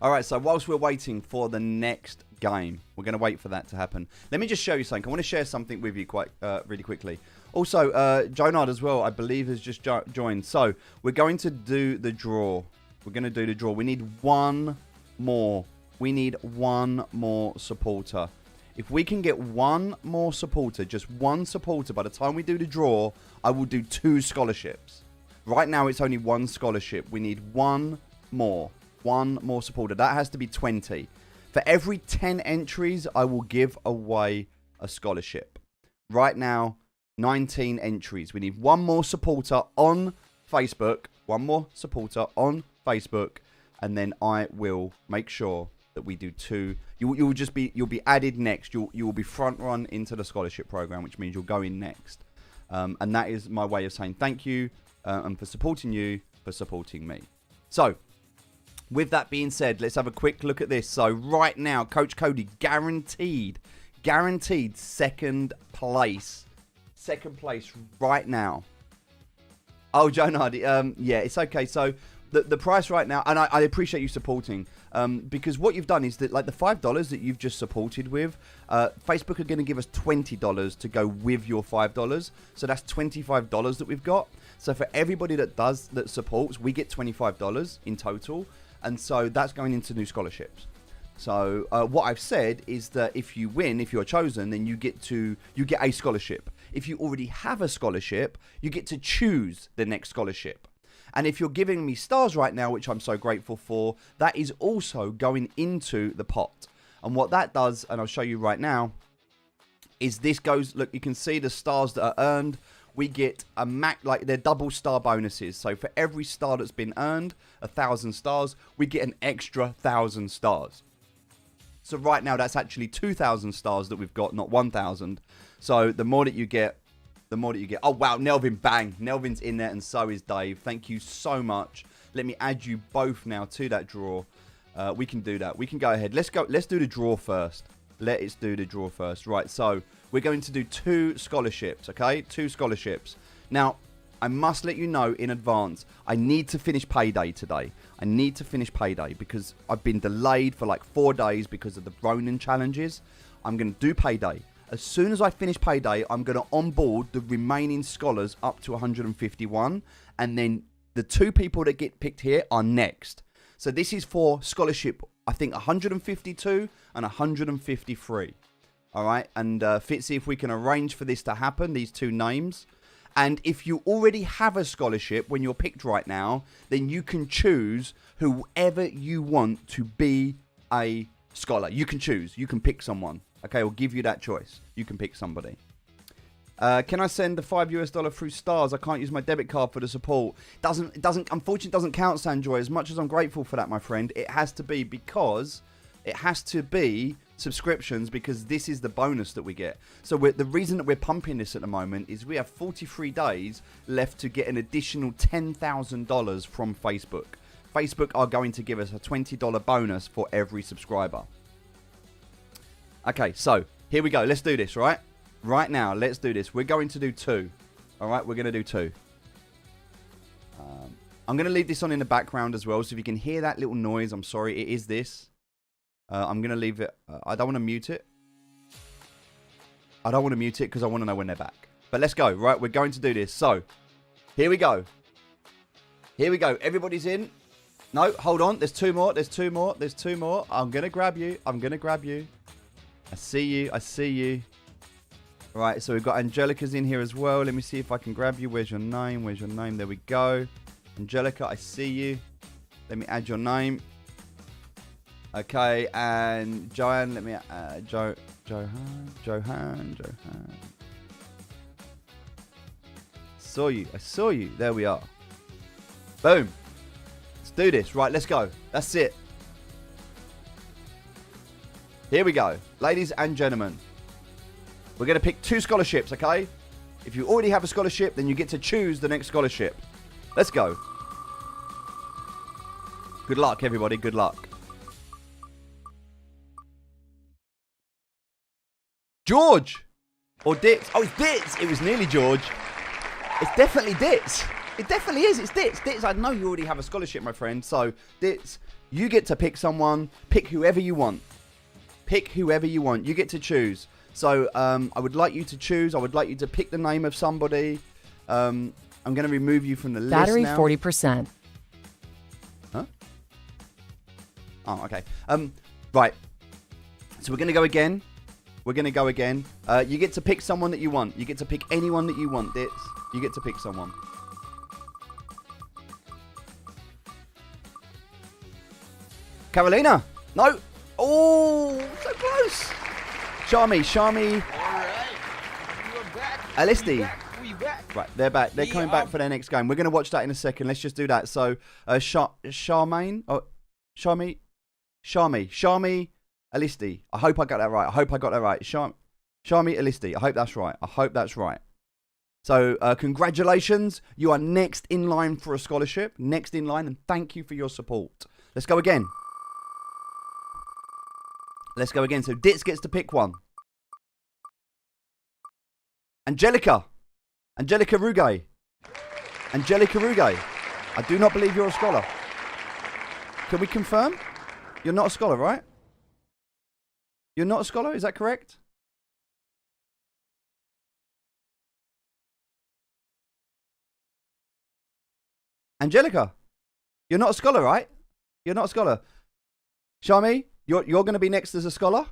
All right, so whilst we're waiting for the next game, we're going to wait for that to happen. Let me just show you something. I want to share something with you quite really quickly. Also, Jonard as well, I believe, has just joined. So we're going to do the draw. We're going to do the draw. We need one more. We need one more supporter. If we can get one more supporter, just one supporter, by the time we do the draw, I will do 2 scholarships. Right now, it's only 1 scholarship. We need one more supporter. That has to be 20. For every 10 entries, I will give away a scholarship. Right now, 19 entries. We need one more supporter on Facebook. One more supporter on Facebook. And then I will make sure that we do 2. You'll be added next. You will be front run into the scholarship program, which means you'll go in next. And that is my way of saying thank you and for supporting you, for supporting me. So, with that being said, let's have a quick look at this. So right now, Coach Cody guaranteed second place right now. Oh, Jonard, yeah, it's okay. So the price right now, and I appreciate you supporting, because what you've done is that, like, the $5 that you've just supported with, Facebook are going to give us $20 to go with your $5. So that's $25 that we've got. So for everybody that supports, we get $25 in total. And so that's going into new scholarships. So what I've said is that if you win, if you're chosen, then you get a scholarship. If you already have a scholarship, you get to choose the next scholarship. And if you're giving me stars right now, which I'm so grateful for, that is also going into the pot. And what that does, and I'll show you right now, is this goes, look, you can see the stars that are earned. We get a they're double star bonuses. So for every star that's been earned, 1,000 stars, we get an extra 1,000 stars. So right now, that's actually 2,000 stars that we've got, not 1,000. So the more that you get, the more that you get. Oh, wow, Nelvin, bang. Nelvin's in there and so is Dave. Thank you so much. Let me add you both now to that draw. We can do that. We can go ahead. Let's do the draw first. Let's do the draw first. Right, so we're going to do 2 scholarships, okay? 2 scholarships. Now, I must let you know in advance, I need to finish payday today. I need to finish payday because I've been delayed for like 4 days because of the Ronin challenges. I'm going to do payday. As soon as I finish payday, I'm going to onboard the remaining scholars up to 151. And then the 2 people that get picked here are next. So this is for scholarship, I think 152 and 153. All right. And Fitzy, if we can arrange for this to happen, these 2 names. And if you already have a scholarship when you're picked right now, then you can choose whoever you want to be a scholar. You can choose. You can pick someone. Okay, we'll give you that choice. You can pick somebody. Can I send the $5 through stars? I can't use my debit card for the support. Unfortunately, doesn't count, Sanjoy. As much as I'm grateful for that, my friend, it has to be subscriptions, because this is the bonus that we get. So the reason that we're pumping this at the moment is we have 43 days left to get an additional $10,000 from Facebook. Facebook are going to give us a $20 bonus for every subscriber. Okay, so here we go. Let's do this, right? Right now, let's do this. We're going to do 2. All right, we're going to do 2. I'm going to leave this on in the background as well. So if you can hear that little noise, I'm sorry, it is this. I'm going to leave it. I don't want to mute it. I don't want to mute it because I want to know when they're back. But let's go, right? We're going to do this. So, here we go. Here we go. Everybody's in. No, hold on. There's 2 more. There's 2 more. There's 2 more. I'm going to grab you. I'm going to grab you. I see you. I see you. All right, so we've got Angelica's in here as well. Let me see if I can grab you. Where's your name? Where's your name? There we go. Angelica, I see you. Let me add your name. Okay, and Joanne, let me Johan. Saw you. I saw you. There we are. Boom. Let's do this. Right, let's go. That's it. Here we go. Ladies and gentlemen. We're going to pick 2 scholarships, okay? If you already have a scholarship, then you get to choose the next scholarship. Let's go. Good luck, everybody. Good luck. George! Or Ditz. Oh, it's Ditz! It was nearly George. It's definitely Ditz. It definitely is. It's Ditz. Ditz, I know you already have a scholarship, my friend. So, Ditz, you get to pick someone. Pick whoever you want. Pick whoever you want. You get to choose. So, I would like you to choose. I would like you to pick the name of somebody. I'm going to remove you from the list Battery now. 40%. Huh? Oh, okay. Right. So, we're going to go again. We're going to go again. You get to pick someone that you want. You get to pick anyone that you want, Ditz. You get to pick someone. Carolina. No. Oh, so close. Shami. Alright. We're back. Alisti. We back. Right, they're back. They're coming back for their next game. We're going to watch that in a second. Let's just do that. So, Charmaine. Oh, Shami. Alisti. I hope I got that right. Shami Alisti. I hope that's right. So, congratulations. You are next in line for a scholarship. Next in line, and thank you for your support. Let's go again. So, Ditz gets to pick one. Angelica Ruge. I do not believe you're a scholar. Can we confirm? You're not a scholar, right? You're not a scholar, is that correct? Angelica, you're not a scholar, right? You're not a scholar. Shami, you're going to be next as a scholar.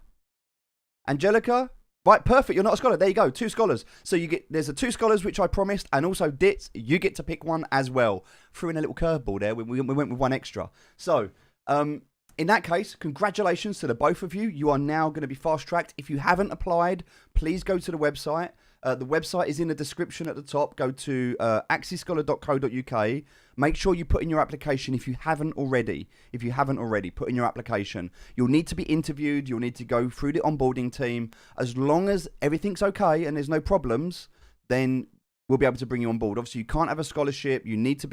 Angelica, right, perfect. You're not a scholar. There you go, 2 scholars. So there's 2 scholars which I promised, and also Ditz, you get to pick one as well. Threw in a little curveball there. We went with one extra. So, in that case, congratulations to the both of you. You are now going to be fast-tracked. If you haven't applied, please go to the website. The website is in the description at the top. Go to axiescholar.co.uk. Make sure you put in your application if you haven't already. Put in your application. You'll need to be interviewed. You'll need to go through the onboarding team. As long as everything's okay and there's no problems, then we'll be able to bring you on board. Obviously, you can't have a scholarship. You need to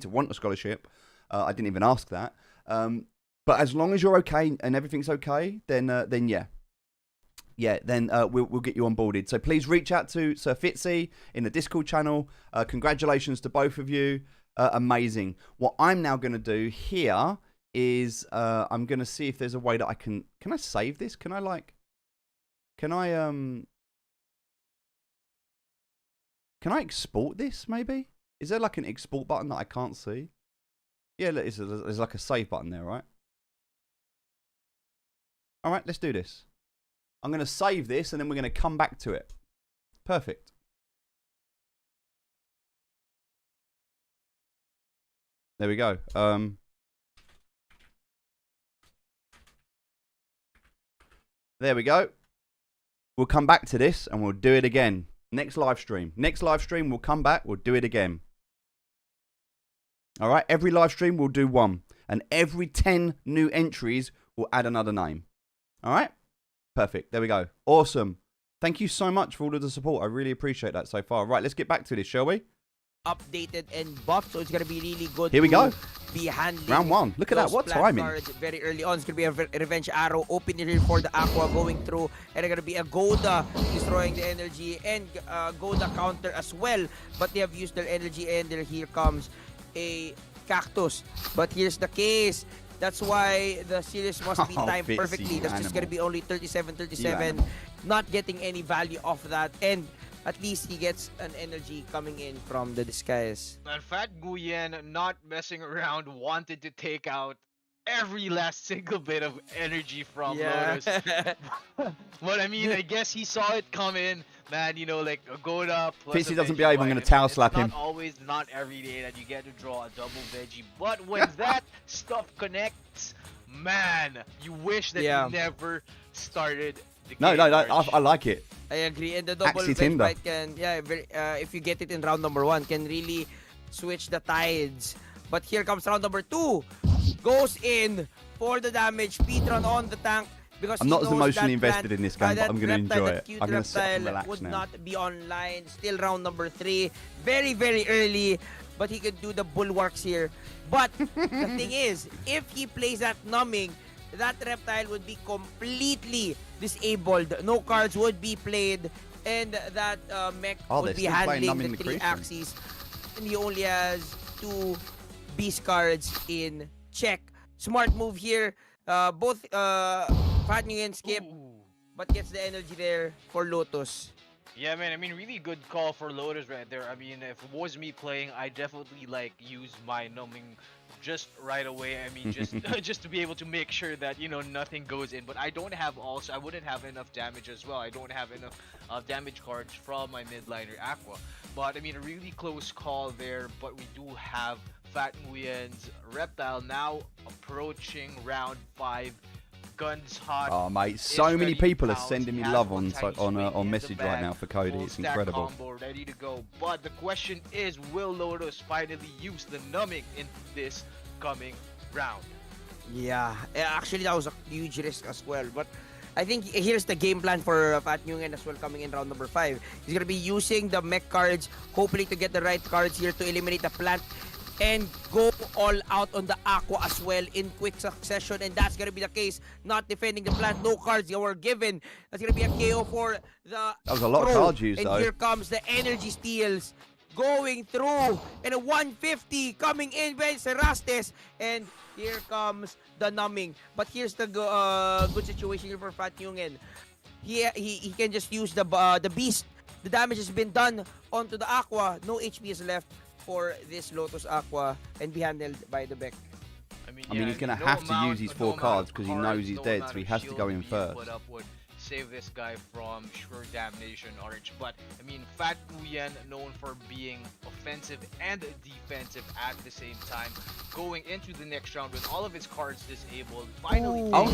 want a scholarship. I didn't even ask that. But as long as you're okay and everything's okay, then yeah. Yeah, then we'll get you onboarded. So please reach out to Sir Fitzy in the Discord channel. Congratulations to both of you. Amazing. What I'm now going to do here is I'm going to see if there's a way that I can I save this? Can I Can I export this, maybe? Is there like an export button that I can't see? Yeah, look, there's like a save button there, right? All right, let's do this. I'm going to save this, and then we're going to come back to it. Perfect. There we go. There we go. We'll come back to this, and we'll do it again. Next live stream. Next live stream, we'll come back. We'll do it again. All right? Every live stream, we'll do one. And every 10 new entries, we'll add another name. All right? Perfect. There we go. Awesome. Thank you so much for all of the support. I really appreciate that so far. Right, let's get back to this, shall we? Updated and buffed, so it's gonna be really good. Here we go. Be handling Round 1. Look at that. What timing? Very early on. It's gonna be a revenge arrow open here for the Aqua going through, and it's gonna be a Goda destroying the energy and Goda counter as well. But they have used their energy, and here comes a Cactus. But here's the case. That's why the series must be timed Fitzy, perfectly. That's just gonna be only 37, not getting any value off that, and at least he gets an energy coming in from the disguise. And Fat Nguyen, not messing around, wanted to take out every last single bit of energy from Lotus. But I mean, I guess he saw it come in, man. You know, like a Goda plus Fitzy a doesn't veggie behave, I'm bite. going to towel It's slap him. Not every day that you get to draw a double veggie. But when that stuff connects, man, you wish that you never started the game. No, I like it. I agree, and the double Axie veg Tinder. bite can, if you get it in round number 1, can really switch the tides. But here comes round number 2. Goes in for the damage. Petron on the tank because I'm he not as knows emotionally that invested in this game, but I'm going to enjoy it. Cute I'm going to sit and reptile relax would now. not be online. Still round number 3. Very, very early. But he could do the bulwarks here. But the thing is, if he plays that numbing, that reptile would be completely disabled. No cards would be played. And that mech would be handling the 3 axes. And he only has 2 beast cards in check. Smart move here. Both Fat Nguyen skip, but gets the energy there for Lotus. Yeah, man, I mean, really good call for Lotus right there. I mean, if it was me playing, I definitely, like, use my numbing just right away. I mean, just just to be able to make sure that, you know, nothing goes in. But I don't have I wouldn't have enough damage as well. I don't have enough damage cards from my midliner Aqua. But, I mean, a really close call there. But we do have Fat Nguyen's Reptile now approaching round 5. Guns hot. Oh mate, so many people are sending me love on message right now for Cody. It's incredible. Combo ready to go. But the question is, will Lotus finally use the numbing in this coming round? Yeah, actually that was a huge risk as well. But I think here's the game plan for Fat Nguyen as well coming in round number 5. He's gonna be using the mech cards, hopefully to get the right cards here to eliminate the plant and go all out on the Aqua as well in quick succession, and that's gonna be the case. Not defending the plant, no cards were given. That's gonna be a KO for the That was a lot of cards used, and though. here comes the energy steals going through, and a 150 coming in by Serastes, and here comes the numbing. But here's the good situation here for Fat Nguyen. He can just use the beast. The damage has been done onto the Aqua. No HP is left for this Lotus Aqua and be handled by the Beck. I mean, he's going to have to use his 4 cards because he knows he's dead, so he has to go in first. Save this guy from sure damnation, Arch. But I mean, Fat Nguyen, known for being offensive and defensive at the same time, going into the next round with all of his cards disabled, finally no!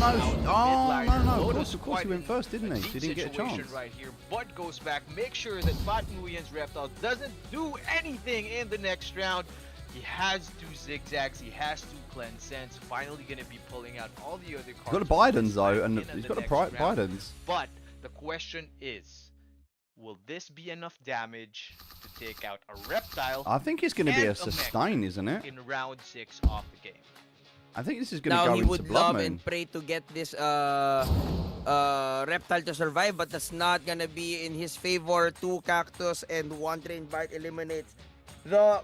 Of course he went first, didn't he? He didn't get a chance. Right here, but goes back, make sure that Fat Nguyen's Reptile doesn't do anything in the next round. He has 2 zigzags, he has 2 cleanse sense, finally going to be pulling out all the other cards. He's got a Biden's though, and he's got a Biden's. But the question is, will this be enough damage to take out a Reptile? I think it's going to be a sustain, isn't it? In round 6 of the game. I think this is going to go he into would Blood love Moon. and pray to get this Reptile to survive, but that's not gonna be in his favor. 2 Cactus and 1 Drain Bite eliminates the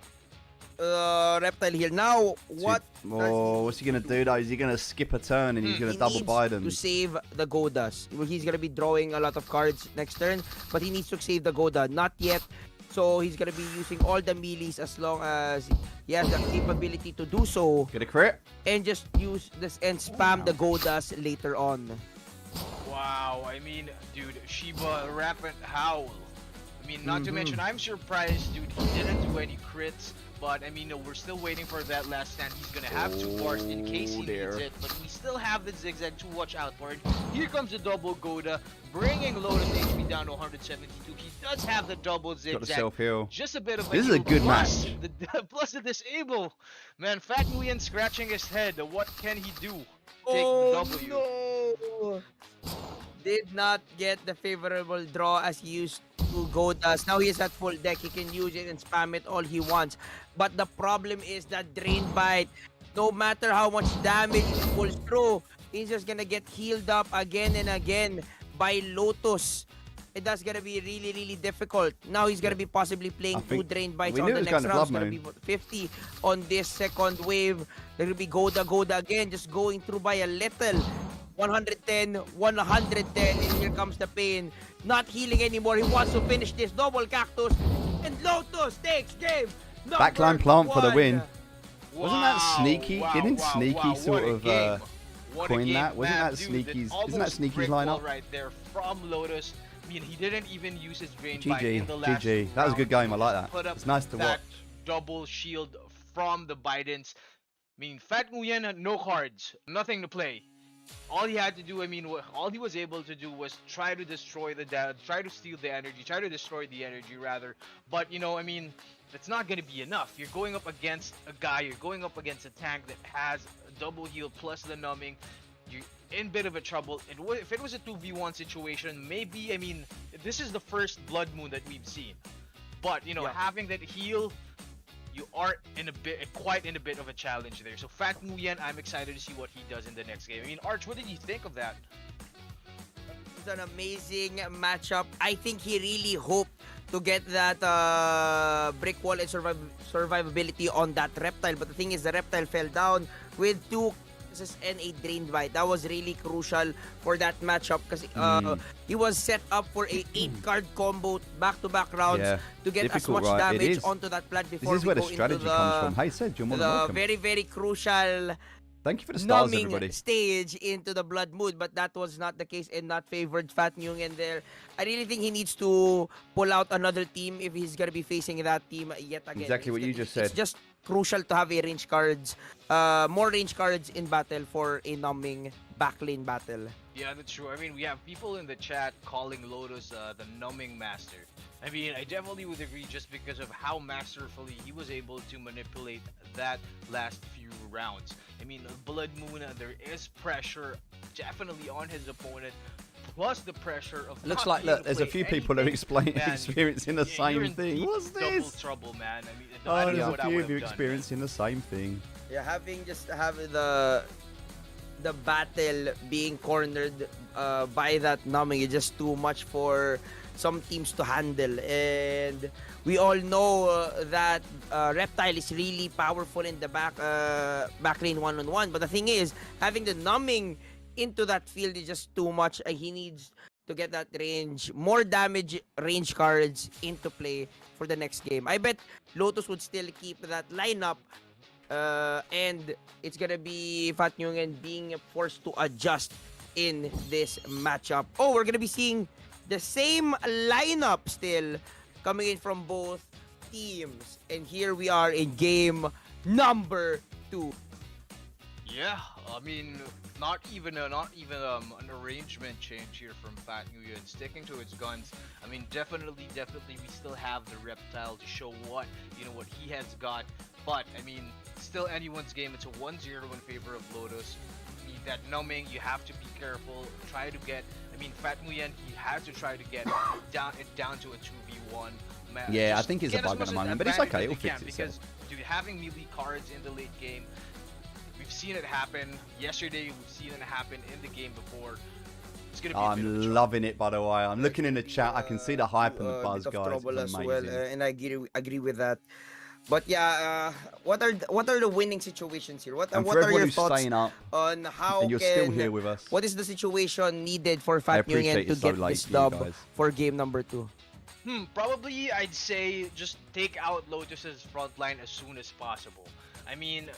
Reptile here. Now, what's he going to do though? Is he going to skip a turn and he's going to double Biden? To save the Godas. He's going to be drawing a lot of cards next turn, but he needs to save the Goda. Not yet So he's gonna be using all the melees as long as he has the capability to do so, Get a crit. and just use this and spam the Godas later on. Wow, I mean, dude, Shiba, Rampant Howl. I mean, not to mention, I'm surprised, dude, he didn't do any crits. But, I mean, no, we're still waiting for that last stand. He's gonna have 2 bars in case he needs it. But we still have the zigzag to watch out for it. Here comes the double Goda, bringing Lotus HP down to 172. He does have the double Got a zigzag. self-heal. Just a bit of a This is a heal, good plus match. plus the disable. Man, Fat Nguyen scratching his head. What can he do? Take Oh the W. no! Did not get the favorable draw as he used to Godas. Now he's at full deck. He can use it and spam it all he wants. But the problem is that Drain Bite, no matter how much damage he pulls through, he's just gonna get healed up again and again by Lotus. And that's gonna be really, really difficult. Now he's gonna be possibly playing 2 think Drain Bites we on knew the it was next kind of round. It's Blood gonna be 50 on this second wave. There will be Goda again, just going through by a little. 110, 110, and here comes the pain. Not healing anymore. He wants to finish this double cactus, and Lotus takes game number Backline plant for the 1. win. Wasn't that sneaky? Wow, Didn't wow, Sneaky wow, sort what a of game. What a coin game, that? Wasn't man, that dude, Sneaky's? Isn't that almost Sneaky's brick wall lineup? right there from Lotus? I mean, he didn't even use his drain bite in GG, the last GG. That was a good round. game. I like that. Put up It's nice to that watch. double shield from the Bidens. I mean, Fat Nguyen had no cards, nothing to play. All he had to do, I mean, all he was able to do was try to destroy try to steal the energy, try to destroy the energy rather. But you know, I mean, that's not gonna be enough. You're going up against a guy, you're going up against a tank that has a double heal plus the numbing. You're in a bit of a trouble. If it was a 2v1 situation, maybe, I mean, this is the first Blood Moon that we've seen. But you know, having that heal, you are quite in a bit of a challenge there. So Fat Nguyen, I'm excited to see what he does in the next game. I mean, Arch, what did you think of that? It's an amazing matchup. I think he really hoped to get that brick wall and survivability on that reptile. But the thing is, the reptile fell down with 2 and a drain bite. That was really crucial for that matchup because he was set up for a 8-card combo back-to-back rounds to get Difficult, as much right? damage onto that plant This before is we where the go into strategy comes from. Hey, said you're more than the welcome. very, very crucial Thank you for the stars, numbing everybody. stage into the Blood Mood, but that was not the case and not favored Fat Nguyen there. I really think he needs to pull out another team if he's gonna be facing that team yet again. Exactly what you just said. It's just crucial to have a range cards, more range cards in battle for a numbing backlane battle. Yeah, that's true. I mean, we have people in the chat calling Lotus the numbing master. I mean, I definitely would agree just because of how masterfully he was able to manipulate that last few rounds. I mean, Blood Moon, there is pressure definitely on his opponent, plus the pressure of Looks not like, being look, there's a few anything. people who Man, experiencing the you're same in thing. deep What's double this? trouble, man. I mean, I Oh, don't know there's what a I few would of you have done. experiencing the same thing. Yeah, having the battle being cornered by that numbing is just too much for some teams to handle, and we all know that Reptile is really powerful in the back lane 1-on-1, but the thing is, having the numbing into that field is just too much. He needs to get that range, more damage range cards into play for the next game. I bet Lotus would still keep that lineup, and it's gonna be Fat Nguyen being forced to adjust in this matchup. Oh, we're gonna be seeing the same lineup still coming in from both teams, and here we are in game number 2. Yeah, I mean, not even an arrangement change here from Fat Nguyen, sticking to its guns. I mean, definitely, we still have the reptile to show what he has got. But I mean, still anyone's game. It's a 1-0 in favor of Lotus. I mean, that numbing, you have to be careful. Try to get. I mean, Fat Nguyen, he has to try to get down to a 2v1. Yeah, I Just think it's a get as bug much at the moment, as but it's advantage okay. as It'll you fix can, itself. because, dude, having melee cards in the late game, we've seen it happen yesterday. We've seen it happen in the game before. It's gonna be. a bit of a I'm trouble. loving it, by the way. I'm looking in the chat. I can see the hype and the buzz, Bit of guys. trouble It's as amazing. well, and I agree with that. But yeah, what are the winning situations here? What and are for everyone your who's thoughts staying up, on how and you're still here with us, what is the situation needed for I Fat appreciate Nguyen to it so get late this for you dub guys. for game number 2? Probably I'd say just take out Lotus's front line as soon as possible. I mean,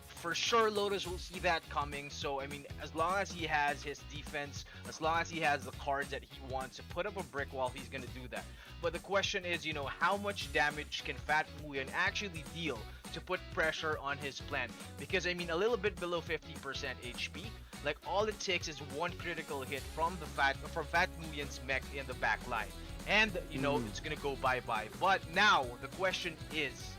for sure Lotus will see that coming. So I mean, as long as he has his defense, as long as he has the cards that he wants to put up a brick wall, he's gonna do that. But the question is, how much damage can Fat Nguyen actually deal to put pressure on his plan? Because I mean, a little bit below 50% HP, like all it takes is one critical hit from Fat Nguyen's mech in the back line, and it's gonna go bye-bye. But now the question is,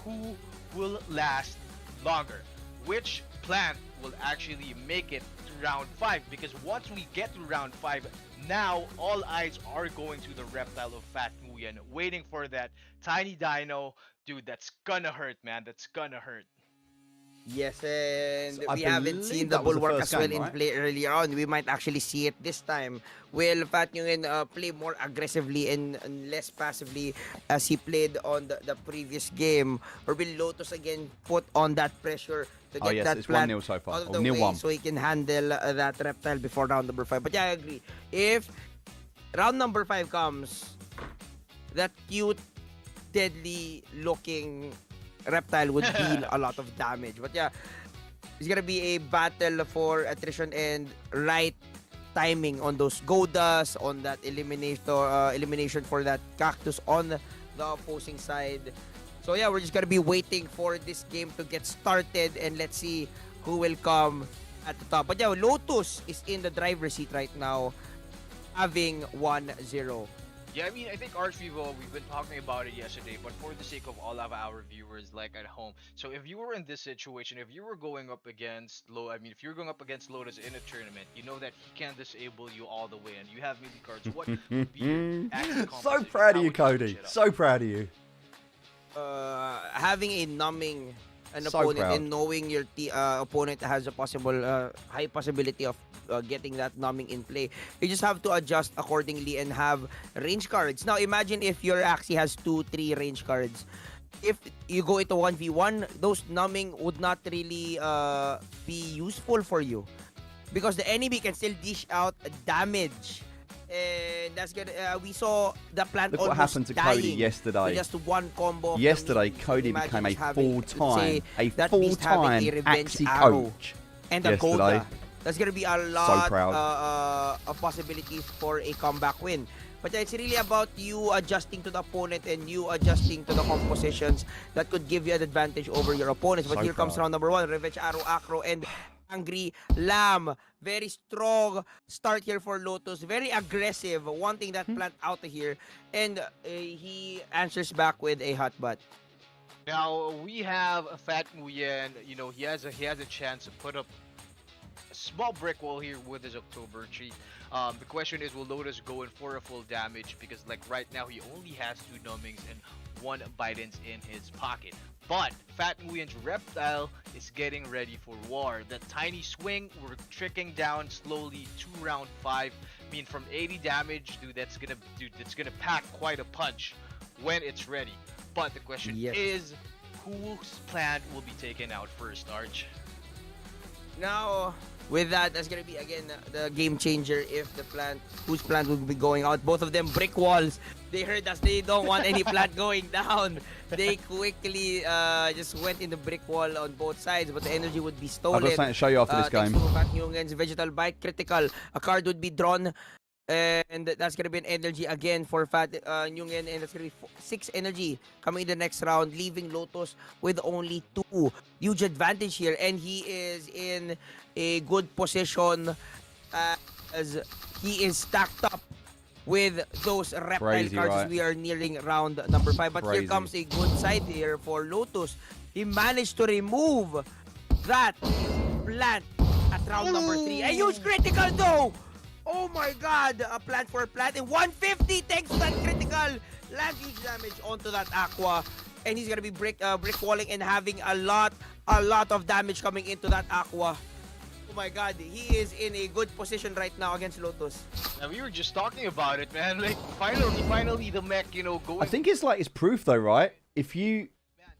who will last longer? Which plant will actually make it to round 5? Because once we get to round 5, now all eyes are going to the reptile of Fat Nguyen, waiting for that tiny dino. Dude, that's gonna hurt, man. That's gonna hurt. Yes, and I we haven't believe seen the that was the bulwark first as well game, in right? play earlier on. We might actually see it this time. Will Fat Nguyen play more aggressively and less passively as he played on the previous game? Or will Lotus again put on that pressure to Oh get yes, that it's plant 1-0 so far. out of Or the nil way 1. so he can handle that reptile before round number 5? But yeah, I agree. If round number 5 comes, that cute, deadly looking reptile would deal a lot of damage. But yeah, it's gonna be a battle for attrition and right timing on those Godas, on that elimination for that cactus on the opposing side. So yeah, we're just gonna be waiting for this game to get started, and let's see who will come at the top. But yeah, Lotus is in the driver's seat right now, having 1-0. Yeah, I mean, I think Archvivo, we've been talking about it yesterday, but for the sake of all of our viewers, like at home, so if you were in this situation, if you were going up against if you're going up against Lotus in a tournament, you know that he can disable you all the way, and you have melee cards. What would be your active So composition? proud How of you, would switch Cody. it up? So proud of you. Having a numbing an So opponent proud. and knowing your opponent has a high possibility of getting that numbing in play, you just have to adjust accordingly and have range cards. Now imagine if your Axie has 2-3 range cards. If you go into 1v1, those numbing would not really be useful for you, because the enemy can still dish out damage. And that's gonna we saw the plant Look what almost happened to Cody dying yesterday. with just one combo of the Yesterday, meat. Cody Imagine became a just having, let's say, full-time that beast having a Axie revenge arrow coach. and a yesterday. Golda. That's gonna be a lot proud. of possibilities for a comeback win. But it's really about you adjusting to the opponent and you adjusting to the compositions that could give you an advantage over your opponents. But So here comes proud. round number 1, Revenge Arrow, Acro, and Angry Lamb. Very strong start here for Lotus. Very aggressive, wanting that plant out of here. And he answers back with a hot butt. Now we have a Fat Nguyen. He has a chance to put up a small brick wall here with his October tree. The question is, will Lotus go in for a full damage? Because like right now he only has 2 numbings and 1 Bidens in his pocket. But Fat Nguyen's reptile is getting ready for war. That tiny swing, we're tricking down slowly to round 5. I mean, from 80 damage, that's gonna pack quite a punch when it's ready. But the question Yes. is, whose plant will be taken out first, Arch? Now, with that, that's gonna be again the game changer if whose plant will be going out. Both of them brick walls. They heard us. They don't want any plant going down. They quickly just went in the brick wall on both sides, but the energy would be I've stolen. got something to show you after this Thanks game. to Fat Nguyen's Vegetal Bite critical. A card would be drawn. And that's gonna be an energy again for Fat Nguyen, and that's gonna be 6 energy coming in the next round, leaving Lotus with only 2. Huge advantage here, and he is in a good position as he is stacked up with those reptile Crazy, cards as right? we are nearing round number 5. But here Crazy. comes a good side here for Lotus. He managed to remove that plant at round number 3. A huge critical though! Oh my god! A plant for a plant and 150 thanks to that critical. Lands huge damage onto that Aqua. And he's gonna be brick walling and having a lot of damage coming into that Aqua. Oh my god, he is in a good position right now against Lotus. Now we were just talking about it, man. Like finally the mech, going. I think it's proof though, right? If you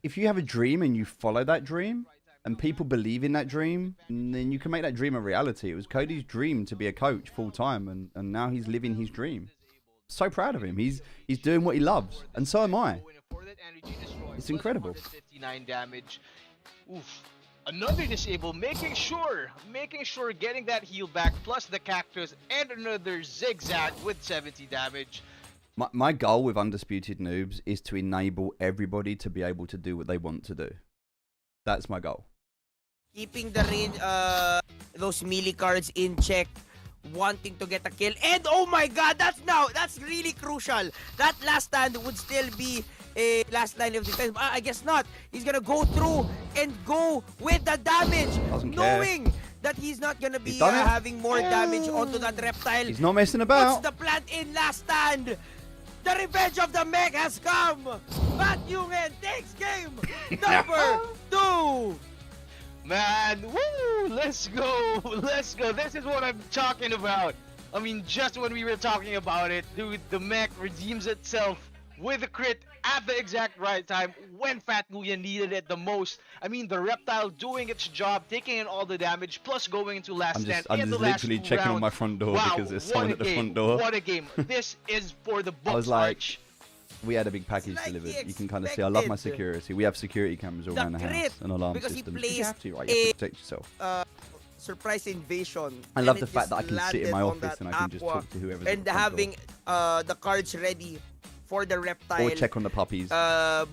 have a dream and you follow that dream, and people believe in that dream, then you can make that dream a reality. It was Cody's dream to be a coach full time, and now he's living his dream. so proud of him. He's doing what he loves, and so am I. It's incredible. 59 damage. Oof. Another disable, making sure getting that heal back, plus the cactus, and another zigzag with 70 damage. My goal with Undisputed Noobs is to enable everybody to be able to do what they want to do. That's my goal. Keeping the range, those melee cards in check, wanting to get a kill, and oh my god, that's really crucial. That last stand would still be a last line of defense. I guess not. He's gonna go through and go with the damage, knowing that he's not gonna be having more damage onto that reptile. He's not messing about. Puts the plant in last stand. The revenge of the mech has come. Bat Yungen takes game number 2. Man, woo! Let's go! Let's go! This is what I'm talking about. I mean, just when we were talking about it, dude, the mech redeems itself with a crit at the exact right time when Fat Nguyen needed it the most. I mean, the reptile doing its job, taking in all the damage, plus going into last stand. I'm just literally checking on my front door because there's someone at the front door. What a game! This is for the books. I was like, Arch. we had a big package delivered. You can kind of see. I love my security. We have security cameras all around the house, an alarm system. You have to, right? You have to protect yourself. Surprise invasion. I love the fact that I can sit in my office and I can just talk to whoever's and having the cards ready for the reptile. Or check on the puppies.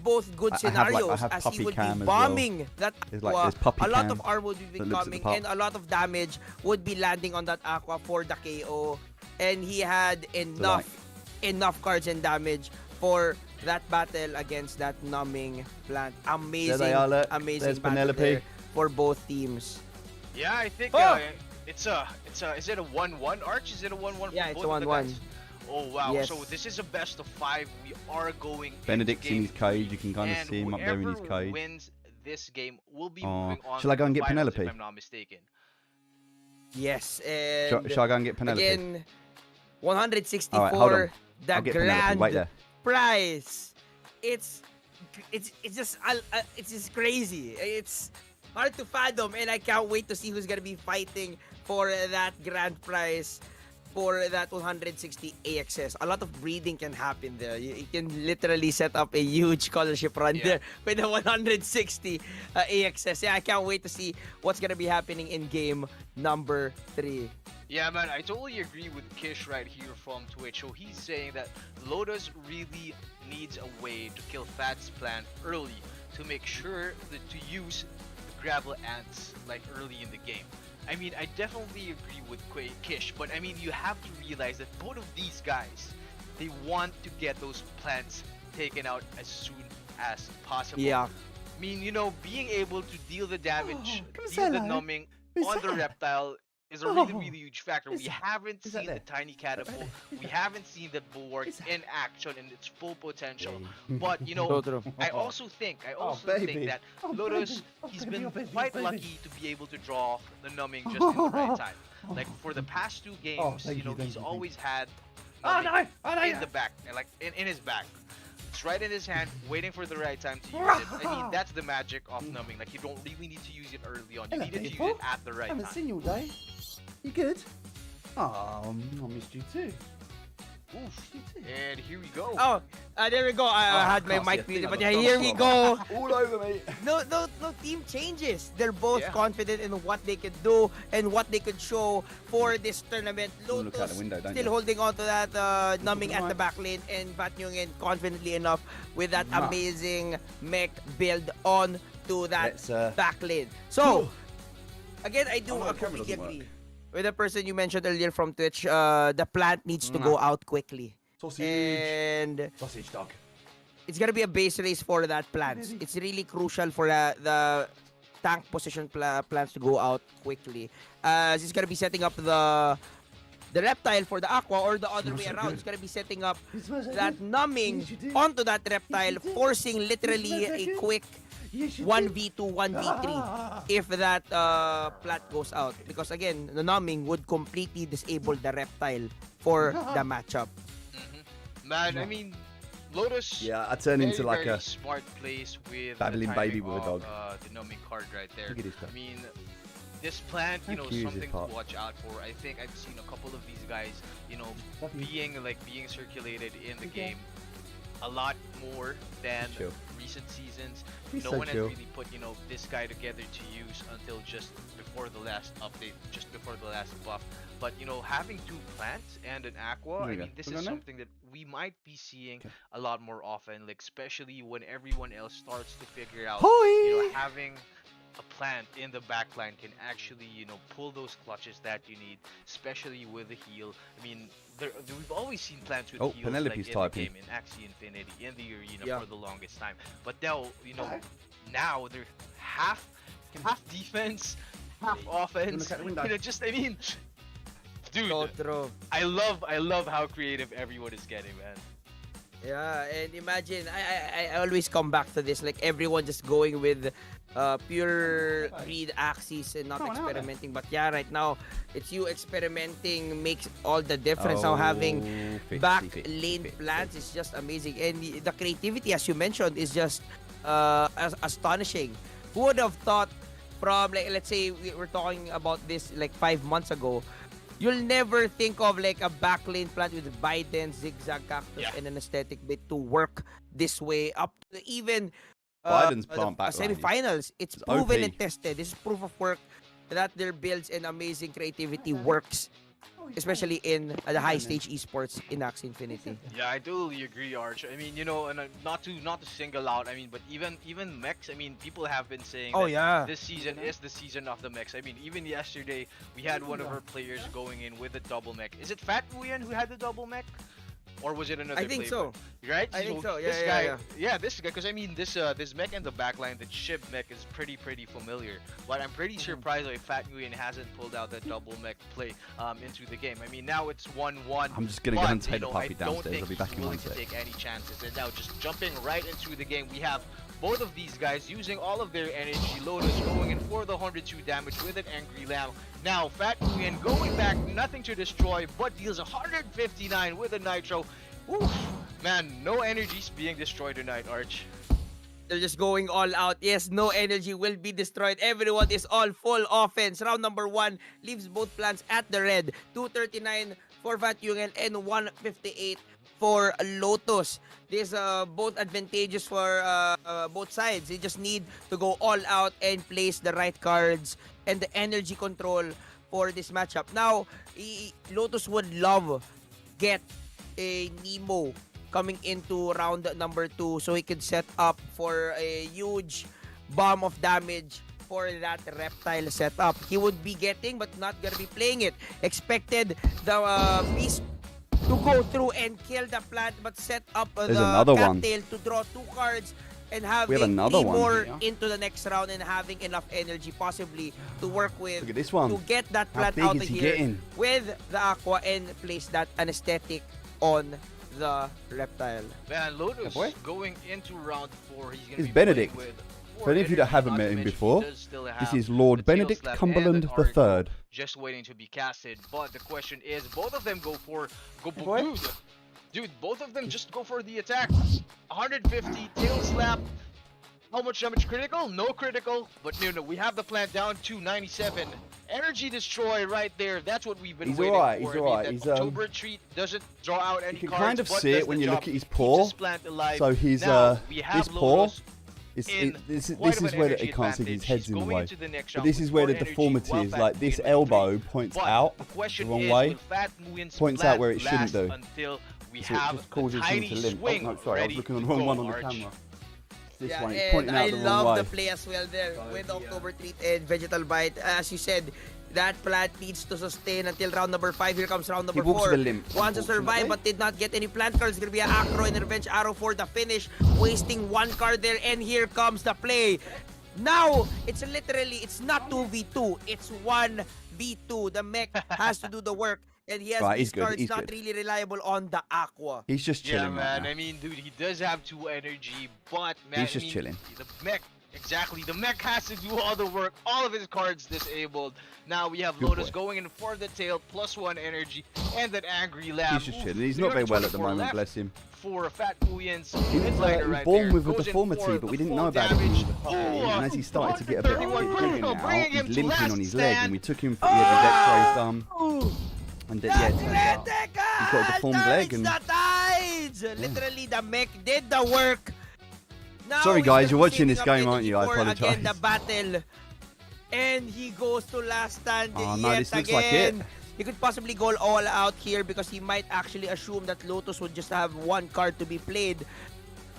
Both good scenarios I have as puppy he would cam be as bombing well. that There's aqua. there's puppy A lot cam of armor would be that looks at the coming pup. and a lot of damage would be landing on that aqua for the KO. And he had enough cards and damage for that battle against that numbing plant. Amazing, There they are, look. amazing There's battle Penelope. there for both teams. Yeah, I think is it a 1-1 Arch? Is it a 1-1? Yeah, for it's both a of the 1-1. guys? Oh wow! Yes. So this is a best of 5. We are going. Benedict's into in game his cage. You can kind of and see him up there in his whoever cage. wins this game will be moving on. Shall I go and to get finals, Penelope? If I'm not mistaken. Yes, and Shall I go and get Penelope? again, 164, Alright, hold on. the I'll get Penelope. grand Wait there. prize. It's just crazy. It's hard to fathom, and I can't wait to see who's gonna be fighting for that grand prize. For that 160 AXS. A lot of breeding can happen there. You can literally set up a huge scholarship run there with the 160 AXS. Yeah, I can't wait to see what's gonna be happening in game number 3. Yeah, man, I totally agree with Kish right here from Twitch. So he's saying that Lotus really needs a way to kill Fat's plant early to make sure that to use the gravel ants like early in the game. I mean, I definitely agree with Kish, but I mean, you have to realize that both of these guys, they want to get those plants taken out as soon as possible. Yeah. I mean, you know, being able to deal the damage, deal the numbing on the reptile is a really huge factor. We haven't seen the tiny catapult. We haven't seen the bulwark in action in its full potential. But you know, I also think that Lotus, he's been quite lucky to be able to draw the numbing just in the right time. Like for the past 2 games, you know, he's always had numbing in the back, like in his back. It's right in his hand, waiting for the right time to use it. I mean, that's the magic of numbing. Like, you don't really need to use it early on. You need to use it at the right time. I haven't seen you all day. You good? Oh, I missed you too. Oof. And here we go. Oh, there we go. I had my mic muted, but yeah, here we go. All over me. No team changes. They're both confident in what they could do and what they could show for this tournament. Look out the Lotus window, don't still you? holding on to that numbing at the back lane, and Bat Nguyen confidently enough with that amazing mech build on to that back lane. So, again, I do completely agree with the person you mentioned earlier from Twitch. The plant needs to go out quickly. Sausage. And Sausage dog. it's gonna be a base race for that plant. It's really crucial for the tank position plants to go out quickly. It's gonna be setting up the reptile for the aqua, or the other way around. It's gonna be setting up that numbing onto that reptile, forcing literally a quick 1v2, 1v3 if that plant goes out. Because again, the numbing would completely disable the reptile for the matchup. Man, I mean, Lotus. Yeah, I turn into like very a smart place with babbling the baby timing with a of, dog. the numbing card right there. Look at this guy. I mean, this plant, you know, Thank you, something Zipop. to watch out for. I think I've seen a couple of these guys, you know, being circulated in the game a lot more than Chill. recent seasons. He's No so one chill. has really put, you know, this guy together to use until just before the last update, just before the last buff. But you know, having two plants and an aqua, There I we go. mean, this We're is going now? something that we might be seeing Okay. a lot more often, like especially when everyone else starts to figure out, Hoi! you know, having a plant in the backline can actually, you know, pull those clutches that you need, especially with the heal. I mean, we've always seen plants with Oh, heals Penelope's like in typing. the game, in Axie Infinity, in the arena Yeah. for the longest time. But now, you know, now they're half defense, half offense. look out the window? You know, just I mean, dude, So true. I love how creative everyone is getting, man. Yeah, and imagine, I always come back to this, like everyone just going with pure greed axes and not Come on out there. experimenting. But yeah, right now, it's you experimenting makes all the difference. Now having Oh, 50, back 50, lane 50. plants is just amazing. And the creativity, as you mentioned, is just astonishing. Who would have thought from, like, let's say we're talking about this like 5 months ago, you'll never think of like a backlane plant with Biden, zigzag cactus, Yeah. and an aesthetic bit to work this way up to even Biden's the plant backline is- semifinals. It's is proven OP. and tested. This is proof of work that their builds and amazing creativity works, especially in the high stage esports in Axie Infinity. Yeah, I totally agree, Arch. I mean, you know, and not to single out. I mean, but even mechs. I mean, people have been saying Oh that yeah. this season is the season of the mechs. I mean, even yesterday we had one of our players going in with a double mech. Is it Fat Nguyen who had the double mech, or was it another? I think player? so. Right? I think so. This Yeah, guy, yeah, yeah, this guy. Because I mean, this mech in the backline, the chip mech, is pretty familiar. But I'm pretty surprised if Fat Nguyen hasn't pulled out that double mech play into the game. I mean, now it's 1-1. I'm just gonna go and but, take you the know, puppy I don't downstairs. think I'll be back he's in willing one to sec. take any chances. And now just jumping right into the game, we have both of these guys using all of their energy. Lotus going in for the 102 damage with an Angry Lamb. Now Fat Nguyen going back, nothing to destroy, but deals 159 with a Nitro. Oof, man, no energies being destroyed tonight, Arch. They're just going all out. Yes, no energy will be destroyed. Everyone is all full offense. Round number 1 leaves both plants at the red. 239 for Fat Yungel and 158 for Lotus. This both advantageous for both sides. They just need to go all out and place the right cards and the energy control for this matchup. Now, Lotus would love get a Nemo coming into round number 2 so he could set up for a huge bomb of damage for that reptile setup. He would be getting but not gonna be playing it. Expected the beast to go through and kill the plant but set up There's the another one. cattail to draw 2 cards and We have having another 3 one more here. into the next round and having enough energy possibly to work with Look at this one. to get that How plant big out is of he here getting? with the aqua and place that anesthetic on the reptile. Man, Lotus boy. going into round 4. He's gonna He's be Benedict. playing with For 4 any of you that energy, haven't not met to him mention he before, does still This have is Lord the tail Benedict slap and Cumberland an the Argo Third. just waiting to be casted. But the question is, both of them go boy. dude, both of them just go for the attack. 150 tail slap. How much damage? Critical? No critical. But no, we have the plant down to 97. Energy destroy right there. That's what we've been He's waiting alright, for. he's I mean, alright, that he's, October treat doesn't draw out any You can cards, kind of but see does it when the you job. look at his Keeps paw. his plant alive. So he's Now, we have his paw. Lotus It's, in this quite is of an where energy he can't see his advantage. head's He's in the going way. into the next But round this with is where more the energy, deformity while is. Fat Like this Nguyen with elbow 3. points But out the question the wrong is, way. will Fat Nguyen's Points plan out where it shouldn't last do. until we So it have just the causes him tiny to limp. Oh swing no, sorry, I was ready looking on the to wrong go, one on the Arch. camera. This Yeah, one, he's and pointing I out the wrong love way. the play as well there with October Treat and Vegetal Bite. As you said, that plant needs to sustain until round number 5. Here comes round number He walks 4. with a limp, Wants to survive unfortunately. but did not get any plant cards. It's going to be an Acro and Revenge Arrow for the finish. Wasting 1 card there and here comes the play. Now, it's not 2v2. It's 1v2. The mech has to do the work. And he has Right, these he's good, cards he's not good. really reliable on the Aqua. He's just Yeah, chilling man. right now. I mean, dude, he does have 2 energy, but man, He's just I mean, chilling. The mech Exactly. The mech has to do all the work. All of his cards disabled. Now we have Good Lotus boy. going in for the tail, +1 energy, and that Angry Lamb. He's just Oof, chilling. He's we not got very well at the 24 moment, left bless him. For Fat Kuyan's He was right born there. with a Goes in deformity, for but we the didn't full know about it. damage. And as he started to get a bit 131 digging critical, out, bringing he's him to limping last on his leg, stand. and we took him for he had his X-rays done. And yeah, it turns out Critical! he's got a deformed leg. Turns And the tides! Literally, the mech did the work. Now Sorry, he's guys, gonna you're be watching saving this up game, aren't energy you? I for, again, apologise. the battle. And he goes to last stand Oh, no, yet this looks again. like it. He could possibly go all out here because he might actually assume that Lotus would just have one card to be played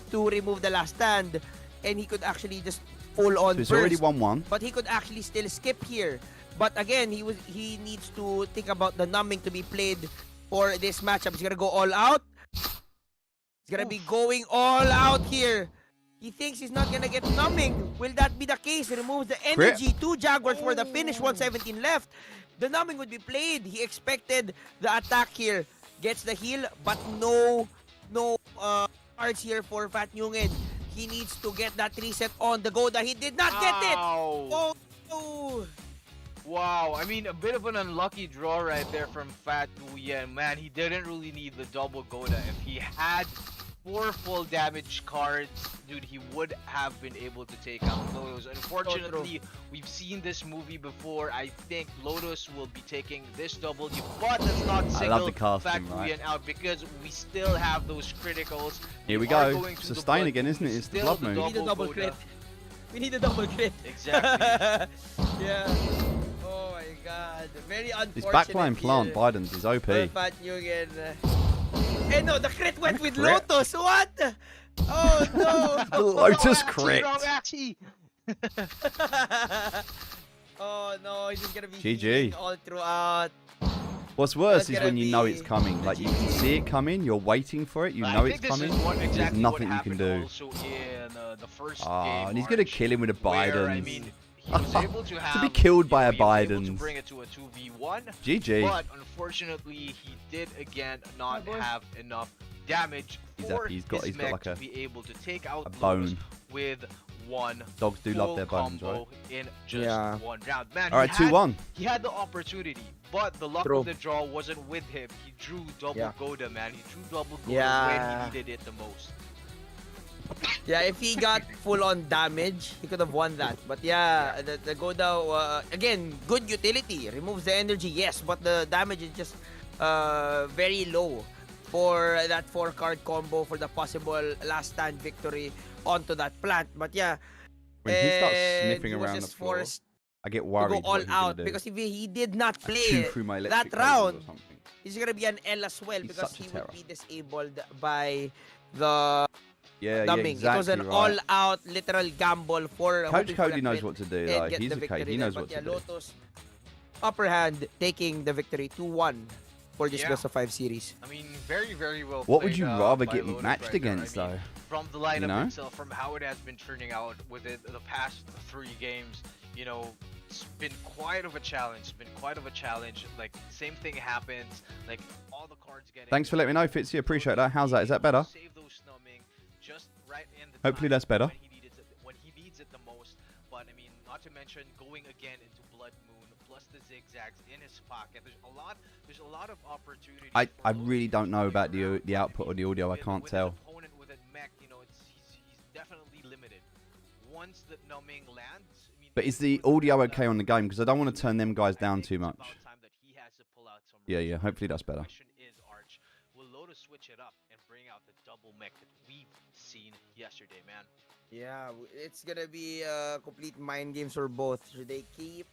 to remove the last stand. And he could actually just full on So it's burst. already 1-1. But he could actually still skip here. But again, he needs to think about the numbing to be played for this matchup. He's gonna go all out. He's gonna be going all out here. He thinks he's not gonna get numbing. Will that be the case? He removes the energy. 2 Jaguars for the finish. 117 left. The numbing would be played. He expected the attack here. Gets the heal, but no cards here for Fat Nyungen. He needs to get that reset on the Goda. He did not get it. Ow. Oh. Wow, I mean, a bit of an unlucky draw right there from Fat Nguyen. Man, he didn't really need the double Goda. If he had 4 full damage cards, dude, he would have been able to take out Lotus. Unfortunately, we've seen this movie before. I think Lotus will be taking this W, but that's not single the casting, Fat right? Nguyen out because we still have those criticals. Here we are go. going to the Sustain blood again, moon, isn't it? It's the still blood moon. We need a double Goda. crit. We need a double crit. Exactly. Yeah. Oh my god. Very unfortunate. This backline plant, here Biden's, is OP. for Fat Nyungen. Eh no, the crit went with Crit? Lotus. What? Oh no. Lotus Wrong crit. Axie. Oh no, he's just gonna be GG. healing all throughout. What's worse That's is gonna when you know be it's coming. Like, you can see it coming, you're waiting for it, you I know think it's this coming. is what, There's exactly nothing what you can happened do. also in the first Ah, game, and he's gonna Arch, kill him with a where, I Biden. mean, he was able to have be killed by a he was able to Bidens. bring it to a 2v1, GG. but unfortunately he did again not have enough damage for He's got his mech like to a be able to take out bone. Lotus with one Dogs do love full their bones, combo right? in just Yeah. one round. Man, All right, he had 2-1. he had the opportunity, but the luck True. of the draw wasn't with him. He drew double Yeah. Goda, man. He drew double Goda Yeah. when he needed it the most. Yeah, if he got full on damage, he could have won that. But yeah, the Goda, again, good utility. Removes the energy, yes, but the damage is just very low for that 4-card combo for the possible last stand victory onto that plant. But yeah, When he starts and sniffing he was around the just floor, forced I get to worried go what all he's gonna out do. because if he did not Chew play through my that electric cables round, or something. he's gonna be an L as well He's because such a he terror. would be disabled by the Yeah, dumbing. exactly It was an right. all-out literal gamble for Coach hoping for Cody that knows win what to do, and though. get He's the okay. victory He there. knows But what yeah, to do. Lotus upper hand taking the victory 2-1 for this Yeah. best of 5 series. I mean, very, very well What would played, you rather by get Lotus matched right there. against, I mean, though? From the lineup know? itself, from how it has been turning out with it the past 3 games, you know, it's been quite of a challenge. Like, same thing happens. Like, all the cards getting... Thanks for letting me know, Fitzy. Appreciate that. How's that? Is that better? Save those numbing just right in the Hopefully time that's better. when he needs it the most. But I mean, not to mention going again into Blood Moon plus the zigzags in his pocket. There's a lot of opportunity. I for Lotus really don't know to about play around, the but I output of mean, the audio. I with- can't with tell. An opponent with a mech, you know, he's definitely limited. Once the numbing lands, I mean, But is he the would audio pull okay out on the game? Because I don't want to turn them guys I down think too it's much. about time that he has to pull out some Yeah, rest. yeah. Hopefully that's better. The question is, Arch, will Lotus switch it up and bring out the double mech that we've seen yesterday, man? Yeah, it's gonna be complete mind games for both. Should they keep?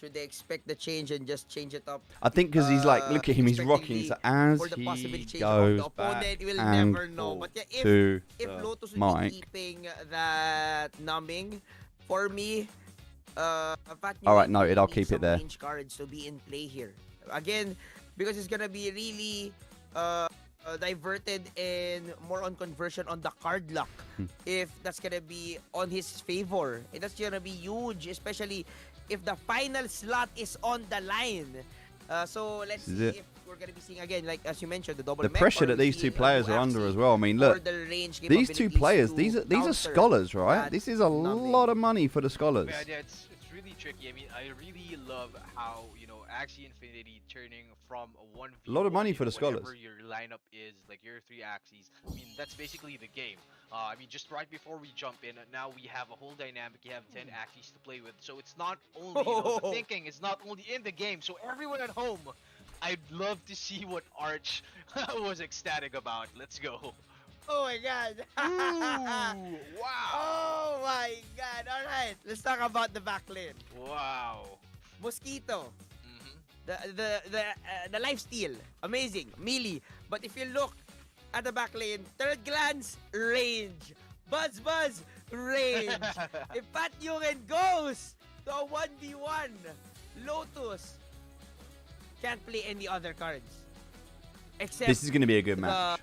Should they expect the change and just change it up? I think because he's like, look at him, he's Expecting rocking. the- So as For the possible he change of goes the back opponent, we'll and never know. But yeah, to if the Lotus will be mic. keeping that numbing, for me, Fat All right, Nyungen noted, I'll needs keep it some there. range cards to be in play here. Again, because it's gonna be really diverted and more on conversion on the card luck. If that's gonna be on his favor, and that's gonna be huge, especially if the final slot is on the line. So let's This is see it. if we're gonna be seeing again, like as you mentioned, the double The mech, pressure or that these two players are under as well. I mean, look, the range these two capabilities players, to these are counter scholars, right? that This is a numbing. lot of money for the scholars. Yeah, it's really tricky. I mean, I really love how, you know, Axie Infinity turning from a 1v1, A lot of money for the whatever scholars. your lineup is, like your 3 Axies. I mean, that's basically the game. I mean, just right before we jump in, now we have a whole dynamic. You have 10 Axies to play with. So it's not only, you know, the thinking is not only in the game. So everyone at home, I'd love to see what Arch was ecstatic about. Let's go. Oh my god. Ooh, wow. Oh my god. Alright, let's talk about the back lane. Wow. Mosquito. Mm-hmm. The life steal. Amazing. Melee. But if you look at the back lane, third glance, range. Buzz, range. If Pat Yungen goes to a 1v1, Lotus can't play any other cards. Except This is going to be a good match.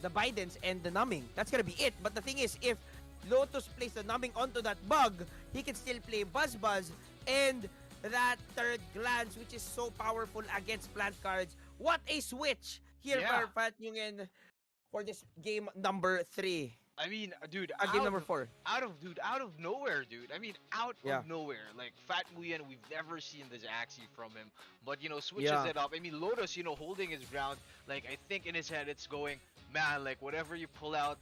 the Bidens and the numbing. That's gonna be it. But the thing is, if Lotus plays the numbing onto that bug, he can still play Buzz and that third glance, which is so powerful against plant cards. What a switch here Yeah. for Pat Yungen for this game number 3. I mean, dude, Game number 4. out of nowhere, dude. I mean, out Yeah. of nowhere. Like, Fat Nguyen, we've never seen this Axie from him. But, you know, switches Yeah. it up. I mean, Lotus, you know, holding his ground. Like, I think in his head it's going, man, like, whatever you pull out,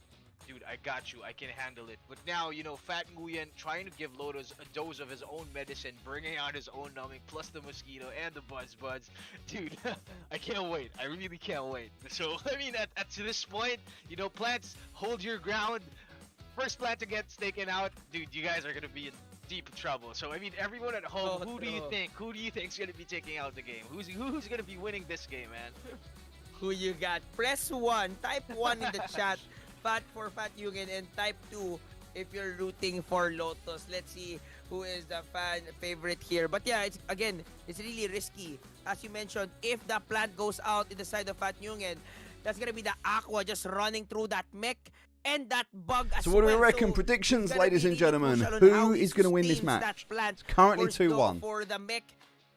dude, I got you. I can handle it. But now, you know, Fat Nguyen trying to give Lotus a dose of his own medicine, bringing out his own numbing, plus the mosquito and the buzz. Dude, I can't wait. I really can't wait. So, I mean, at to this point, you know, plants, hold your ground. First plant to get taken out, dude, you guys are going to be in deep trouble. So, I mean, everyone at home, Oh, who do you no. think? Who do you think is going to be taking out the game? Who's going to be winning this game, man? Who you got? Press 1, type 1 in the chat. Fat for Fat Yungen, and type 2 if you're rooting for Lotus. Let's see who is the fan favorite here. But yeah, it's really risky. As you mentioned, if the plant goes out in the side of Fat Yungen, that's gonna be the Aqua just running through that mech and that bug as So what do we well. reckon? So Predictions, it's gonna ladies be and really gentlemen. crucial on how Who he is going to win this sustains match? that plant. It's currently First though, 2-1. for the mech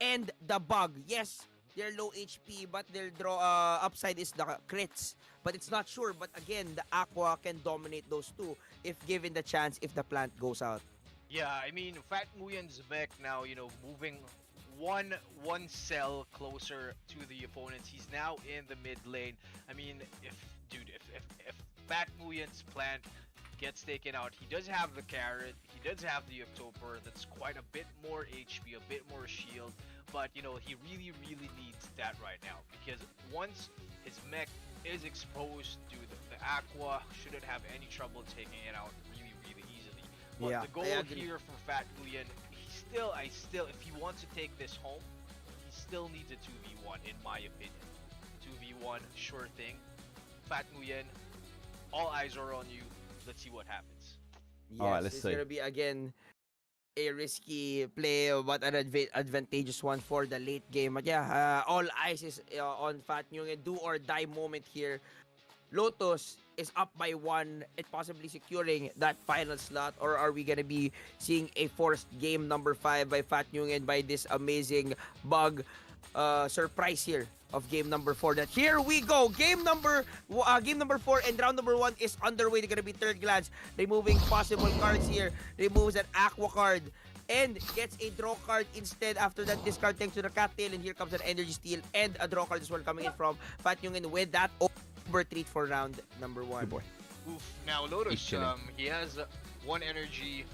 and the bug. Yes, they're low HP, but their draw upside is the crits. But it's not sure. But again, the Aqua can dominate those two if given the chance, if the plant goes out. Yeah, I mean, Fat Nguyen's mech now, you know, moving one cell closer to the opponents. He's now in the mid lane. I mean, if Fat Nguyen's plant gets taken out, he does have the carrot, he does have the October, that's quite a bit more HP, a bit more shield, but, you know, he really needs that right now, because once his mech is exposed to the Aqua, shouldn't have any trouble taking it out really easily. But Yeah, the I goal agree. here for Fat Nguyen, I still, if he wants to take this home, he still needs a 2v1 in my opinion. 2v1, sure thing. Fat Nguyen, all eyes are on you. Let's see what happens. Yes, All right, let's it's see. gonna be again a risky play, but an advantageous one for the late game. But yeah, all eyes is on Fat Nguyen. Do or die moment here. Lotus is up by 1 and possibly securing that final slot, or are we gonna be seeing a forced game number 5 by Fat Nguyen by this amazing bug surprise here of game number 4? That here we go, game number 4 and round number 1 is underway. They're gonna be third glance, removing possible cards here, removes an Aqua card and gets a draw card instead. After that discard thanks to the cattail, and here comes an energy steal and a draw card as well coming in from Fat Nguyen with that over treat for round number 1. Good boy. Oof. Now Lotus, He's chilling. he has one energy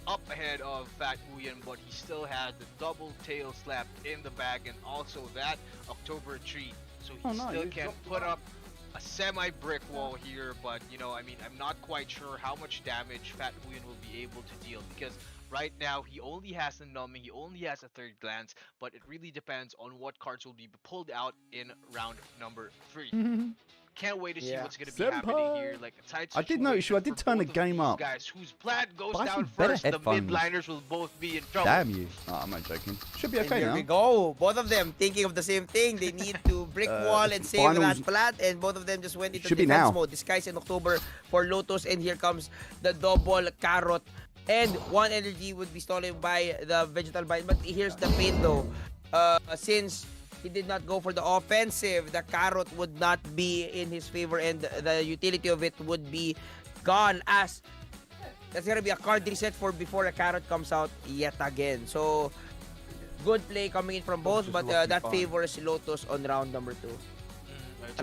up ahead of Fat Nguyen, but he still had the double tail slap in the bag and also that October treat. So he Oh, no, still you can dropped put up a semi-brick wall here, but, you know, I mean, I'm not quite sure how much damage Fat Nguyen will be able to deal, because right now he only has the numbing, he only has a third glance, but it really depends on what cards will be pulled out in round number 3. Can't wait to see Yeah. what's gonna be happening here. Senpai! Like a tight I did notice you, I situation did for turn the both of game these up. Guys, whose plan goes Buy down some better first, the headphones. midliners will both be in trouble. Damn you. Oh, I'm not joking. Should be And okay here now. we go. Both of them thinking of the same thing. They need to brick wall and save finals- that plant, and both of them just went into Should be defense now. mode. Disguise in October for Lotus, and here comes the double carrot. And one energy would be stolen by the vegetal bite. But here's the pain though. Since he did not go for the offensive. The carrot would not be in his favor, and the utility of it would be gone, as that's gonna be a card reset for before a carrot comes out yet again. So good play coming in from both, but that favors Lotus on round number 2.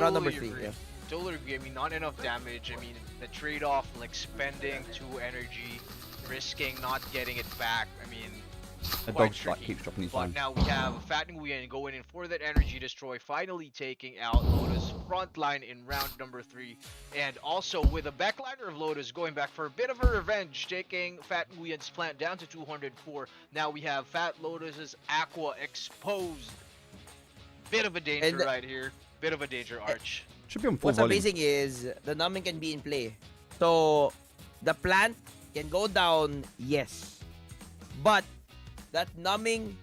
Round number 3. Agree. Yeah. Totally agree. I mean, not enough damage. I mean, the trade-off, like spending 2 energy, risking not getting it back. I mean, The quite dog's like tricky. keeps dropping his But phone. now we have Fat Nguyen going in for that energy destroy, finally taking out Lotus front line in round number 3. And also with a backliner of Lotus going back for a bit of a revenge, taking Fat Nguyen's plant down to 204. Now we have Fat Lotus's Aqua exposed. Bit of a danger right here. Bit of a danger, Arch. Should be on full What's volume. amazing is the numbing can be in play. So the plant can go down, yes. But that numbing,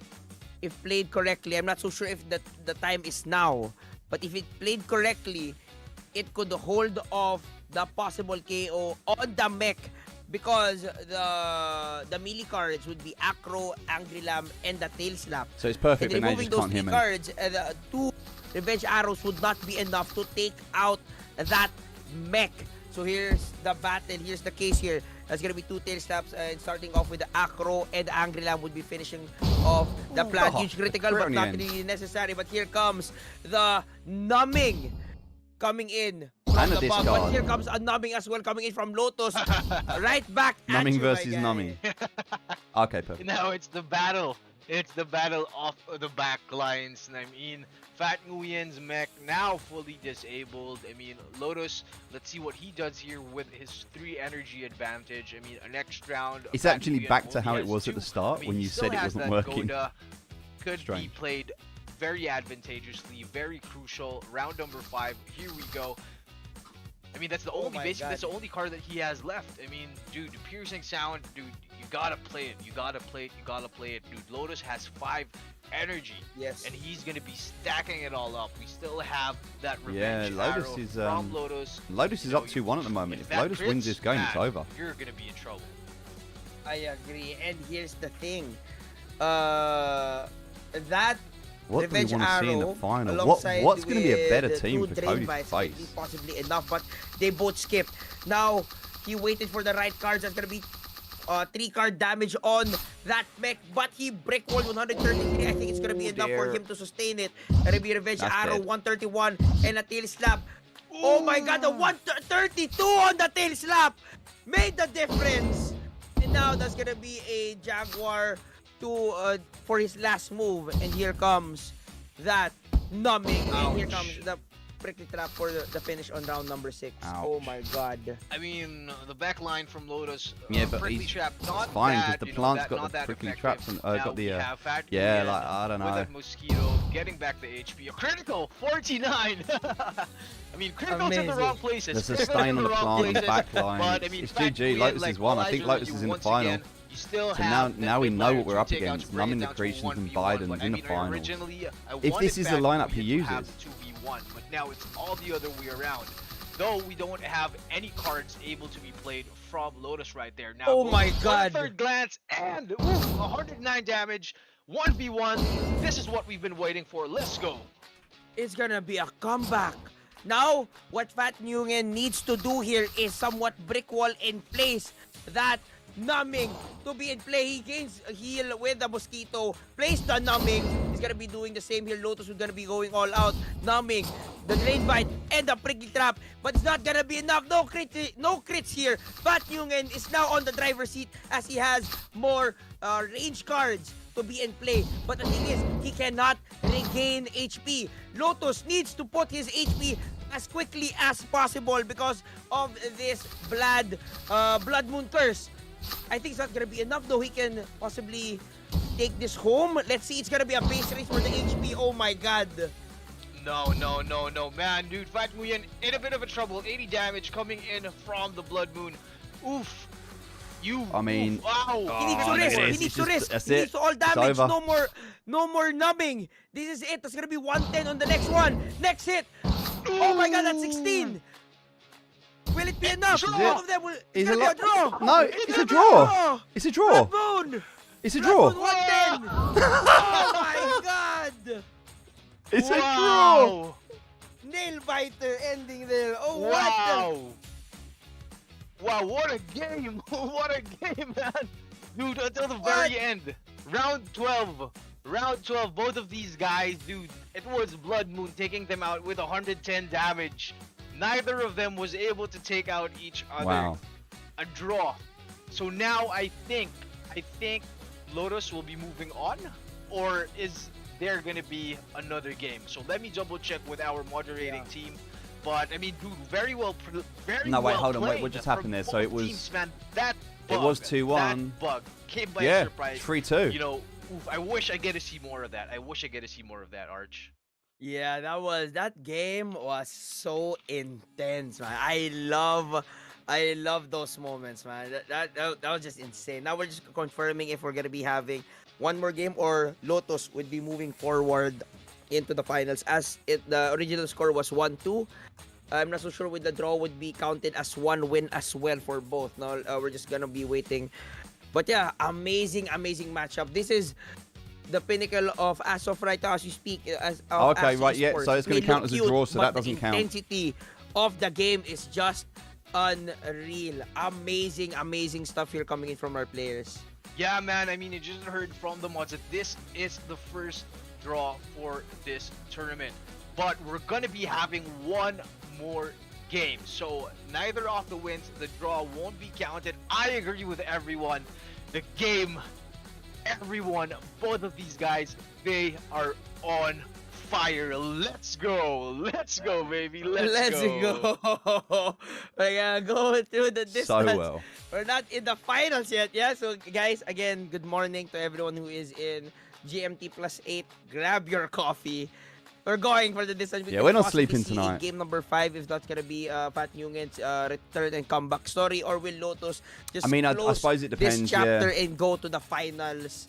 if played correctly, I'm not so sure if the time is now. But if it played correctly, it could hold off the possible KO on the mech, because the melee cards would be Acro, Angry Lamb, and the Tail Slap. So it's perfect, And but now you removing just those can't hear 3 me. cards, the 2 Revenge Arrows would not be enough to take out that mech. So here's the battle. Here's the case here. That's gonna be 2 Tail Slaps, and starting off with the Acro, and the Angry Lamb would be finishing off the plant. Huge critical, crit but on the not end. really necessary. But here comes the numbing coming in And from a the bug. But discard. here comes a numbing as well coming in from Lotus. Right back at Numbing you, my versus guy. numbing. Okay, perfect. Now it's the battle. It's the battle of the back lines. And I mean, Fat Nguyen's mech now fully disabled. I mean, Lotus, let's see what he does here with his 3 energy advantage. I mean, an next round. It's Fat actually Nguyen back to only how it has was at 2. the start I mean, when he you still said it has wasn't that working. Goda. Could Strange. be played very advantageously, very crucial. Round number 5. Here we go. I mean, that's the only, my basically, God. that's the only card that he has left. I mean, dude, piercing sound, dude, you gotta play it. You gotta play it. You gotta play it. Dude, Lotus has 5 energy. Yes. And he's gonna be stacking it all up. We still have that Yeah, revenge Lotus arrow is, from Lotus. Lotus is You up know, 2-1 at the moment. If that Lotus wins crits, this game, it's man, over. You're gonna be in trouble. I agree. And here's the thing. That What do we Revenge want to see in the Arrow final? alongside What's going to be a with better the team 2 for Drain Cody to Bites face? would be possibly enough, but they both skipped. Now, he waited for the right cards. That's going to be 3-card damage on that mech, but he brick walled 133. I think it's going to be enough for him to sustain it. Gonna be Revenge That's Arrow, dead. 131, and a Tail Slap. Oh my God, the 132 on the Tail Slap made the difference. And now that's gonna be a Jaguar for his last move. And here comes that numbing. And here Ouch. comes the prickly trap for the finish on round number 6. Ouch. Oh my God. I mean, the back line from Lotus, Yeah, but prickly he's trap, not fine, 'cause that, the you know, plant's that, got not the that prickly effective. traps and, Now got the, we have Fat yeah, Nguyen like, I don't with know. that mosquito, getting back the HP. A critical 49. I mean, criticals in the Amazing. wrong places. There's a criticals in stain on the wrong plant on the places. back line. But I mean, It's Fat GG. Nguyen, Lotus like, is won. I all think eyes Lotus on is you in the once final. again. You still So have now we that know mid what we're laner up to take out against. to bring it Numbing the down to creations and 1v1, Biden's but I in the mean, finals. originally, I If wanted this is the Fat lineup he Nguyen to have uses. the 2v1, but now it's all the other way around. Though we don't have any cards able to be played from Lotus right there. Now, Oh boom, my on a God. third glance, and ooh, 109 damage, 1v1. This is what we've been waiting for. Let's go. It's gonna be a comeback. Now, what Fat Nguyen needs to do here is somewhat brick wall in place. That numbing to be in play. He gains a heal with the mosquito. Plays the numbing. He's gonna be doing the same here. Lotus is gonna be going all out. Numbing, the drain bite, and the prickly trap. But it's not gonna be enough. No crits here. Fat Nguyen is now on the driver's seat as he has more range cards to be in play. But the thing is, he cannot regain HP. Lotus needs to put his HP as quickly as possible because of this Blood Moon Curse. I think it's not gonna be enough, though. He can possibly take this home. Let's see. It's gonna be a base race for the HP. Oh my God. No, man, dude. Fat Nguyen in a bit of a trouble. 80 damage coming in from the Blood Moon. Oof. I mean, oof, wow. He needs to look at risk. this. He It's needs to just- risk. that's He it. needs to all It's damage. over. No more numbing. This is it. That's gonna be 110 on the next one. Next hit. Oh my God, that's 16. Will it be enough? Is Both it? of them will. Is It's it gonna be a draw. No, it's a draw. It's a draw. Blood Moon. It's a Blood draw. Moon 110. Oh my God. It's a draw. Wow! Nail biter ending there. Oh, what Wow! Wow, what a game! What a game, man! Dude, until the very end. Round 12. Round 12, both of these guys, dude, it was Blood Moon taking them out with 110 damage. Neither of them was able to take out each other. Wow. A draw. So now I think Lotus will be moving on, or is there gonna be another game? So let me double check with our moderating team. But I mean, dude, very well No, wait, well hold on, wait, played what just from happened there? So both it was- teams, man. That It bug, was 2-1. That bug came by Yeah, surprise. 3-2. You know, oof, I wish I get to see more of that. I wish I get to see more of that, Arch. Yeah, that game was so intense, man. I love those moments, man. That was just insane. Now we're just confirming if we're gonna be having one more game or Lotus would be moving forward into the finals, as the original score was 1-2. I'm not so sure with the draw would be counted as one win as well for both. Now we're just gonna be waiting. But yeah, amazing matchup. This is the pinnacle of, as of right now as you speak, Okay, Axie right, yeah, Sports. so it's It gonna may count look as a cute, draw, so but that doesn't the count. intensity of the game is just unreal. Amazing stuff here coming in from our players. Yeah, man. I mean, you just heard from the mods that this is the first draw for this tournament. But we're gonna be having one more game. So neither of the wins, the draw won't be counted. I agree with everyone. The game, everyone, both of these guys, they are on fire. Let's go, baby. Let's go. We're gonna go through the distance. So well. We're not in the finals yet, yeah? So, guys, again, good morning to everyone who is in GMT +8. Grab your coffee. We're going for the distance. Yeah, we're not sleeping see tonight. Game number 5, if that's gonna be Pat Nugent's return and comeback story, or will Lotus just I mean, I close suppose it depends, this chapter yeah. and go to the finals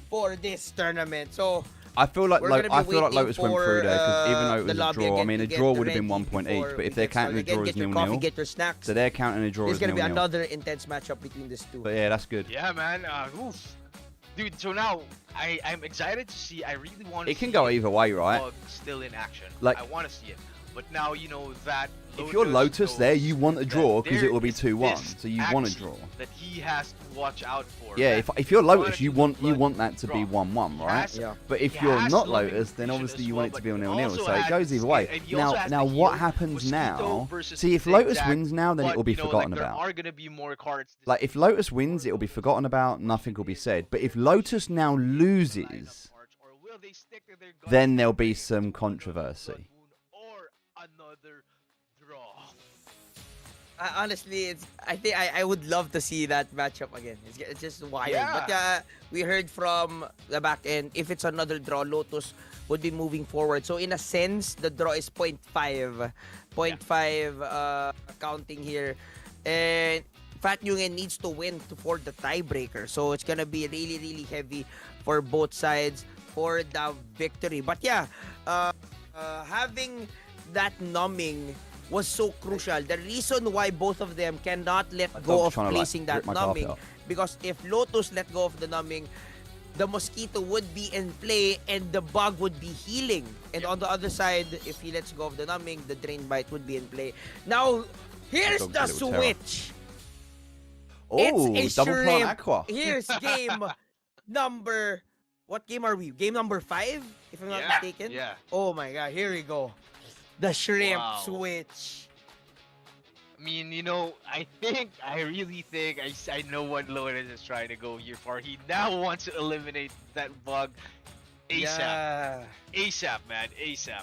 for this tournament? So, I feel like we're gonna be Lotus waiting went through for, there because even though it the was a lobby draw, I again mean, to a get draw would have been ready 1 point each. before But if we they're get started. counting the Again, draw as get your coffee, 0-0, get your snacks. so they're counting a draw There's as gonna be 0-0. another intense matchup between these two. But yeah, that's good. Yeah, man. Oof. Dude, so now I'm excited to see. I really want to. It can go either way, right? Bug still in action. Like- I want to see it. But now you know that. If you're Lotus knows there, you want a that draw because there it will be is 2-1. this So you want a Axie draw. that he has to watch out for. Yeah, man. if you're He wanted Lotus, you to want blood that to be draw. 1-1, He right? has- Yeah. But if he you're has not to love Lotus, then inclusion obviously as you well, want it to be but on he 0-0. also So it has goes this- either way. and he also has Now the what heal, happens Mosquito now? versus See, if the Lotus Zigzag, wins now, then but, it will be you know, forgotten like, about. There are gonna be more cards. Like, if Lotus wins, it will be forgotten about, nothing will be said. But if Lotus now loses, then there'll be some controversy. Or another draw. Honestly, I think I would love to see that matchup again. It's just wild. Yeah. But we heard from the back end, if it's another draw, Lotus would be moving forward. So in a sense, the draw is 0.5. 0.5 counting here. And Fat Nguyen needs to win for the tiebreaker. So it's gonna be really heavy for both sides for the victory. But yeah, having that numbing was so crucial. The reason why both of them cannot let go of trying to, like, placing that rip my carpet numbing, up. because if Lotus let go of the numbing, the mosquito would be in play and the bug would be healing. And on the other side, if he lets go of the numbing, the drain bite would be in play. Now, here's Dog's the a little terror. switch. Oh, It's a double plant shrimp. aqua. Here's game number... What game are we? Game number 5, if I'm not Yeah, mistaken? yeah. Oh my god, here we go. The shrimp Wow. switch. I mean, you know, I really think I know what Lotus is trying to go here for. He now wants to eliminate that bug ASAP. Yeah. ASAP, man. ASAP.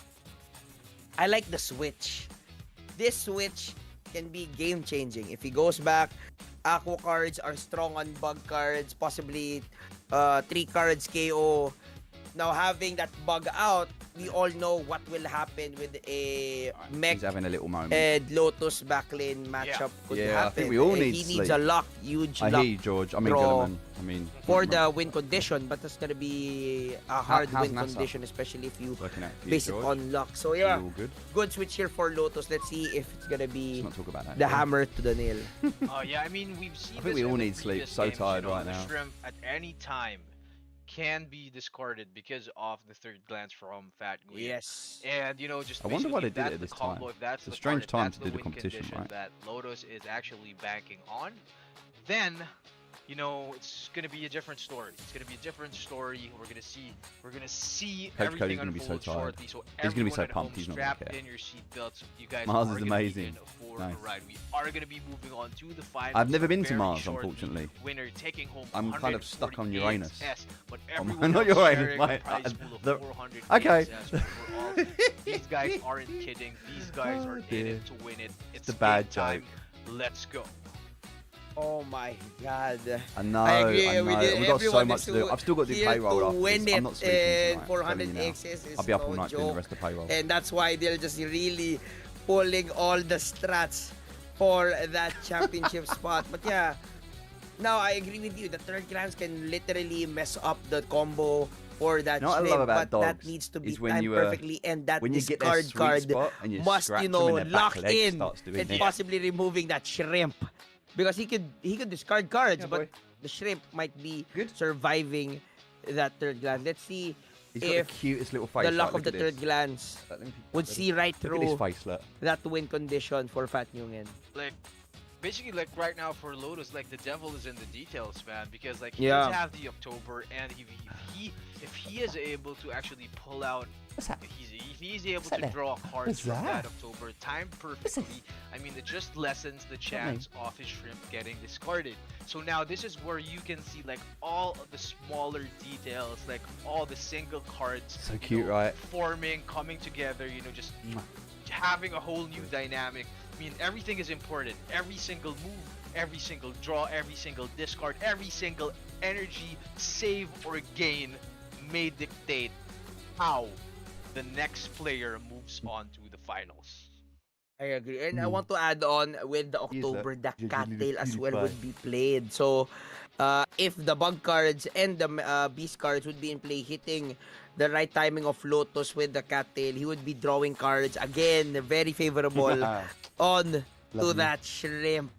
I like the switch. This switch can be game changing. If he goes back, Aqua cards are strong on bug cards, possibly 3 cards KO. Now having that bug out, we all know what will happen with a mech He's having a little moment. and Lotus backlane matchup could Yeah, I happen. think we all And need he sleep. needs a lock, huge I lock hear you, George. I mean, draw Gilliman. I mean, for the win condition, but that's gonna be a hard how's win NASA? condition, especially if you working out for you, base it George. on luck. So You yeah, all good? good switch here for Lotus. Let's see if it's gonna Let's be not talk about that. the yeah. hammer to the nail. Oh yeah, I mean we've seen. I think this we all in the need sleep. previous So games, tired you know, right the now. Shrimp at any time can be discarded because of the third glance from Fat Nguyen. Yes. And you know, just I wonder why basically they did it if at that's this the combo, time. if that's It's a the strange card, if time that's to the do the win competition, condition right? that Lotus is actually banking on, then you know it's gonna be a different story. It's gonna be a different story. We're gonna see Coach everything Cody's gonna be so unfold tired. shortly. So He's gonna be everyone so at home, pumped, he's not gonna strap care. in your seatbelts. You guys Mars are is gonna be amazing. in for Nice. a ride. We are gonna be moving on to the finals. I've never been to very Mars, shortly. unfortunately. Winner taking home. I'm kind of stuck on 140 Uranus. AXS, but Oh, everyone not else Uranus, sharing mate. a prize pool of The- 400 Okay. AXS overall. These guys aren't kidding. These guys are in dear. it to win it. It's a bad game time. joke. Let's go. Oh my God. I know, I agree I know. with you. We've got so Everyone much is to do. I've still got to do here payroll to after win this. I'm it, not sleeping and tonight. 400 I'm telling you XS is now. I'll be up no all night doing the joke. rest of payroll. And that's why they're just really pulling all the strats for that championship spot. But yeah, now I agree with you. The third glance can literally mess up the combo for that You know what I shrimp, love about but that dogs needs to be is when timed you, perfectly, and that when you get their discard sweet card spot and you must, scratch you them know, and their back lock leg in starts doing and it. possibly removing that shrimp. Because he could discard cards, Yeah, but boy. the shrimp might be Good. surviving that third glance. Let's see He's got if the cutest little face. the luck like, of the look at third this. glance Like, let me- would see right Look at his through face, look. that win condition for Fat Nguyen. Like, basically, like right now for Lotus, like the devil is in the details, man. Because like he Yeah. does have the October, and if he is able to actually pull out, What's that? if he's able that to there? draw cards What's from that that? October timed perfectly, I mean it just lessens the chance of his shrimp getting discarded. So now this is where you can see like all of the smaller details, like all the single cards, So you cute, know, right? forming, coming together, you know, just Mwah. having a whole new dynamic. I mean, everything is important. Every single move, every single draw, every single discard, every single energy save or gain may dictate how the next player moves on to the finals. I agree. And I want to add on with the Yes, October, the You're cattail as well PewDiePie. would be played. So, if the bug cards and the beast cards would be in play, hitting the right timing of Lotus with the cattail, he would be drawing cards again, very favorable on to Lovely. that shrimp.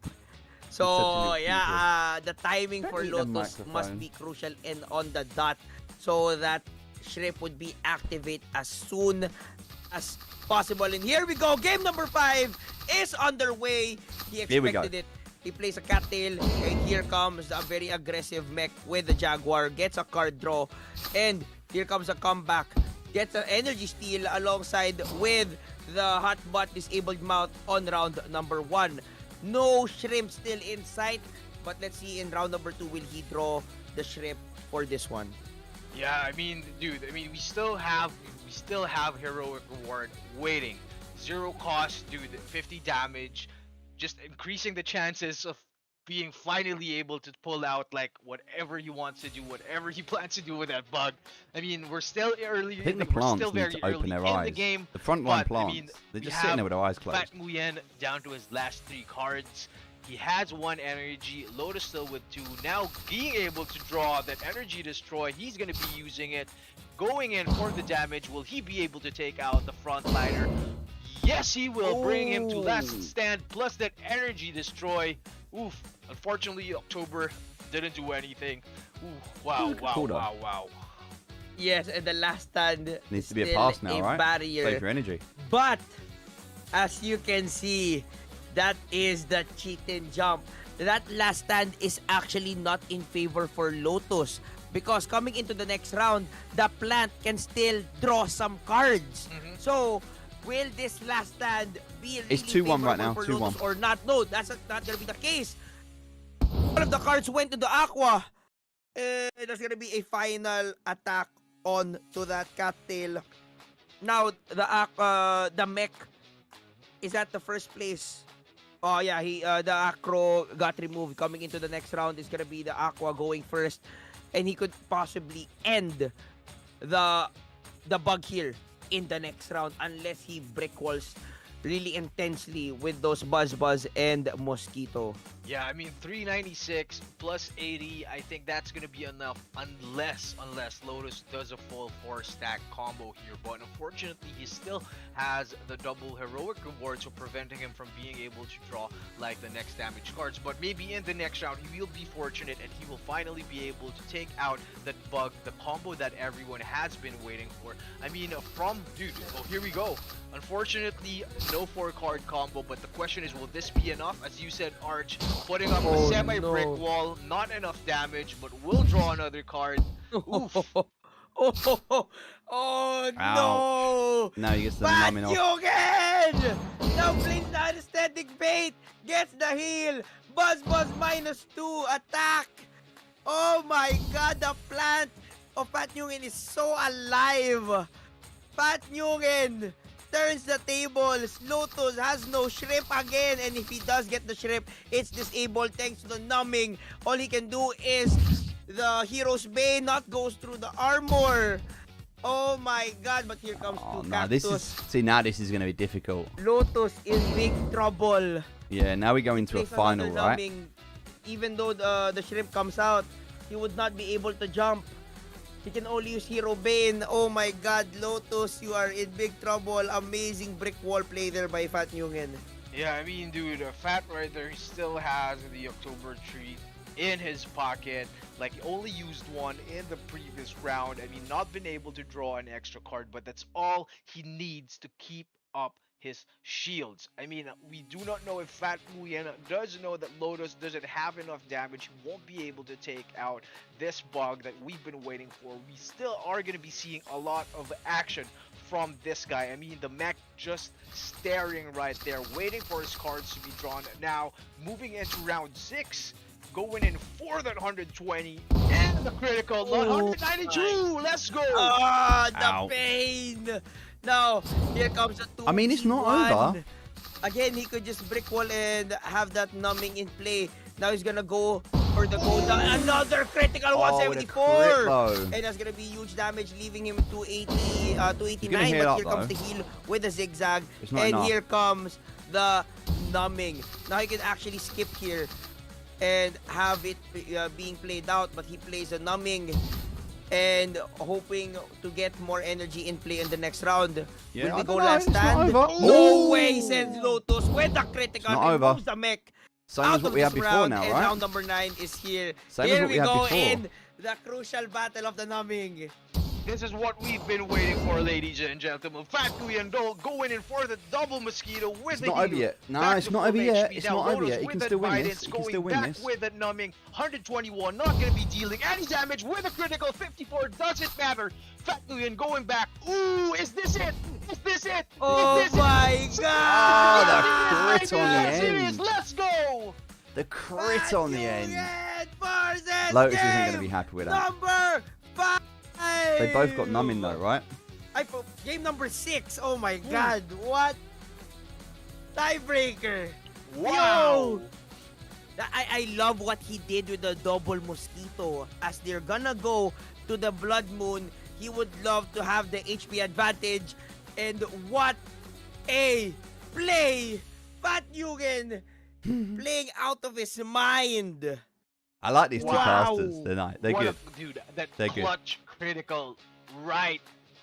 Such a So, little yeah, the timing Don't for eat the Lotus must microphone. be crucial and on the dot so that shrimp would be activate as soon as possible. And here we go. Game number 5 is underway. He Here we go. expected it. He plays a cattail, and here comes a very aggressive mech with the Jaguar. Gets a card draw, and here comes a comeback. Gets an energy steal alongside with the hotbot disabled mouth on round number 1. No shrimp still in sight, but let's see in round number 2 will he draw the shrimp for this one. Yeah, I mean, dude, I mean, we still have heroic reward waiting. 0 cost, dude, 50 damage, just increasing the chances of being finally able to pull out like whatever he wants to do, whatever he plans to do with that bug. I mean, we're still early. I think the we're plants still need very to open early their in eyes. the game. The frontline but, plants, I mean, they're we just sitting there with their eyes closed. Fat Nguyen down to his last 3 cards. He has 1 energy. Lotus still with 2. Now being able to draw that energy destroy, he's going to be using it. Going in for the damage. Will he be able to take out the frontliner? Yes, he will. Bring him to last stand plus that energy destroy. Oof. Unfortunately, October didn't do anything. Ooh, wow, wow, Cool, though. wow, wow. Yes, and the last stand Needs is to be a still pass now, a right? barrier. Save your energy. But as you can see, that is the cheat-in jump. That last stand is actually not in favor for Lotus because coming into the next round, the plant can still draw some cards. So, will this last stand be really It's 2-1 right now, favorable for 2-1. Lotus or not? No, that's not gonna be the case. All of the cards went to the Aqua. There's gonna be a final attack on to that cattail. Now the mech is at the first place. Oh yeah, the Acro got removed. Coming into the next round is gonna be the Aqua going first, and he could possibly end the bug here in the next round unless he brick walls really intensely with those Buzz and Mosquito. Yeah, I mean 396 plus 80, I think that's gonna be enough unless Lotus does a full 4-stack combo here. But unfortunately, he still has the double heroic reward, so preventing him from being able to draw like the next damage cards. But maybe in the next round he will be fortunate and he will finally be able to take out that bug, the combo that everyone has been waiting for. I mean, oh, here we go. Unfortunately, no 4-card combo, but the question is, will this be enough? As you said, Arch, putting up a semi-brick wall, not enough damage, but will draw another card. Oof. Oh no! Now he gets the Fat numbing off. Yugen! Now plays the anesthetic bait, gets the heal. Buzz -2 attack. Oh my god, the plant of Fat Yugen is so alive. Fat Yugen turns the tables. Lotus has no shrimp again, and if he does get the shrimp, it's disabled thanks to the numbing. All he can do is the Hero's Bane not goes through the armor. Oh my god, but here comes Oh two no, Cactus. now this is going to be difficult. Lotus in big trouble. Yeah, now we go into a Plays final, another right? numbing. Even though the shrimp comes out, he would not be able to jump. He can only use Hero Bane. Oh my god, Lotus, you are in big trouble. Amazing brick wall play there by Fat Nguyen. Yeah, I mean, dude, Fat right there, he still has the October tree in his pocket. Like, he only used one in the previous round. I mean, not been able to draw an extra card, but that's all he needs to keep up his shields. I mean, we do not know if Fat Nguyen does know that Lotus doesn't have enough damage. He won't be able to take out this bug that we've been waiting for. We still are going to be seeing a lot of action from this guy. I mean, the mech just staring right there, waiting for his cards to be drawn. Now, moving into round 6, going in for that 120 and the critical, not 192. Let's go. Ah, the Ow. pain. Now, here comes the 2 I mean, it's not over. Again, he could just brick wall and have that numbing in play. Now he's gonna go for the go down. Another critical with a 174. crit bow. And that's gonna be huge damage, leaving him 280, 289. gonna heal But up, here comes though. the heal with a zigzag. It's not And enough. here comes the numbing. Now he can actually skip here and have it being played out. But he plays a numbing and hoping to get more energy in play in the next round. Yeah, Will I we go don't know, last it's not stand? over. No Ooh. way, says Lotus with the critical. It's not over. Removes the mech. Same Out as what of we had this before round, now, and right? round number 9 is here. Same as Here what we we had go before. in the crucial battle of the numbing. This is what we've been waiting for, ladies and gentlemen. Fat Nguyen going in for the double mosquito with It's the not over heal. yet. No, Back it's to not full over yet. HP. It's Now not over Lotus yet. He with can that still win this. guidance, He can going still win back this. with that numbing. 121, not going to be dealing any damage with a critical. 54, doesn't matter. Fat Nguyen going back. Ooh, is this it? Is this it? Oh is this my it? god! Oh, the crit on the Yes, it is. end. Let's go. The crit on the end. Versus Lotus isn't going to game be happy with that. number 5. They both got numbing though, right? Game number 6. Oh my god, what? Tiebreaker. Wow. Yo! I love what he did with the double mosquito. As they're gonna go to the Blood Moon, he would love to have the HP advantage. And what a play! Fat Yugen playing out of his mind. I like these two Wow. casters. They're What good. Dude, that They're good. clutch critical right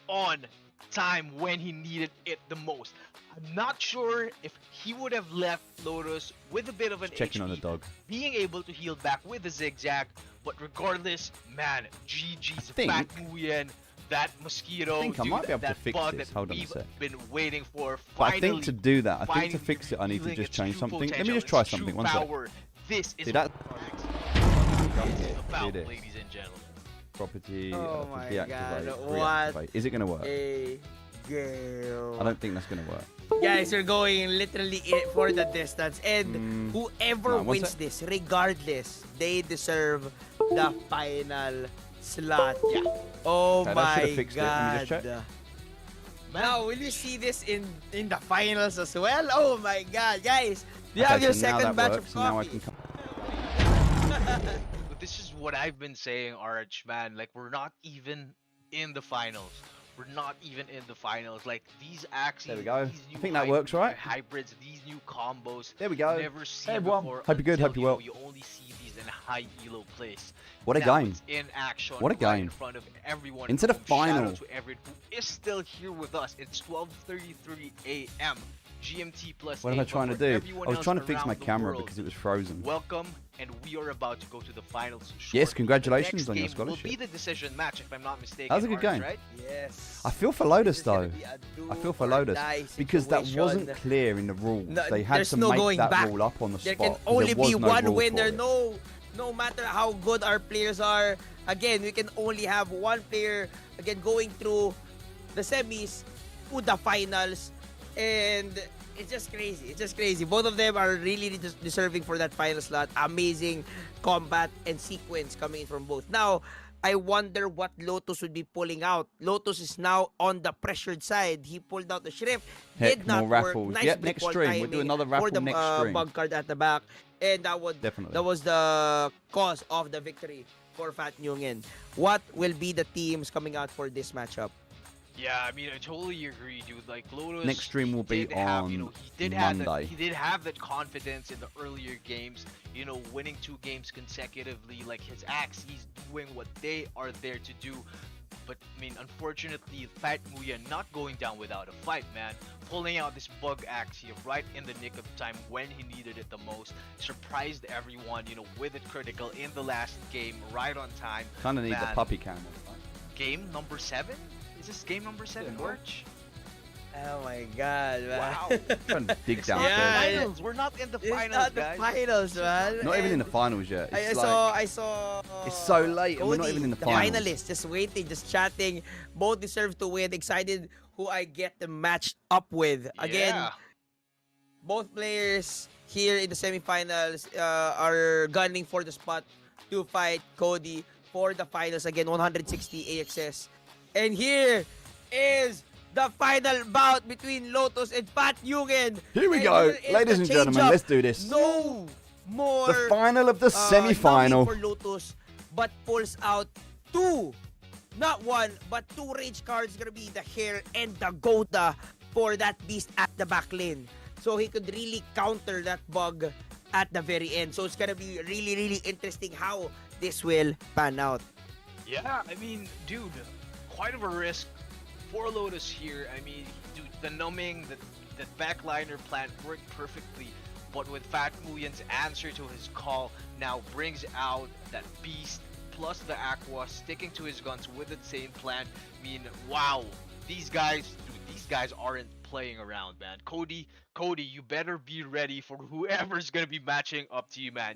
on time when he needed it the most. I'm not sure if he would have left Lotus with a bit of an Just checking on the HP, dog. being able to heal back with the zigzag, but regardless, man, GG's think- Fat Nguyen, that mosquito, I think I dude, might be able to that fix bug this. that Hold on a we've sec. been waiting for. But I Finally, think to do that, I think to finally fix it, I need to revealing just its change true something. Let me potential, just try its something. true One sec. power. This is See that? about, Do this. ladies and gentlemen. Property. Oh my deactivate, God, reactivate. Is it going to work? A girl. I don't think that's going to work. Guys, we're going literally for the distance. And whoever No, one wins sec. this, regardless, they deserve the final slot. Yeah. Oh Okay, that my should've fixed it. Let me just god. check. Now, will you see this in the finals as well? Oh my god, guys. You Okay, have your so now second that batch works, of so now I coffee. can come. But this is what I've been saying, Arch, man. Like, we're not even in the finals. we're not even in the finals. Like these Axies, There we go. these I new think that works, right? hybrids, these new combos. There we go. Never seen Hey, everyone. before. Hope you're good, hope until, you're well. You only see these in high elo place. What a Now game. it's in action. What a right game. in front of everyone. Into the Shout final. out to everyone who is still here with us. It's 12:33 a.m. GMT plus. What am I 8, but trying to for do? everyone I was else trying to fix around my the camera world, because it was frozen. welcome, and we are about to go to the finals. Yes, shortly. congratulations the on your next game will scholarship. be the decision match, if I'm not mistaken. That was a good Arns, game. right? Yes. I feel for This Lotus is gonna though. be a do I feel for or Lotus die because that situation. wasn't clear in the rules. No, They had there's to no make going that back. rule up on the There spot. can 'cause only there was be no one rule for winner. it. No matter how good our players are. Again, we can only have one player again going through the semis to the finals, and it's just crazy. It's just crazy. Both of them are really deserving for that final slot. Amazing combat and sequence coming in from both. Now, I wonder what Lotus would be pulling out. Lotus is now on the pressured side. He pulled out the Shrift. Heck, Did not more work. raffles. Nice Yep, brick next wall stream. We'll do timing another for raffle the next stream. bug card at the back. And Definitely. that was the cause of the victory for Fat Nguyen. What will be the teams coming out for this matchup? Yeah, I mean, I totally agree, dude. Like Lotus. Next stream will be did have, on he did have Monday. he did have that confidence in the earlier games. Winning 2 games consecutively. Like his Axies doing what they are there to do. But I mean, unfortunately, Fat Nguyen not going down without a fight, man. Pulling out this bug Axie right in the nick of time when he needed it the most. Surprised everyone, with it critical in the last game, right on time. Kind of need the Man. puppy camel. Game number 7? Is this game number 7, Yeah. March? Oh my God, man. Wow. Trying to dig It's down not Yeah, the there. yeah. finals. We're not in the It's finals, not the guys. finals, man. Not even in the And finals yet. I It's saw, like, I saw. it's so late and we're not Cody, even in the the finals. finalists, just waiting, just chatting. Both deserve to win. Excited who I get them matched up with. Again, Yeah. both players here in the semifinals are gunning for the spot to fight Cody for the finals. Again, 160 AXS. And here is the final bout between Lotus and Fat Nguyen. Here we And go. here is Ladies the and gentlemen, change-up. let's do this. No more The final of the numbing semi-final. for Lotus, but pulls out 2, not 1, but 2 rage cards. Gonna be the Hair and the Gota for that beast at the back lane, so he could really counter that bug at the very end. So it's gonna be really, really interesting how this will pan out. Yeah, I mean, dude, quite of a risk for Lotus here. I mean, dude, the numbing, the backliner plan worked perfectly, but with Fat Nguyen's answer to his call now brings out that beast plus the Aqua sticking to his guns with the same plan. I mean, wow, these guys aren't playing around, man. Cody, you better be ready for whoever's gonna be matching up to you, man.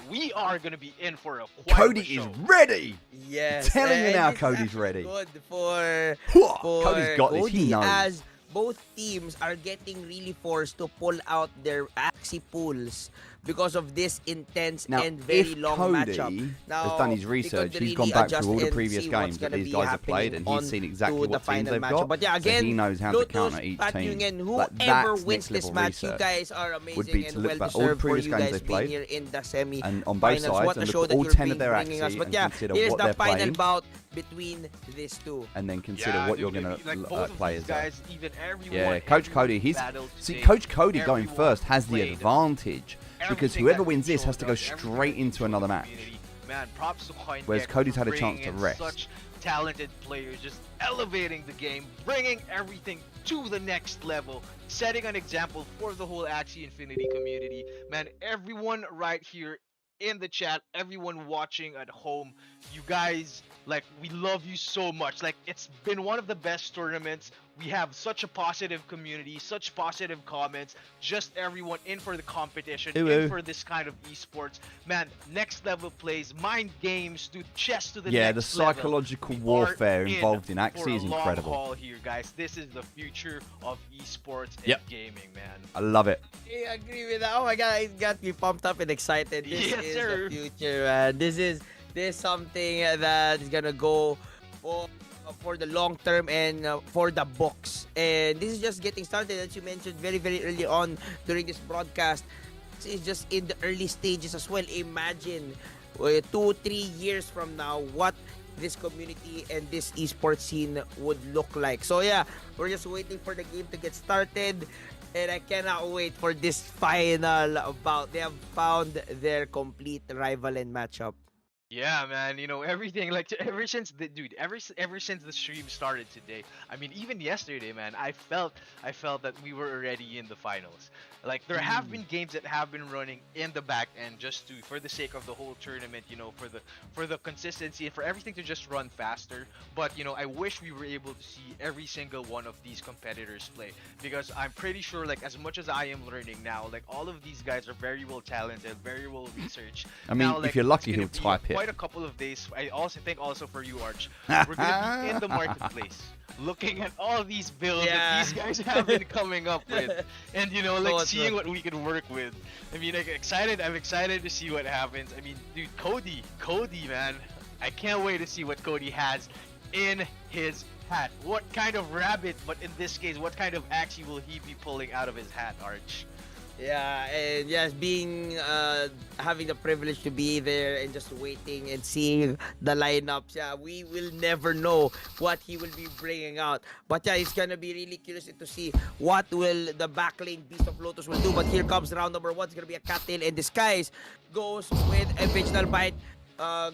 We are gonna be in for a quite Cody of a is show. ready. Yes, Telling you and now, it's Cody's actually ready. Good for Cody's got this. He Cody, knows. as both teams are getting really forced to pull out their Axie pools because of this intense Now, and very if long Cody matchup. Now, has done his he research, could he's really gone back adjust through all the and previous see games what's that gonna these be guys have played, happening and he's on seen exactly to the what teams final they've matchup. got. But yeah, So again, he knows how to Lotus, counter each Fat team. Nguyen, Like, whoever that's wins next this level match, you research. guys are amazing Would be to and look well back all the deserved for previous you games guys they've being played, here in the semi. and on both finals. sides, What a and show look that at all you're 10 of their bringing us. Axie But and yeah, consider here's what the they're final playing, bout between these two. and then consider Yeah, what you're dude, going to like both of play these as well. guys, even everyone, Yeah, Coach everyone Cody, he's battled see today, Coach Cody going everyone first has the played advantage because everything whoever that wins he this has to go showed us, straight everything into he another showed the match. community. Man, props to Coingecko Whereas Cody's for had a chance bringing to in rest. Such talented players, just elevating the game, bringing everything to the next level, setting an example for the whole Axie Infinity community. Man, everyone right here in the chat, everyone watching at home, you guys, like, we love you so much. Like, it's been one of the best tournaments. We have such a positive community, such positive comments, just everyone in for the competition, in for this kind of esports. Man, next level plays, mind games, dude, chess to the Yeah, the next level. psychological We warfare are involved in for Axie is a long incredible. haul here, guys. This is the future of esports and Yep. gaming, man. I love it. I agree with that. Oh my God, it got me pumped up and excited. This Yes, is sir. the future, man. This is something that is gonna go for the long term and for the books. And this is just getting started, as you mentioned very, very early on during this broadcast. This is just in the early stages as well. Imagine 2-3 years from now, what this community and this esports scene would look like. So yeah, we're just waiting for the game to get started, and I cannot wait for this final bout. They have found their complete rival and matchup. Yeah, man. You know everything. Like ever since the dude, ever since the stream started today. I mean, even yesterday, man. I felt that we were already in the finals. Like there have been games that have been running in the back end just to for the sake of the whole tournament. You know, for the consistency and for everything to just run faster. But you know, I wish we were able to see every single one of these competitors play because I'm pretty sure, like as much as I am learning now, like all of these guys are very well talented, very well researched. I mean, Now, if like, you're it's lucky, gonna he'll be type it. quite a couple of days. I also think also for you, Arch, we're gonna be in the marketplace, looking at all these builds Yeah. that these guys have been coming up with, and you know, like Oh, seeing true. what we can work with. I mean, like excited. I'm excited to see what happens. I mean, dude, Cody, man, I can't wait to see what Cody has in his hat. What kind of rabbit? But in this case, what kind of Axie will he be pulling out of his hat, Arch? Yeah, and yes, being having the privilege to be there and just waiting and seeing the lineups. Yeah, we will never know what he will be bringing out. But yeah, it's gonna be really curious to see what will the backlane Beast of Lotus will do. But here comes round number 1. It's gonna be a cattail in disguise. Goes with a Viginal Bite.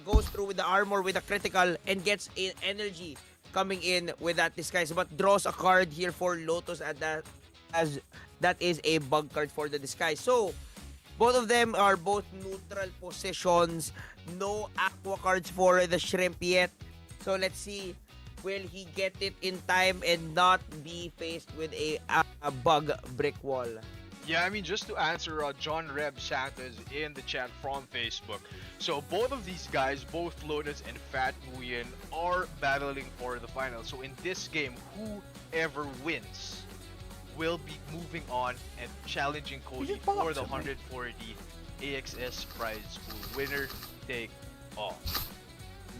Goes through with the armor with a critical and gets in energy coming in with that disguise. But draws a card here for Lotus at that as that is a bug card for the disguise. So, both of them are both neutral positions. No aqua cards for the shrimp yet. So, let's see. Will he get it in time and not be faced with a bug brick wall? Yeah, I mean, just to answer John Reb Santos in the chat from Facebook. So both of these guys, both Lotus and Fat Nguyen, are battling for the final. So in this game, whoever wins will be moving on and challenging Cody for the 140 AXS prize pool. Winner take all.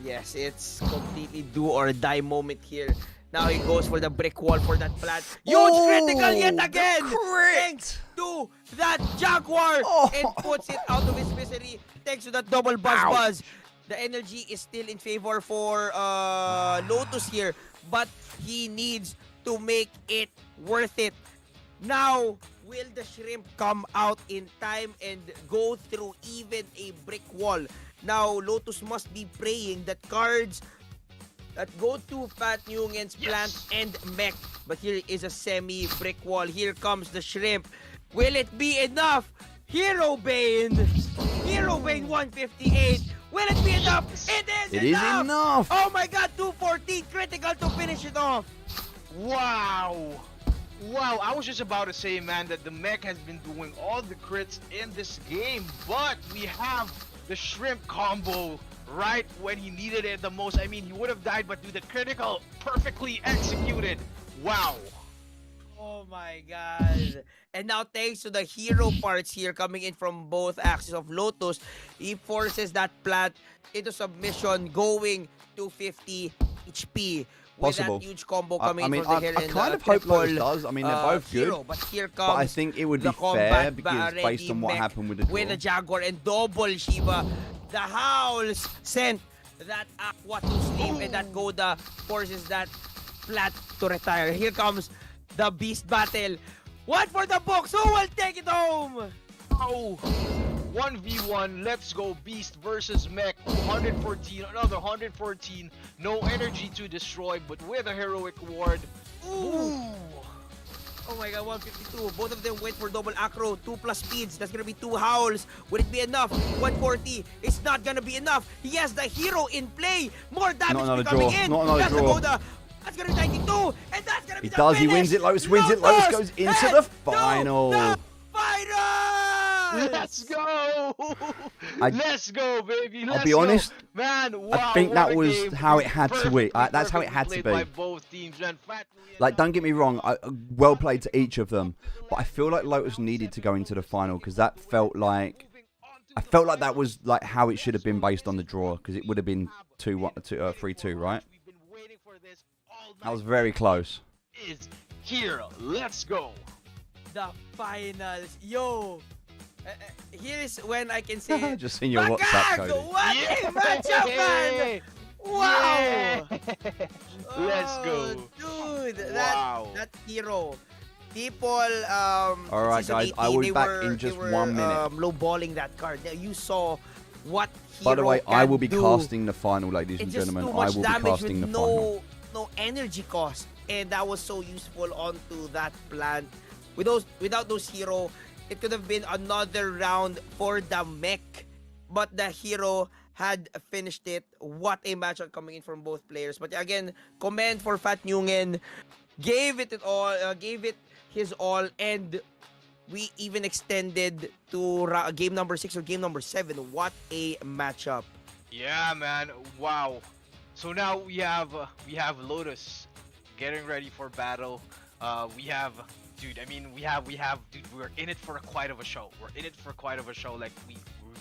Yes, it's completely do or die moment here. Now he goes for the brick wall for that plant. Huge critical yet again! Thanks to that Jaguar! And puts it out of his misery. Thanks to that double buzz. The energy is still in favor for Lotus here. But he needs to make it worth it. Now, will the shrimp come out in time and go through even a brick wall? Now, Lotus must be praying that cards that go to Fat Nguyen's plant and mech. But here is a semi-brick wall. Here comes the shrimp. Will it be enough? Hero Bane 158. Will it be enough? It is enough! Oh my god, 214 critical to finish it off. Wow! Wow, I was just about to say, man, that the mech has been doing all the crits in this game, but we have the shrimp combo right when he needed it the most. I mean, he would have died, but dude, the critical perfectly executed. Wow. Oh my god. And now thanks to the hero parts here coming in from both axes of Lotus, he forces that plant into submission, going to 50 HP. With Possible. that huge combo coming I mean, in from the I kind of hope Lotus does. I mean, they're both good. Hero, but here comes But I think it would be the fair combat because based on what mech happened with the draw. with the Jaguar and double Shiva. The Howls sent that Aqua to sleep, and that Goda forces that flat to retire. Here comes the Beast battle. One for the books. Who will take it home? Oh, 1v1, let's go. Beast versus Mech, 114, another 114. No energy to destroy, but with a heroic ward. Ooh. Oh my god, 152. Both of them went for double acro, 2 plus speeds. That's gonna be 2 howls. Will it be enough? 140. It's not gonna be enough. He has the hero in play. More damage coming in. Not another That's draw. the Goda. That's gonna be 92. And that's gonna be He the does. finish. He wins it. Lotus wins it. Lotus goes into the final. The final. Let's go! Let's go, baby! Let's I'll be go. honest, Man, wow, I think what that a was game. how it had to be. That's how it had to Perfectly played by be. both teams, man. Like, don't get me wrong, well played to each of them. But I feel like Lotus needed to go into the final because that felt like... I felt like that was like how it should have been based on the draw because it would have been 3-2, right? That was very close. Is here. Let's go. The finals. Yo. Here's when I can say, Just seen your WhatsApp, Cody. what a matchup, man! Wow! Let's Oh, go. dude. Wow. That hero. People, All right, season guys, 18, I will they be back were, in just they were, 1 minute. Lowballing that card. Now, you saw what hero By the way, I can will be do. casting the final, ladies and It's just gentlemen. too I much will be damage casting the with final. no energy cost, and that was so useful onto that plant. Without those hero, it could have been another round for the mech, but the hero had finished it. What a matchup coming in from both players. But again, comment for Fat Nungen, gave it all, gave it his all, and we even extended to game number 6 or game number 7. What a matchup. Yeah, man. Wow. So now we have Lotus getting ready for battle. We have, dude. I mean, we have, dude. We're in it for quite of a show. We're in it for quite of a show. Like we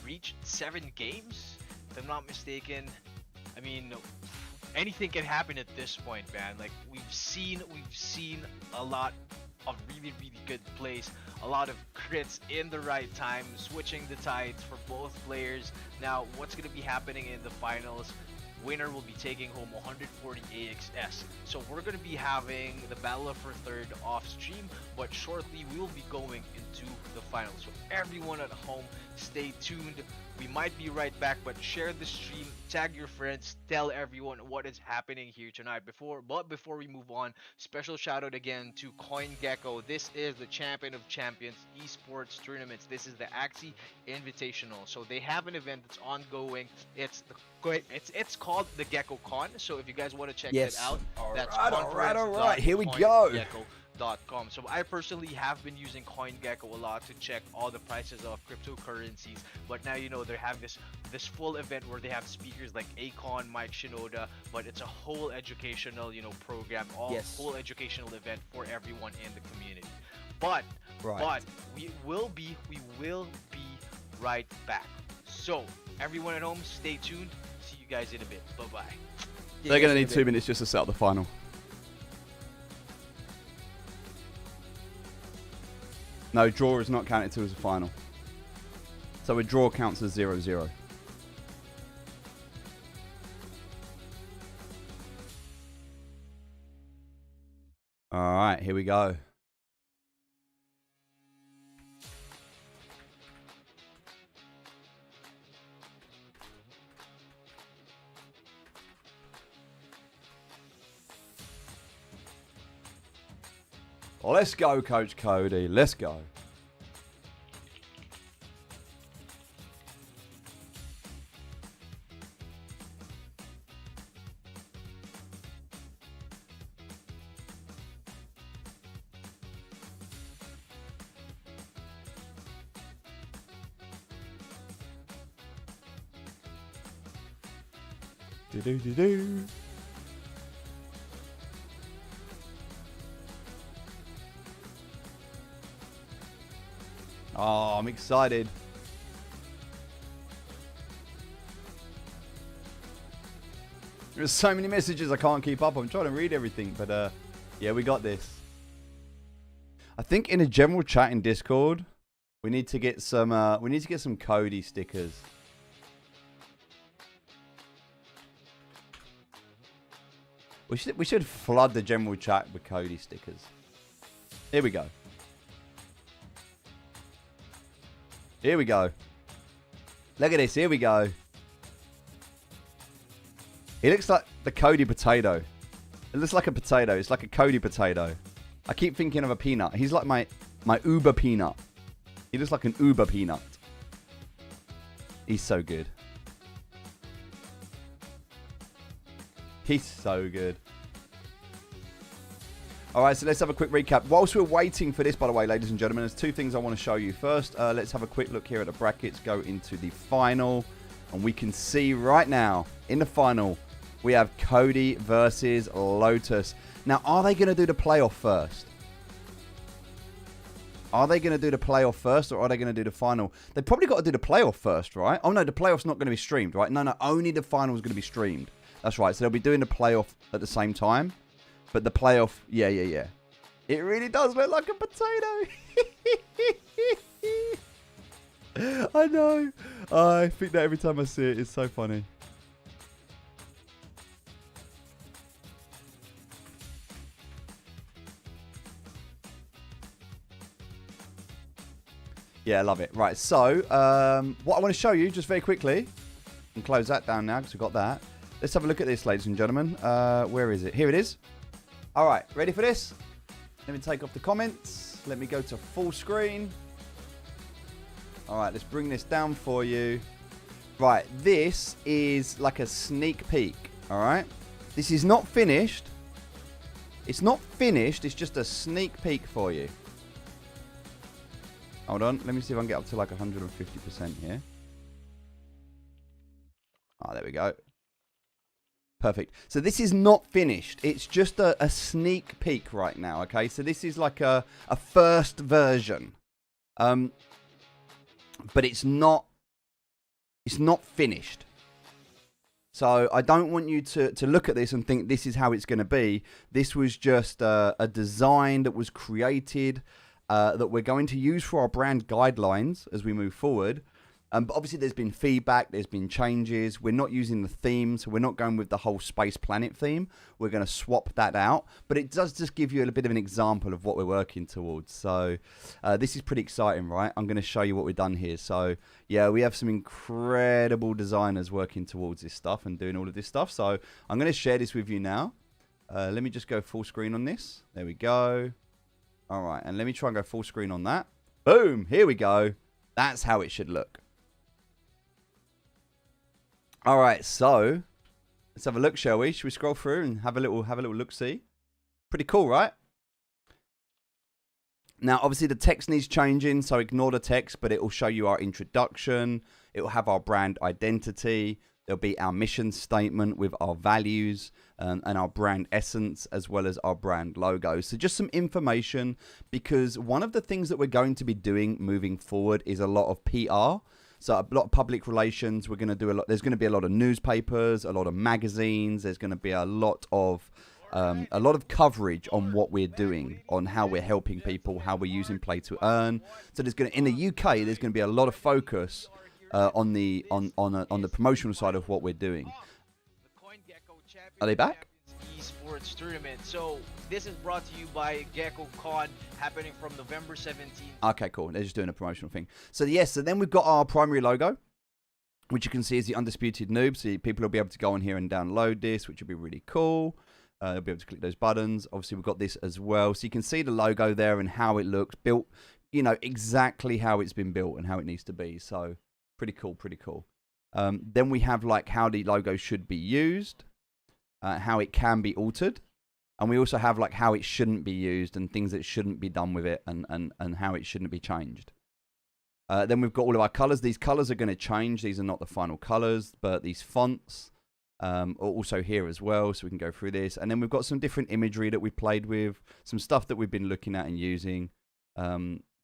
reached 7 games, if I'm not mistaken. I mean, anything can happen at this point, man. Like we've seen a lot of really good plays, a lot of crits in the right time, switching the tides for both players. Now, what's gonna be happening in the finals? Winner will be taking home 140 AXS. So we're going to be having the Battle for Third off stream, but shortly we will be going into the finals. So everyone at home, stay tuned. We might be right back, but share the stream, tag your friends, tell everyone what is happening here tonight. Before we move on, special shout out again to Coingecko. This is the Champion of Champions esports tournaments. This is the Axie Invitational. So they have an event that's ongoing. It's called the Gecko Con. So if you guys want to check Yes. that out, that's All right. Here we go. Coingecko.com. So I personally have been using CoinGecko a lot to check all the prices of cryptocurrencies, but now they have this full event where they have speakers like Akon, Mike Shinoda, but it's a whole educational program, whole educational event for everyone in the community. But we will be right back. So everyone at home, stay tuned. See you guys in a bit. Bye bye. They're going to need 2 minutes just to set up the final. No, draw is not counted to as a final. So a draw counts as 0-0. All right, here we go. Let's go, Coach Cody. Let's go. Do-do-do-do. Oh, I'm excited. There's so many messages I can't keep up. I'm trying to read everything, but yeah, we got this. I think in a general chat in Discord, we need to get some Cody stickers. We should flood the general chat with Cody stickers. Here we go. Here we go. Look at this. Here we go. He looks like the Cody potato. It looks like a potato. It's like a Cody potato. I keep thinking of a peanut. He's like my Uber peanut. He looks like an Uber peanut. He's so good. He's so good. Alright, so let's have a quick recap. Whilst we're waiting for this, by the way, ladies and gentlemen, there's 2 things I want to show you. First, let's have a quick look here at the brackets, go into the final. And we can see right now, in the final, we have Cody versus Lotus. Now, are they going to do the playoff first? Are they going to do the playoff first, or are they going to do the final? They've probably got to do the playoff first, right? Oh, no, the playoff's not going to be streamed, right? No, only the final is going to be streamed. That's right, so they'll be doing the playoff at the same time. But the playoff, yeah. It really does look like a potato. I know. I think that every time I see it, it's so funny. Yeah, I love it. Right, so what I want to show you just very quickly, and close that down now because we've got that. Let's have a look at this, ladies and gentlemen. Where is it? Here it is. All right, ready for this? Let me take off the comments. Let me go to full screen. All right, let's bring this down for you. Right, this is like a sneak peek, all right? This is not finished. It's not finished. It's just a sneak peek for you. Hold on. Let me see if I can get up to like 150% here. Oh, there we go. Perfect. So this is not finished. It's just a sneak peek right now, okay? So this is like a first version. But it's not finished. So I don't want you to look at this and think this is how it's going to be. This was just a design that was created that we're going to use for our brand guidelines as we move forward. But obviously there's been feedback, there's been changes. We're not using the theme, so we're not going with the whole Space Planet theme. We're going to swap that out. But it does just give you a bit of an example of what we're working towards. So this is pretty exciting, right? I'm going to show you what we've done here. So yeah, we have some incredible designers working towards this stuff and doing all of this stuff. So I'm going to share this with you now. Let me just go full screen on this. There we go. All right, and let me try and go full screen on that. Boom, here we go. That's how it should look. All right, so let's have a look, shall we? Should we scroll through and have a little look see? Pretty cool, right? Now, obviously the text needs changing, so ignore the text, but it will show you our introduction. It will have our brand identity. There'll be our mission statement with our values and our brand essence, as well as our brand logo. So just some information, because one of the things that we're going to be doing moving forward is a lot of PR. So a lot of public relations. We're going to do a lot. There's going to be a lot of newspapers, a lot of magazines. There's going to be a lot of coverage on what we're doing, on how we're helping people, how we're using play to earn. So there's going to, in the UK, there's going to be a lot of focus on the promotional side of what we're doing. Are they back? Esports tournament. So this is brought to you by GeckoCon, happening from November 17th. Okay, cool. They're just doing a promotional thing. So yes, so then we've got our primary logo, which you can see is the Undisputed Noob. So people will be able to go on here and download this, which will be really cool. They'll be able to click those buttons. Obviously, we've got this as well. So you can see the logo there and how it looks, built, you know, exactly how it's been built and how it needs to be. So pretty cool, pretty cool. Then we have like how the logo should be used, how it can be altered. And we also have like how it shouldn't be used and things that shouldn't be done with it, and how it shouldn't be changed. Then we've got all of our colors. These colors are going to change. These are not the final colors, but these fonts are also here as well. So we can go through this. And then we've got some different imagery that we played with, some stuff that we've been looking at and using.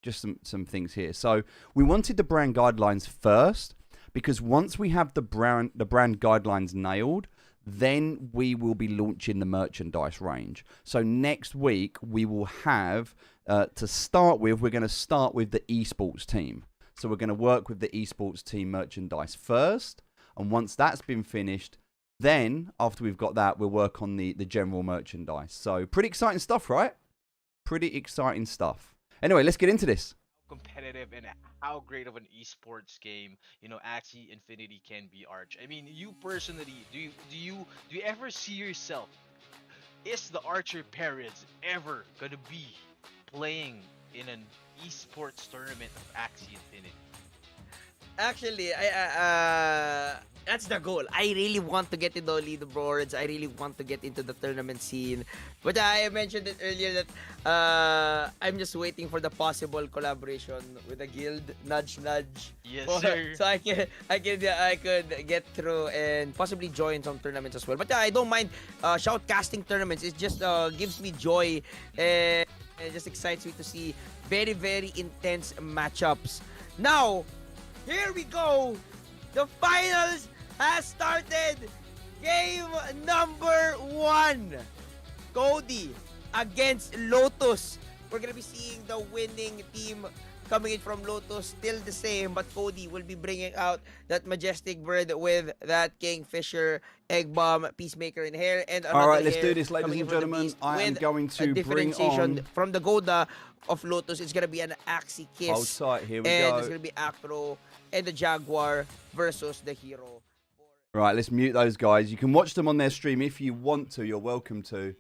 Just some things here. So we wanted the brand guidelines first, because once we have the brand guidelines nailed, then we will be launching the merchandise range. So next week we will have, to start with, we're going to start with the esports team. So we're going to work with the esports team merchandise first. And once that's been finished, then after we've got that, we'll work on the general merchandise. So pretty exciting stuff, right? Pretty exciting stuff. Anyway, let's get into this. Competitive and how great of an esports game, you know, Axie Infinity can be, Arch. I mean, you personally, do you ever see yourself, is the Archer Perez ever gonna be playing in an esports tournament of Axie Infinity? Actually, that's the goal. I really want to get into the leaderboards. I really want to get into the tournament scene. But I mentioned it earlier that I'm just waiting for the possible collaboration with a guild. Nudge, nudge. Yes, sir. So I could get through and possibly join some tournaments as well. But I don't mind shoutcasting tournaments. It just gives me joy and it just excites me to see very, very intense matchups. Now, here we go. The finals has started. Game number 1. Cody against Lotus. We're going to be seeing the winning team coming in from Lotus, still the same, but Cody will be bringing out that majestic bird with that Kingfisher, Egg Bomb, Peacemaker in hair, and another All right, let's hair do this, ladies coming in and from the gentlemen. beast I am with going a to bring differentiation on. from the Goda of Lotus. It's gonna be an Axie Hold Kiss, tight, here we and go. it's gonna be Acro and the Jaguar versus the Hero. Right, let's mute those guys. You can watch them on their stream if you want to. You're welcome to.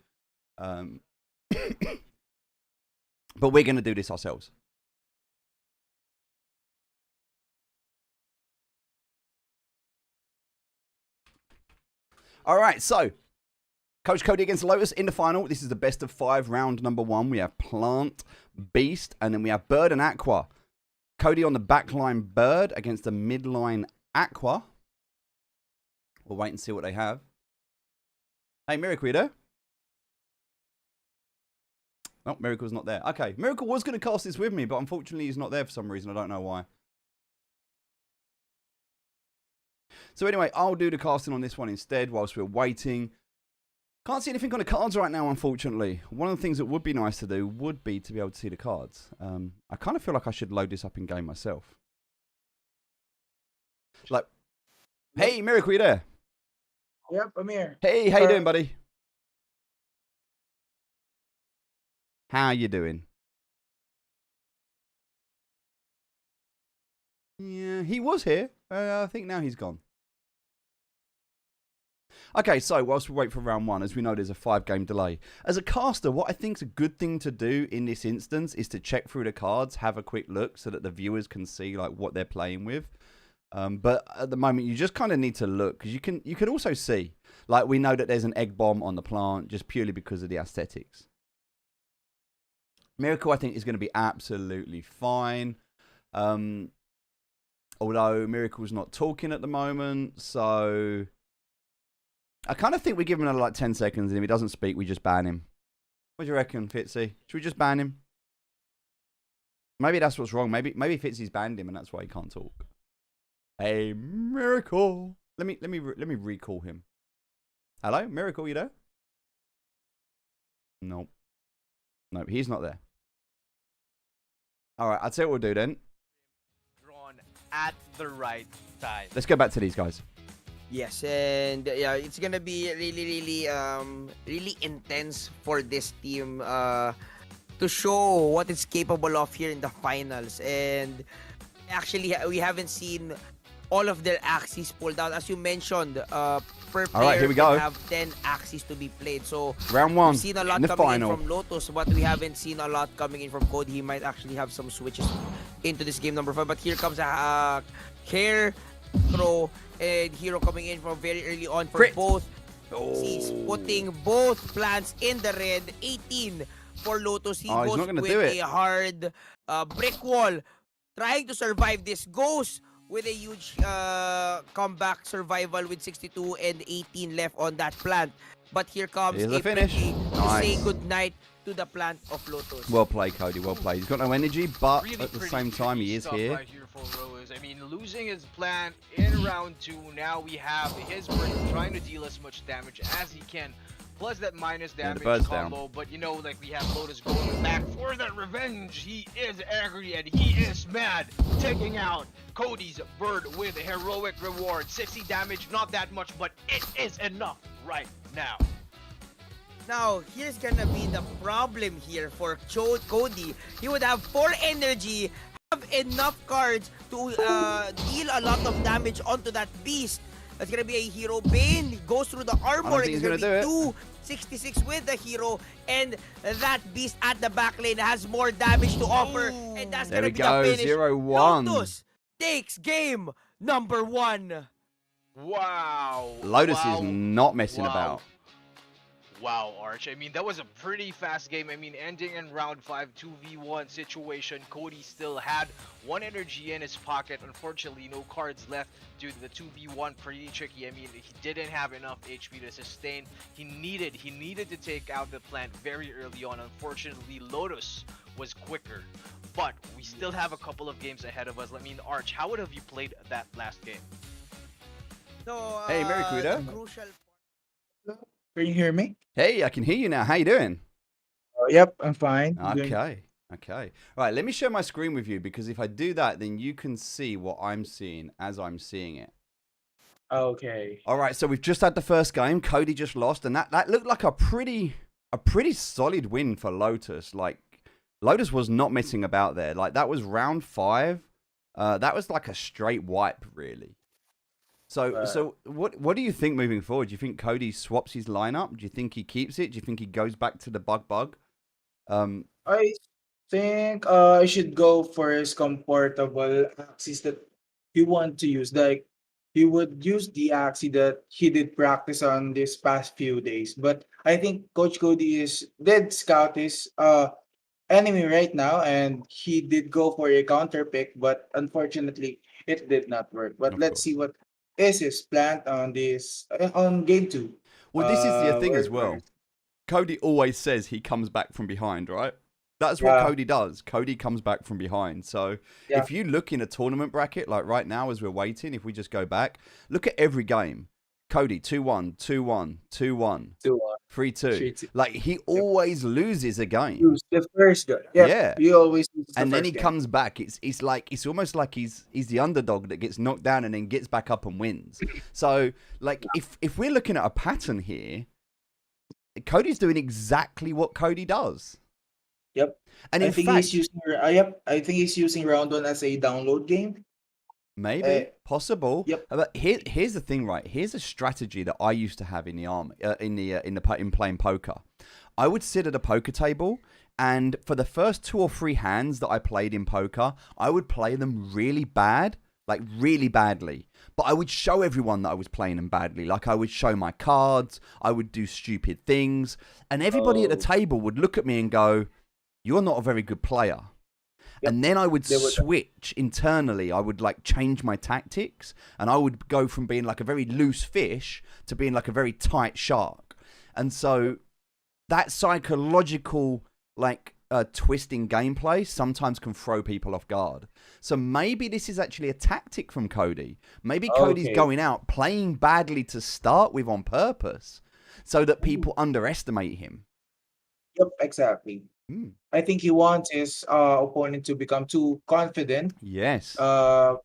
But we're going to do this ourselves. All right, so Coach Cody against Lotus in the final. This is the best of 5, round number 1. We have Plant, Beast, and then we have Bird and Aqua. Cody on the backline Bird against the midline Aqua. We'll wait and see what they have. Hey, Miracle, you there? Oh, Miracle's not there. Okay, Miracle was going to cast this with me, but unfortunately he's not there for some reason. I don't know why. So anyway, I'll do the casting on this one instead whilst we're waiting. Can't see anything on the cards right now, unfortunately. One of the things that would be nice to do would be to be able to see the cards. I kind of feel like I should load this up in game myself. Like, hey, Miracle, you there? Yep, I'm here. Hey, how you doing, buddy? How you doing? Yeah, he was here. I think now he's gone. Okay, so whilst we wait for round 1, as we know there's a 5-game delay. As a caster, what I think is a good thing to do in this instance is to check through the cards, have a quick look so that the viewers can see like what they're playing with. But at the moment, you just kind of need to look because you can also see, like we know that there's an Egg Bomb on the Plant just purely because of the aesthetics. Miracle, I think, is going to be absolutely fine. Although Miracle's not talking at the moment, so I kind of think we give him another like 10 seconds, and if he doesn't speak, we just ban him. What do you reckon, Fitzy? Should we just ban him? Maybe that's what's wrong. Maybe Fitzy's banned him, and that's why he can't talk. Hey, Miracle. Let me recall him. Hello, Miracle, you there? Nope. Nope, he's not there. All right, I'll tell you what we'll do then. Drawn at the right time. Let's go back to these guys. Yes, and yeah, it's gonna be really intense for this team to show what it's capable of here in the finals. And actually, we haven't seen all of their Axies pulled out. As you mentioned, per player All right, here we go. can have 10 Axies to be played. So round 1 we've seen a lot in the coming final. in from Lotus, but we haven't seen a lot coming in from Cody. He might actually have some switches into this game number 5. But here comes a Care, Crow, and Hero coming in from very early on for Crit. both. He's putting both plants in the red. 18 for Lotus. He Oh, he's goes not gonna with do it. a hard brick wall, trying to survive this. Goes with a huge comeback survival with 62 and 18 left on that plant. But here comes Here's a the finish. Pretty to Nice. say goodnight to the plant of Lotus. Well played, Cody. Well played. He's got no energy, but Really at the pretty same time, he tricky is stuff here. right here for Rose. I mean, losing his plant in round 2. Now we have his bird trying to deal as much damage as he can. Plus that minus Yeah, the damage bird's combo. down. But you know, like we have Lotus going back for that revenge. He is angry and he is mad. Taking out Cody's bird with a heroic reward. 60 damage, not that much, but it is enough right now. Now, here's gonna be the problem here for Cody. He would have 4 energy, have enough cards to deal a lot of damage onto that beast. That's gonna be a Hero Bane. Goes through the armor. think It's he's gonna gonna be do it. 266 with the Hero. And that beast at the back lane has more damage to offer. And that's There gonna we be go, the finish. 0-1. Lotus takes game number 1. Wow. Lotus wow. is not messing Wow. about. Wow, Arch. I mean, that was a pretty fast game. I mean, ending in round 5, 2v1 situation. Cody still had 1 energy in his pocket. Unfortunately, no cards left due to the 2v1. Pretty tricky. I mean, he didn't have enough HP to sustain. He needed to take out the plant very early on. Unfortunately, Lotus was quicker. But we still have a couple of games ahead of us. I mean, Arch, how would have you played that last game? So, Hey, Mary Cuda. the crucial Can you hear me? Hey, I can hear you now. How you doing? Yep, I'm fine. Doing Okay. Okay. All right, let me share my screen with you because if I do that, then you can see what I'm seeing as I'm seeing it. Okay. All right, so we've just had the first game. Cody just lost, and that looked like a pretty solid win for Lotus. Like Lotus was not messing about there. Like that was round 5. That was like a straight wipe, really. So what do you think moving forward? Do you think Cody swaps his lineup? Do you think he keeps it? Do you think he goes back to the bug? I think I should go for his comfortable axis that he want to use. Like he would use the axis that he did practice on this past few days. But I think Coach Cody is did scout his enemy right now, and he did go for a counter pick, but unfortunately it did not work. But Of let's course. see what is his plan on this on game 2. Well, this is the thing as Where well. Cody always says he comes back from behind, right? That's what yeah, Cody does. Cody comes back from behind. So yeah, if you look in a tournament bracket, like right now as we're waiting, if we just go back, look at every game. Cody 2-1, 2-1, 2-1, 2-1, 3-2. 3-2. Like he Yep. always loses a game. Use the first guy. Yep. Yeah. He always uses the And then first he game. comes back. It's almost like he's the underdog that gets knocked down and then gets back up and wins. So like if we're looking at a pattern here, Cody's doing exactly what Cody does. Yep. And I in think fact, he's using yep. I think he's using round 1 as a download game. maybe possible. Yep. But here's the thing, right? Here's a strategy that I used to have in the army, in playing poker. I would sit at a poker table, and for the first 2 or 3 hands that I played in poker, I would play them really bad, like really badly. But I would show everyone that I was playing them badly. Like I would show my cards, I would do stupid things, and everybody at the table would look at me and go, "You're not a very good player." Yep. And then I would They would- switch internally. I would like change my tactics, and I would go from being like a very loose fish to being like a very tight shark. And so that psychological like twisting gameplay sometimes can throw people off guard. So maybe this is actually a tactic from Cody. Maybe Cody's Okay. going out playing badly to start with on purpose, so that people underestimate him. Yep, exactly. Hmm. I think he wants his opponent to become too confident. Yes. But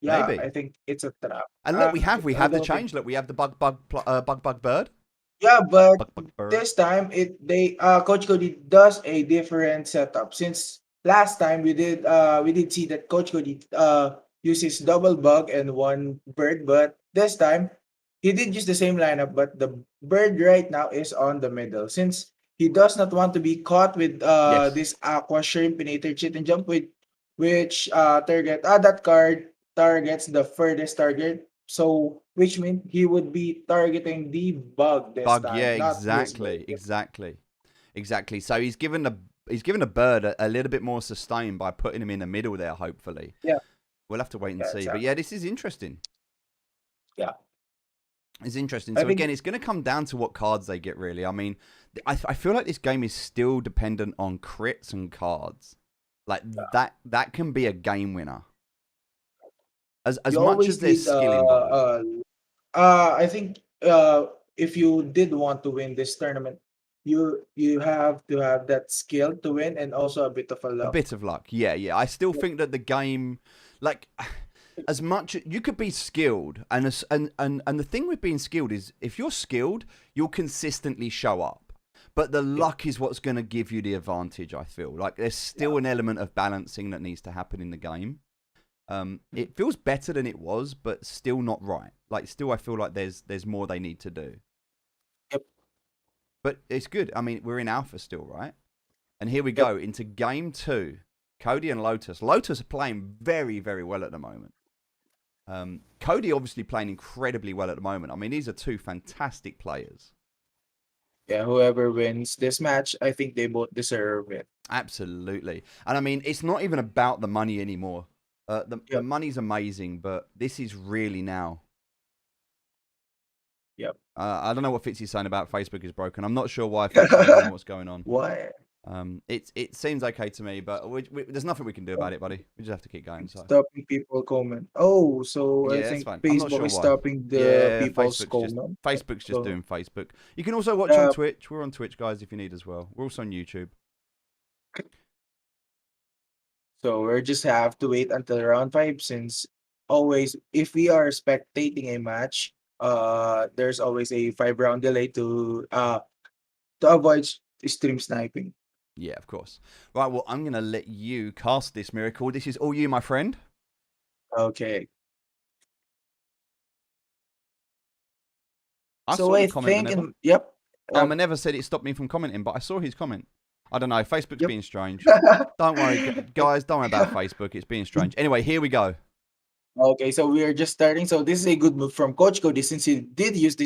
yeah, Maybe. I think it's a trap. And look, we I have the don't think- change. Look, we have the bug bird. Yeah, but Bug bird. this time Coach Cody does a different setup. Since last time we did see that Coach Cody uses double bug and 1 bird, but this time he did use the same lineup, but the bird right now is on the middle. Since he does not want to be caught with Yes. this aqua shrimpinator cheat and jump with which target that card targets the furthest target. So which means he would be targeting the bug this Bug, time. yeah, not this exactly, bird. exactly. So he's given a bird a little bit more sustain by putting him in the middle there. Hopefully, Yeah. We'll have to wait and Yeah, see. But exactly. yeah, this is interesting. Yeah. It's interesting. I So think- again, it's going to come down to what cards they get. Really, I mean, I feel like this game is still dependent on crits and cards. Like that can be a game winner. As You much always as there's need, skill involved. I think if you did want to win this tournament, you have to have that skill to win and also a bit of a A luck. bit of luck, yeah. I still think that the game, like, as much you could be skilled, and the thing with being skilled is if you're skilled, you'll consistently show up. But the luck is what's going to give you the advantage. I feel like there's still an element of balancing that needs to happen in the game. It feels better than it was, but still not right. Like, still, I feel like there's more they need to do. Yep. But it's good. I mean, we're in alpha still, right? And here we go into game 2. Cody and Lotus. Lotus are playing very, very well at the moment. Cody obviously playing incredibly well at the moment. I mean, these are 2 fantastic players. Yeah, whoever wins this match, I think they both deserve it. Absolutely. And I mean, it's not even about the money anymore. The money's amazing, but this is really now. Yep. I don't know what Fitzy's saying about Facebook is broken. I'm not sure why. Fitzy, I don't know what's going on. What? It seems okay to me, but there's nothing we can do about it, buddy. We just have to keep going. So. Stopping people comment. Oh, so Yeah, I that's think fine. I'm not Facebook sure is why. stopping the Yeah, people's comment. Facebook's just So- doing Facebook. You can also watch on Twitch. We're on Twitch, guys, if you need as well. We're also on YouTube. So we just have to wait until round 5 since always if we are spectating a match, there's always a 5 round delay to avoid stream sniping. Yeah, of course. Right, well, I'm going to let you cast this miracle. This is all you, my friend. Okay. I So saw I the comment, think Maneva. yep. Maneva said it stopped me from commenting, but I saw his comment. I don't know. Facebook's Yep. being strange. Don't worry, guys. Don't worry about Facebook. It's being strange. Anyway, here we go. Okay, so we are just starting. So this is a good move from Coach Cody since he did use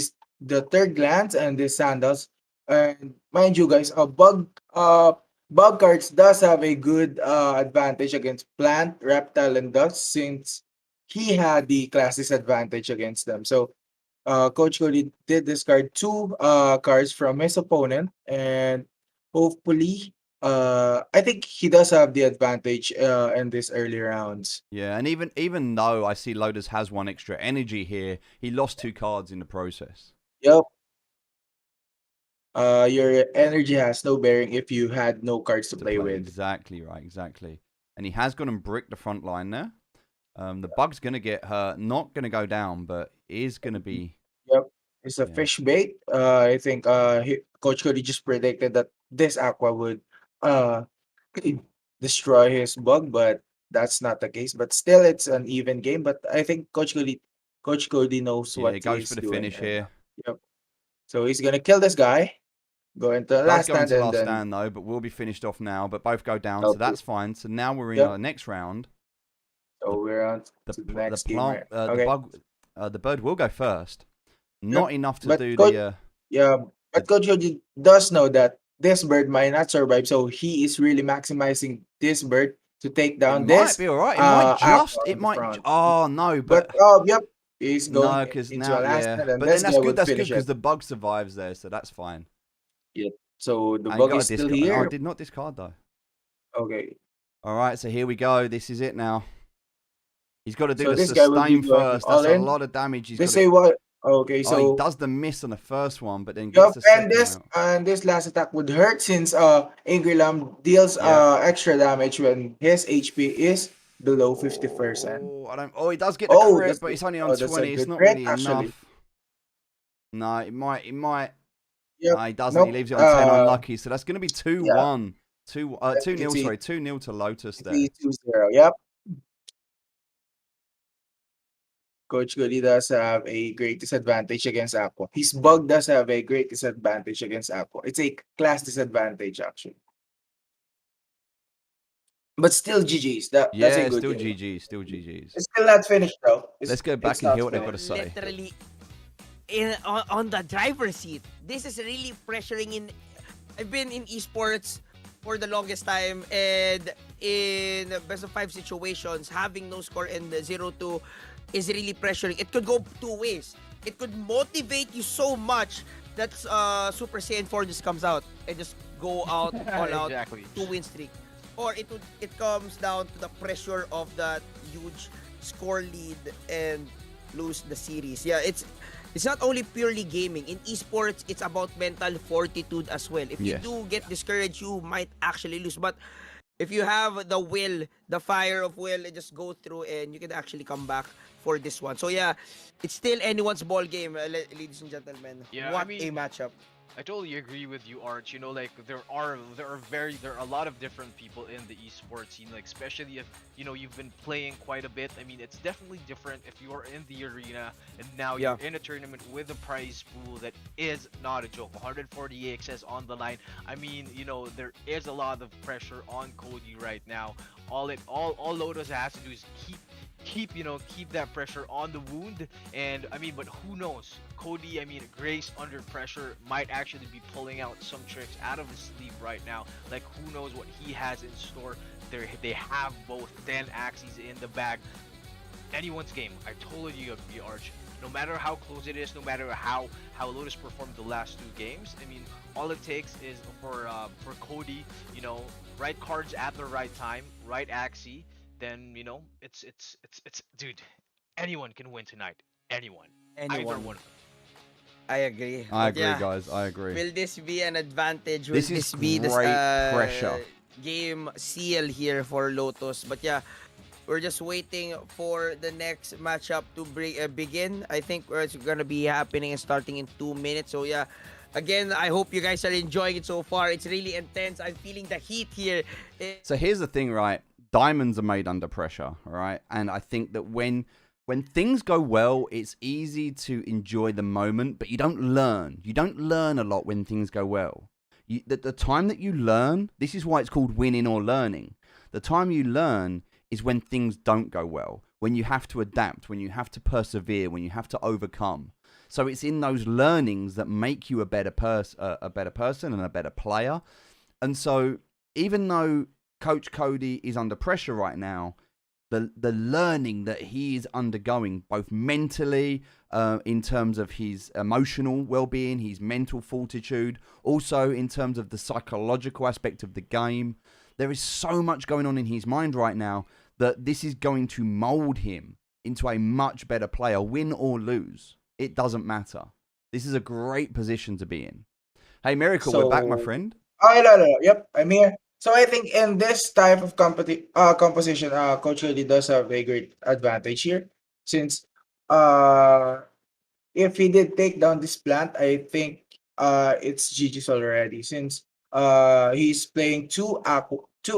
the third glance and the sandals. And mind you guys, bug cards does have a good advantage against plant, reptile, and dust since he had the class disadvantage against them. So Coach Cody did discard 2 cards from his opponent, and hopefully, I think he does have the advantage in these early rounds. Yeah, and even though I see Lotus has 1 extra energy here, he lost 2 cards in the process. Yep. Your energy has no bearing if you had no cards to play with. Exactly right, exactly. And he has gone and bricked the front line there. The bug's going to get hurt, not going to go down, but is going to be... Yep. It's a fish bait. I think Coach Cody just predicted that this aqua would uh destroy his bug, but that's not the case. But still, it's an even game. But I think Coach Cody knows Yeah, what he goes he's for the doing finish right here. now. Yep. So he's gonna kill this guy. Go into the Does last go stand into and last then stand though, but will be finished off now. But both go down, so okay. that's fine. So now we're in Yep. our next round. So we're on The to the next game, plant, right? Okay. the bird will go first. Not enough to But do Coach, the. yeah, but Coach Cody does know that this bird might not survive, so he is really maximizing this bird to take It down might this be all right. It might just. aqua It in the might. front. Oh no, But but yep, he's going no, because into now a last yeah. stand, and But then this that's guy good. would That's good finish because it. the bug survives there, so that's fine. Yep. So the And you bug got is to still discard. Oh, I here. did not discard though. Okay. All right, so here we go. This is it now. He's got to do So the this guy will be sustain going first. all That's a in. lot of damage. He's They got say to. what? Okay, Oh, he so does the miss on the first one, but then yep, gets the and second this out. and this last attack would hurt since Angry Lamb deals Yeah. extra damage when his HP is below 50%. Oh, I don't. Oh, he does get the Oh, crit, but it's only on that's a 20. It's good not crit really actually. enough. No, it might. Yep. No, he doesn't. He Nope. leaves it on 10 unlucky. So that's going to be Yeah. 2-1. 2-0, It's sorry. 2-0 to Lotus there. 2-0. Yep. Coach Goody does have a great disadvantage against Aqua. His bug does have a great disadvantage against Aqua. It's a class disadvantage actually. But still GG's. That's a Yeah, good still game. GG's. Still GG's. It's still not finished though. Let's go back it's and not hear what they've finished. got to say. Literally on the driver's seat. This is really pressuring in. I've been in esports for the longest time, and in best of 5 situations, having no score and 0-2 is really pressuring. It could go 2 ways. It could motivate you so much that Super Saiyan 4 just comes out and just go out all out Exactly. 2-win streak, or it comes down to the pressure of that huge score lead and lose the series. Yeah, it's not only purely gaming. In esports, it's about mental fortitude as well. If you Yes. do get discouraged, you might actually lose. But if you have the will, the fire of will, just go through and you can actually come back for this one. So yeah, it's still anyone's ball game, ladies and gentlemen. Yeah, What I mean, a matchup. I totally agree with you, Arch. You know, like there are a lot of different people in the esports scene. Like especially if you've been playing quite a bit. I mean, it's definitely different if you are in the arena and now Yeah. you're in a tournament with a prize pool that is not a joke. 140 AXS on the line. I mean, there is a lot of pressure on Cody right now. All Lotus has to do is keep that pressure on the wound. And I mean, but who knows? Cody, I mean, Grace under pressure might actually be pulling out some tricks out of his sleeve right now. Like, who knows what he has in store? They have both 10 Axies in the bag. Anyone's game. I totally agree, Arch. No matter how close it is, no matter how Lotus performed the last 2 games, I mean, all it takes is for Cody, right cards at the right time, right Axie. Then it's dude. Anyone can win tonight. Anyone. Either Anyone. one of them. I agree. I But agree, yeah, guys. I agree. will this be an advantage? Will This is this be great pressure. game seal here for Lotus. But yeah, we're just waiting for the next matchup to begin. I think it's gonna be happening and starting in 2 minutes. So yeah, again, I hope you guys are enjoying it so far. It's really intense. I'm feeling the heat here. So here's the thing, right? Diamonds are made under pressure, right? And I think that when things go well, it's easy to enjoy the moment, but you don't learn. You don't learn a lot when things go well. The time that you learn, this is why it's called winning or learning. The time you learn is when things don't go well, when you have to adapt, when you have to persevere, when you have to overcome. So it's in those learnings that make you a better person and a better player. And so even though Coach Cody is under pressure right now, the learning that he is undergoing, both mentally, in terms of his emotional well-being, his mental fortitude, also in terms of the psychological aspect of the game, there is so much going on in his mind right now that this is going to mold him into a much better player, win or lose. It doesn't matter. This is a great position to be in. Hey, Miracle, we're back, my friend. No. Yep, I'm here. So I think in this type of composition, Coach Cody does have a great advantage here, since uh if he did take down this plant, I think it's GG's already, since he's playing two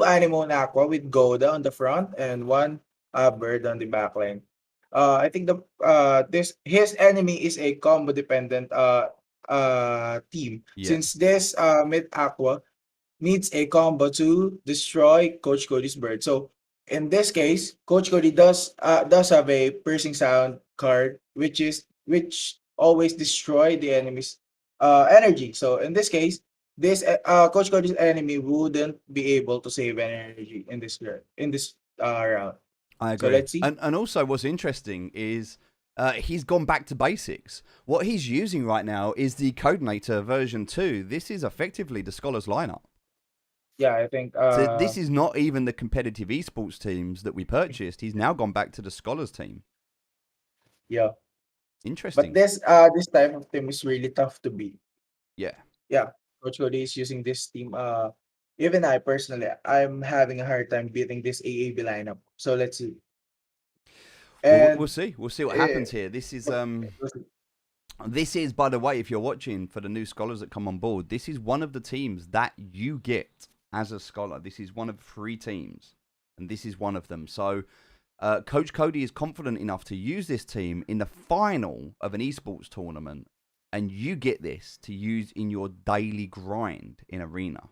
Anemone Aqua with Goda on the front and one bird on the back line. I think the this his enemy is a combo dependent team, Yeah. since this mid Aqua needs a combo to destroy Coach Cody's bird. So in this case, Coach Cody does have a piercing sound card, which always destroy the enemy's energy. So in this case, this Coach Cody's enemy wouldn't be able to save any energy in this round. I So agree. let's see. And also what's interesting is he's gone back to basics. What he's using right now is the Codenator version 2. This is effectively the Scholars lineup. Yeah, I think So this is not even the competitive esports teams that we purchased. He's now gone back to the Scholars team. yeah. Interesting. But this type of team is really tough to beat. Yeah. Yeah, Coach Cody is using this team. Even I personally, I'm having a hard time beating this AAB lineup. So let's see. Well, And we'll see. We'll see what eh, happens here. This is we'll see. this is, by the way, if you're watching for the new scholars that come on board, this is one of the teams that you get as a scholar. This is one of 3 teams, and this is one of them. So Coach Cody is confident enough to use this team in the final of an esports tournament, and you get this to use in your daily grind in Arena.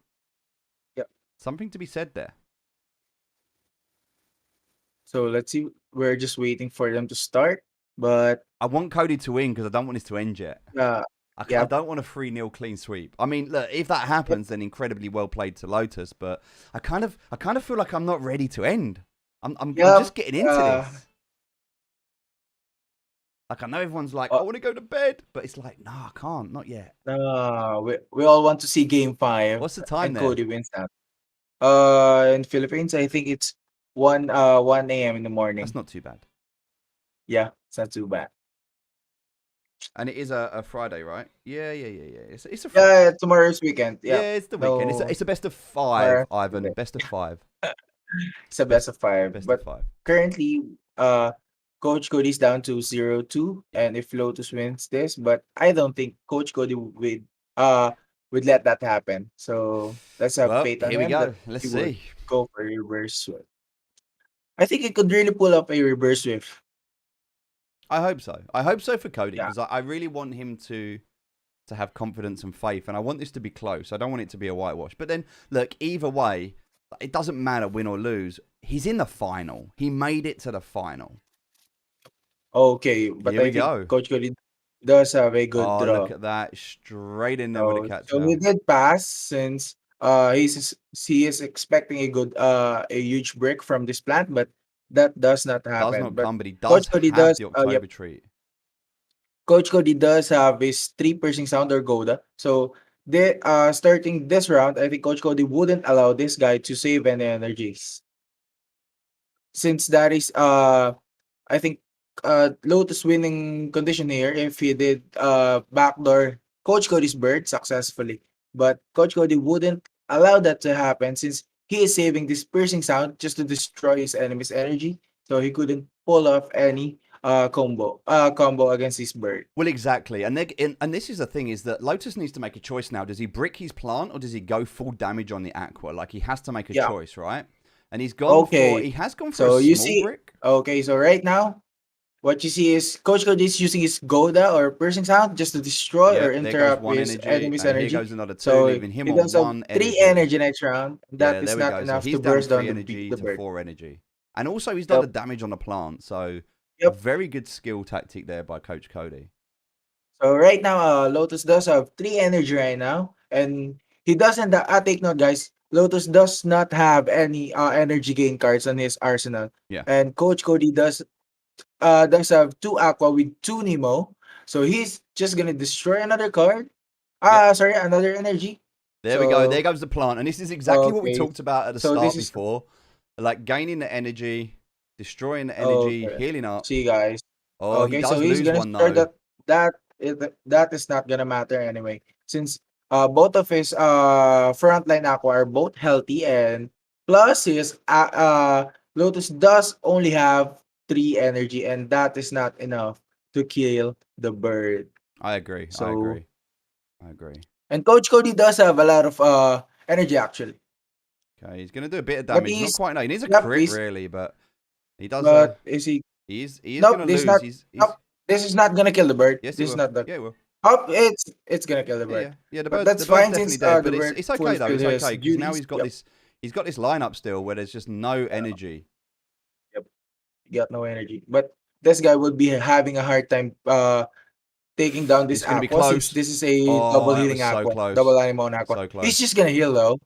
Yep. Something to be said there. So let's see. We're just waiting for them to start. But I want Cody to win because I don't want this to end yet. uh, I yeah, don't want a 3-0 clean sweep. I mean, look, if that happens, then incredibly well played to Lotus. But I kind of feel like I'm not ready to end. I'm yeah, just getting into this. Like, I know everyone's like, I want to go to bed, but it's like, no, I can't, not yet. we all want to see game 5. What's the time And there? Cody wins that. In Philippines, I think it's 1 a.m. in the morning. That's not too bad. Yeah, it's not too bad. And it is a Friday, right? Yeah. It's a Friday. Yeah, tomorrow's weekend. Yeah, Yeah, it's the weekend. no, It's a best of 5, tomorrow. Ivan. Best of 5. It's a best of 5. Best But of 5. currently, Coach Cody's down to 0-2, and if Lotus wins this, but I don't think Coach Cody would let that happen. So let's have Well, faith on here we him go. that Let's he would see. go for a reverse sweep. I think he could really pull up a reverse sweep. I hope so. I hope so for Cody, Yeah. because I really want him to have confidence and faith, and I want this to be close. I don't want it to be a whitewash. But then, look, either way, it doesn't matter win or lose. He's in the final. He made it to the final. Okay, but Here I we think go. Coach Cody does have a good Oh, draw. look at that. Straight in there with a catch. So he did pass, since he is expecting a huge break from this plant, but that does not Does happen. not But come, but he does Coach Cody have does, the October treat. Coach Cody does have his 3 piercing sound or Goda. So they starting this round, I think Coach Cody wouldn't allow this guy to save any energies. Since that is I think Lotus winning condition here if he did backdoor Coach Cody's bird successfully. But Coach Cody wouldn't allow that to happen, since he is saving this piercing sound just to destroy his enemy's energy, so he couldn't pull off any combo against this bird. Well, exactly, and this is the thing is that Lotus needs to make a choice now. Does he brick his plant or does he go full damage on the aqua? Like he has to make a Yeah. choice, right? And he has gone for So a you small see, brick. okay, so right now, what you see is Coach Cody is using his Goda or piercing sound just to destroy or Yep, there goes interrupt one his energy, enemy's and here energy. goes another 2, So leaving him he on does have 1 3 energy. energy next round. That Yeah, is there we not go. So enough he's to done burst 3 down energy the to bird. 4 energy. And also he's done Yep. the damage on the plant. So Yep. very good skill tactic there by Coach Cody. So right now, Lotus does have 3 energy right now, and he doesn't. Take note, guys. Lotus does not have any energy gain cards on his arsenal, Yeah. and Coach Cody does have 2 Aqua with 2 Nemo, so he's just gonna destroy another card. Yep. Sorry, another energy. There we go. There So goes the plant. And this is exactly what we okay, talked about at the so start this is before. Like gaining the energy, destroying the energy, okay. healing up. See, guys. Oh, he Okay, so does he's lose gonna one start though. that is not gonna matter anyway, since both of his frontline aqua are both healthy, and plus his Lotus does only have 3 energy, and that is not enough to kill the bird. I agree. So I agree. and Coach Cody does have a lot of energy actually, Okay, he's gonna do a bit of but damage. Not quite. No, he needs a yep, crit really, but he does. but is he? He is Nope, gonna this lose. not. Nope, this is not gonna kill the bird. Yes, he This is will. not the. Yeah, he will. Oh, it's gonna kill the Yeah, bird. yeah, yeah. But that's The bird's fine definitely since dead, the but bird it's okay though. It's fulfilled his okay because now duties. he's got Yep. this. He's got this lineup still where there's just no energy. Yep. He got no energy. But this guy would be having a hard time taking down This this is gonna be aqua, since close. this is a Oh, double that healing was so aqua, close. double animal aqua. So He's close. just gonna heal though.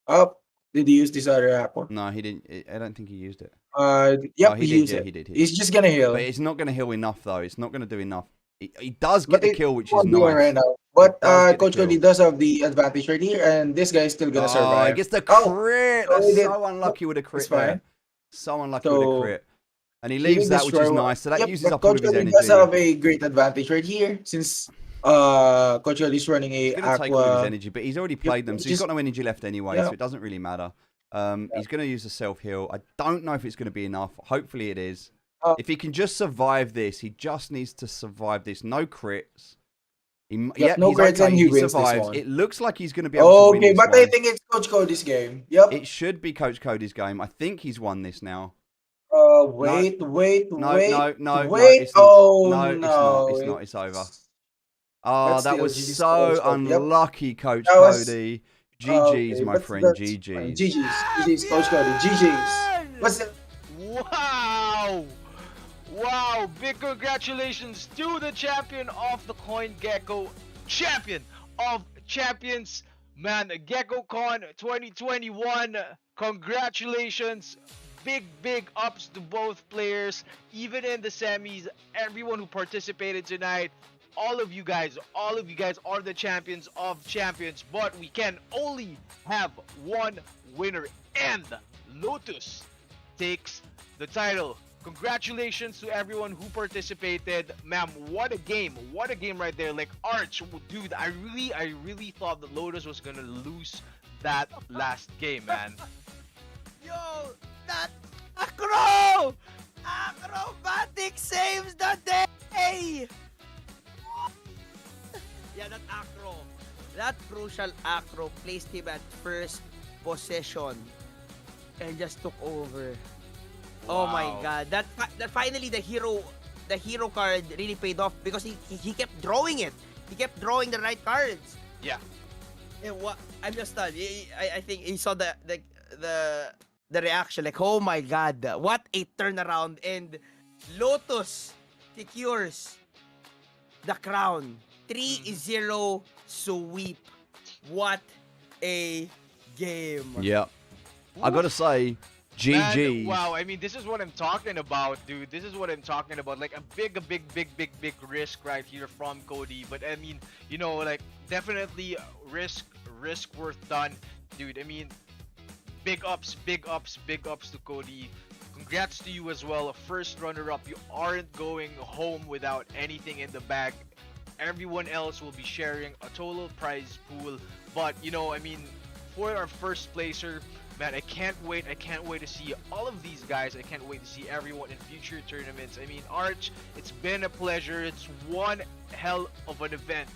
Oh, did he use this other aqua? No, he didn't. I don't think he used it. Oh, Yep, he he did. used Yeah, it. he did. He He's did. just gonna But heal. it's not going to heal enough, though. It's not going to do enough. He does get But the it kill, which is won't do it right nice. now. He But does get the Coach Cody kill. does have the advantage right here, and this guy is still gonna Oh, he survive. gets the Oh, crit. so he That's did. so unlucky with a It's crit fine. there. So unlucky with a So crit. And he he leaves did that, which is destroy one. nice. So that Yep, uses but up all Coach of his Cody does energy. have a great advantage right here, since Coach Cody is running He's a going to take all of his aqua. energy, but he's already Yep, played them, so he's just got no energy left anyway, yeah. so it doesn't really matter. He's going to use the self-heal. I don't know if it's going to be enough. Hopefully it is. Uh, If he can just survive this, he just needs to survive this. No crits. Yep, Yep, no he's crits, okay. and he He wins this survives. one. It looks like he's going to be able to win Okay, this but I one. think it's Coach Cody's game. Yep. It should be Coach Cody's game. I think he's won this now. Wait, wait, No, wait, no, no, no, wait. it's not. Oh No, it's not. no, It's not. It's over. it's Oh, but that still, was GG's so Coach Cody. Yep, unlucky, Coach that was Cody. GG's, okay, my but friend. that's fine. GG's. GG's, Coach Cody. GG's. What's the Wow! Wow! Big congratulations to the champion of the Coingecko, champion of champions, man. GeckoCon 2021. Congratulations! Big ups to both players, even in the semis. Everyone who participated tonight. All of you guys are the champions of champions, but we can only have one winner, and Lotus takes the title. Congratulations to everyone who participated, ma'am. What a game right there. Like Arch, dude, I really thought that Lotus was gonna lose that last game, man. Yo, that acrobatic saves the day. Yeah, that crucial acro placed him at first possession and just took over. Oh my Wow. god, that finally the hero card really paid off, because he kept drawing it. He kept drawing the right cards. Yeah. And what I'm just stunned. I think he saw the reaction, like, oh my god, what a turnaround, and Lotus secures the crown. 3-0 sweep. What a game. Yep. I got to say, GG's. Man, wow, I mean, this is what I'm talking about, dude. This is what I'm talking about. Like a big risk right here from Cody. But I mean, you know, like definitely risk worth done, dude. I mean, big ups to Cody. Congrats to you as well. First runner-up. You aren't going home without anything in the bag. Everyone else will be sharing a total prize pool. But, you know, I mean, for our first placer. Man, I can't wait. I can't wait to see all of these guys. I can't wait to see everyone in future tournaments. I mean, Arch, it's been a pleasure. It's one hell of an event.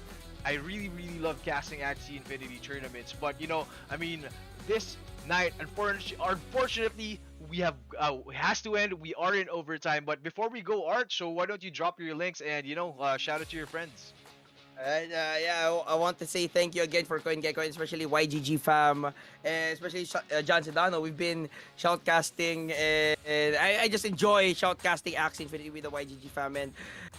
I really, really love casting Axie Infinity tournaments. But, you know, I mean, this night, unfortunately, we have it has to end. We are in overtime. But before we go, Arch, so why don't you drop your links and, you know, shout out to your friends. And I want to say thank you again for Coingecko, and especially YGG fam, and especially John Sedano. We've been shoutcasting, and I just enjoy shoutcasting Axie Infinity with the YGG fam. And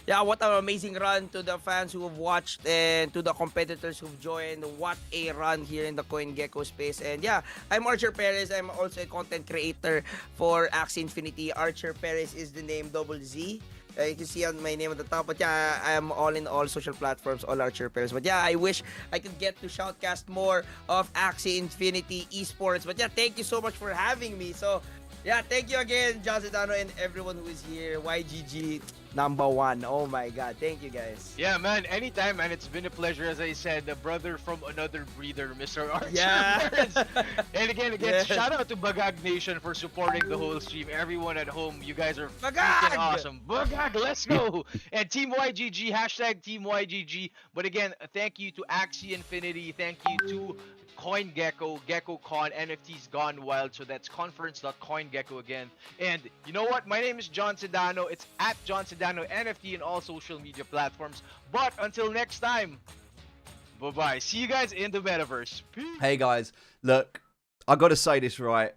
yeah, what an amazing run to the fans who have watched and to the competitors who've joined. What a run here in the Coingecko space. And yeah, I'm Archer Perez. I'm also a content creator for Axie Infinity. Archer Perez is the name, double Z. You can see on my name at the top. But yeah, I'm all in all social platforms, all Archer Pairs. But yeah, I wish I could get to shoutcast more of Axie Infinity Esports. But yeah, thank you so much for having me. So yeah, thank you again, John Sedano, and everyone who is here. YGG #1. Oh my God, thank you guys. Yeah, man, anytime, man. It's been a pleasure. As I said, the brother from another breeder, Mr. Archer. Yeah. And again, Yeah. shout out to Bagag Nation for supporting the whole stream. Everyone at home, you guys are Bagag! freaking awesome. Bagag, let's go. And Team YGG, hashtag Team YGG. But again, thank you to Axie Infinity. Thank you to Coingecko, GeckoCon, NFTs Gone Wild. So that's conference.coingecko again. And you know what? My name is John Sedano. It's at John Sedano NFT in all social media platforms. But until next time, bye-bye. See you guys in the metaverse. Peace. Hey guys, look, I got to say this right.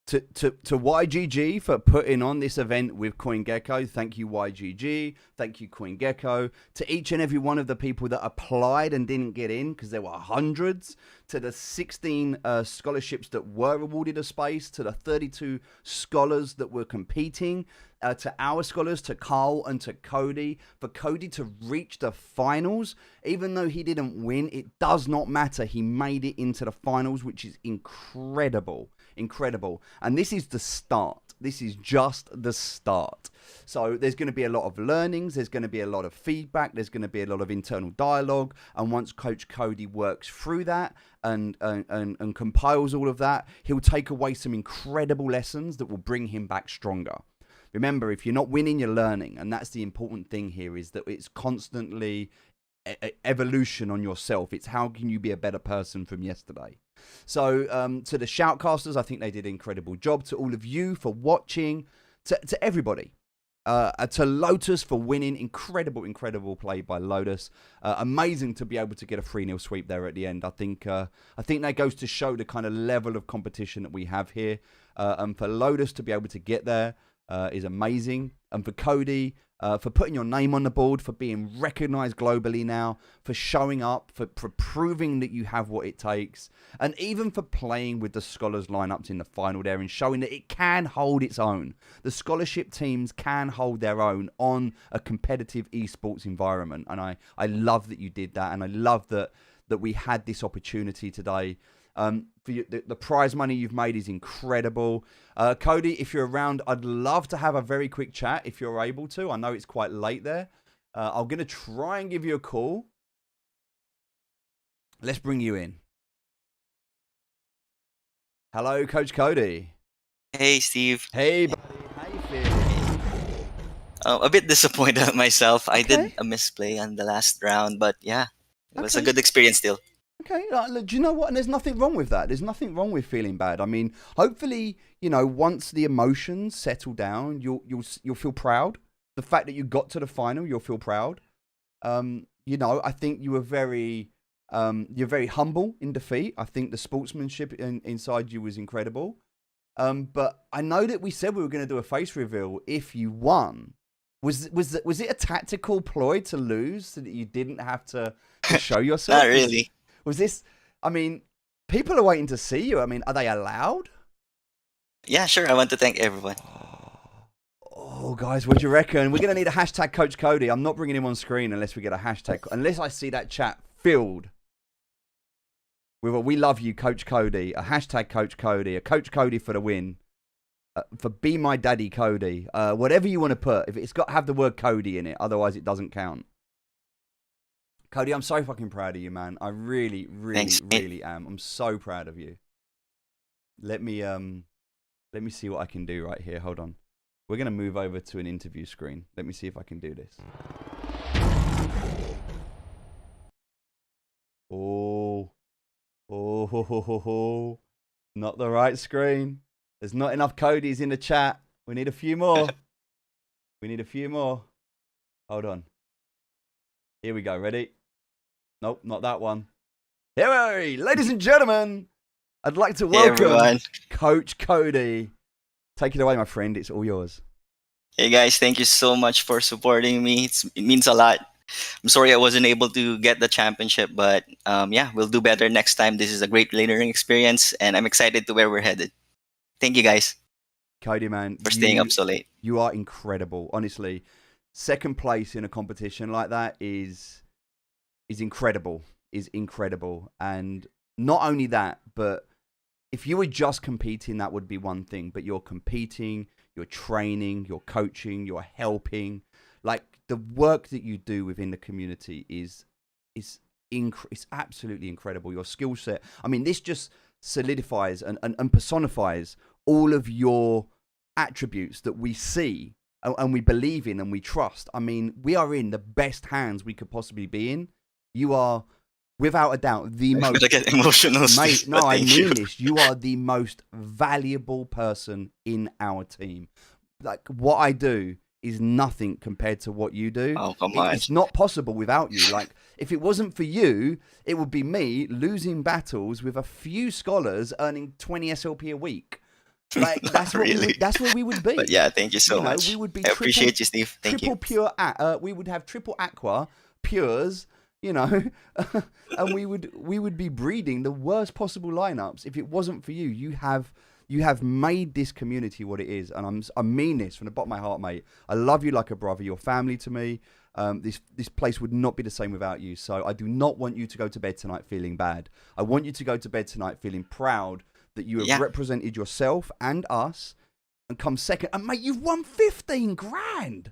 To YGG for putting on this event with Coingecko. Thank you, YGG. Thank you, Coingecko. To each and every one of the people that applied and didn't get in, because there were hundreds. To the 16 scholarships that were awarded a space. To the 32 scholars that were competing. To our scholars, to Carl and to Cody. For Cody to reach the finals, even though he didn't win, it does not matter. He made it into the finals, which is incredible. Incredible. And this is the start. This is just the start. So there's going to be a lot of learnings. There's going to be a lot of feedback. There's going to be a lot of internal dialogue. And once Coach Cody works through that and compiles all of that, he'll take away some incredible lessons that will bring him back stronger. Remember, if you're not winning, you're learning. And that's the important thing here, is that it's constantly evolution on yourself. It's how can you be a better person from yesterday. So to the shoutcasters, I think they did an incredible job. To all of you for watching, to everybody, to Lotus for winning, incredible play by Lotus. Amazing to be able to get a 3-0 sweep there at the end. I think that goes to show the kind of level of competition that we have here. And for Lotus to be able to get there is amazing. And for Cody, for putting your name on the board, for being recognized globally now, for showing up, for proving that you have what it takes, and even for playing with the Scholars lineups in the final there and showing that it can hold its own. The scholarship teams can hold their own on a competitive esports environment, and I love that you did that, and I love that we had this opportunity today. For you, the prize money you've made is incredible. Cody, if you're around, I'd love to have a very quick chat if you're able to. I know it's quite late there. I'm going to try and give you a call. Let's bring you in. Hello, Coach Cody. Hey, Steve. Hey, buddy. How you feeling? A bit disappointed myself. I Okay. did a misplay on the last round, but yeah, it was a Okay. good experience still. Okay, look, do you know what? And there's nothing wrong with that. There's nothing wrong with feeling bad. I mean, hopefully, you know, once the emotions settle down, you'll feel proud. The fact that you got to the final, you'll feel proud. You know, I think you were you're very humble in defeat. I think the sportsmanship inside you was incredible. But I know that we said we were going to do a face reveal if you won. Was it a tactical ploy to lose so that you didn't have to show yourself? Not really. Was this, I mean, people are waiting to see you. I mean, are they allowed? Yeah, sure. I want to thank everyone. Oh, guys, what do you reckon? We're going to need a hashtag Coach Cody. I'm not bringing him on screen unless we get a hashtag, unless I see that chat filled with a "We love you, Coach Cody," a hashtag Coach Cody, a Coach Cody for the win, for "Be my daddy, Cody," whatever you want to put. If it's got to have the word Cody in it, otherwise it doesn't count. Cody, I'm so fucking proud of you, man. I really, really, Thanks, mate. really am. I'm so proud of you. Let me see what I can do right here. Hold on. We're gonna move over to an interview screen. Let me see if I can do this. Oh, oh, not the right screen. There's not enough Codys in the chat. We need a few more. We need a few more. Hold on. Here we go. Ready? Nope, not that one. Hey, ladies and gentlemen, I'd like to Hey, welcome everyone. Coach Cody. Take it away, my friend. It's all yours. Hey guys, thank you so much for supporting me. It means a lot. I'm sorry I wasn't able to get the championship, but yeah, we'll do better next time. This is a great learning experience, and I'm excited to where we're headed. Thank you guys Cody, man, for staying up so late. you are incredible. Honestly, second place in a competition like that is incredible. Is incredible. And not only that, but if you were just competing, that would be one thing. But you're competing, you're training, you're coaching, you're helping. Like, the work that you do within the community is it's absolutely incredible. Your skill set. I mean, this just solidifies and personifies all of your attributes that we see and we believe in and we trust. I mean, we are in the best hands we could possibly be in. You are, without a doubt, the I'm most... gonna get emotional, Mate, Steve, no, but I thank mean you. this. You are the most valuable person in our team. Like, what I do is nothing compared to what you do. Oh, come on. It's not possible without you. Like, if it wasn't for you, it would be me losing battles with a few scholars earning 20 SLP a week. Like, that's what really. that's where we would be. But yeah, thank you so much. We would be I appreciate you, Steve. Thank triple you. pure. We would have triple aqua pures. You know, and we would be breeding the worst possible lineups if it wasn't for you. You have made this community what it is, and I mean this from the bottom of my heart, mate. I love you like a brother. You're family to me. This place would not be the same without you. So I do not want you to go to bed tonight feeling bad. I want you to go to bed tonight feeling proud that you have represented yourself and us, and come second. And mate, you've won 15 grand.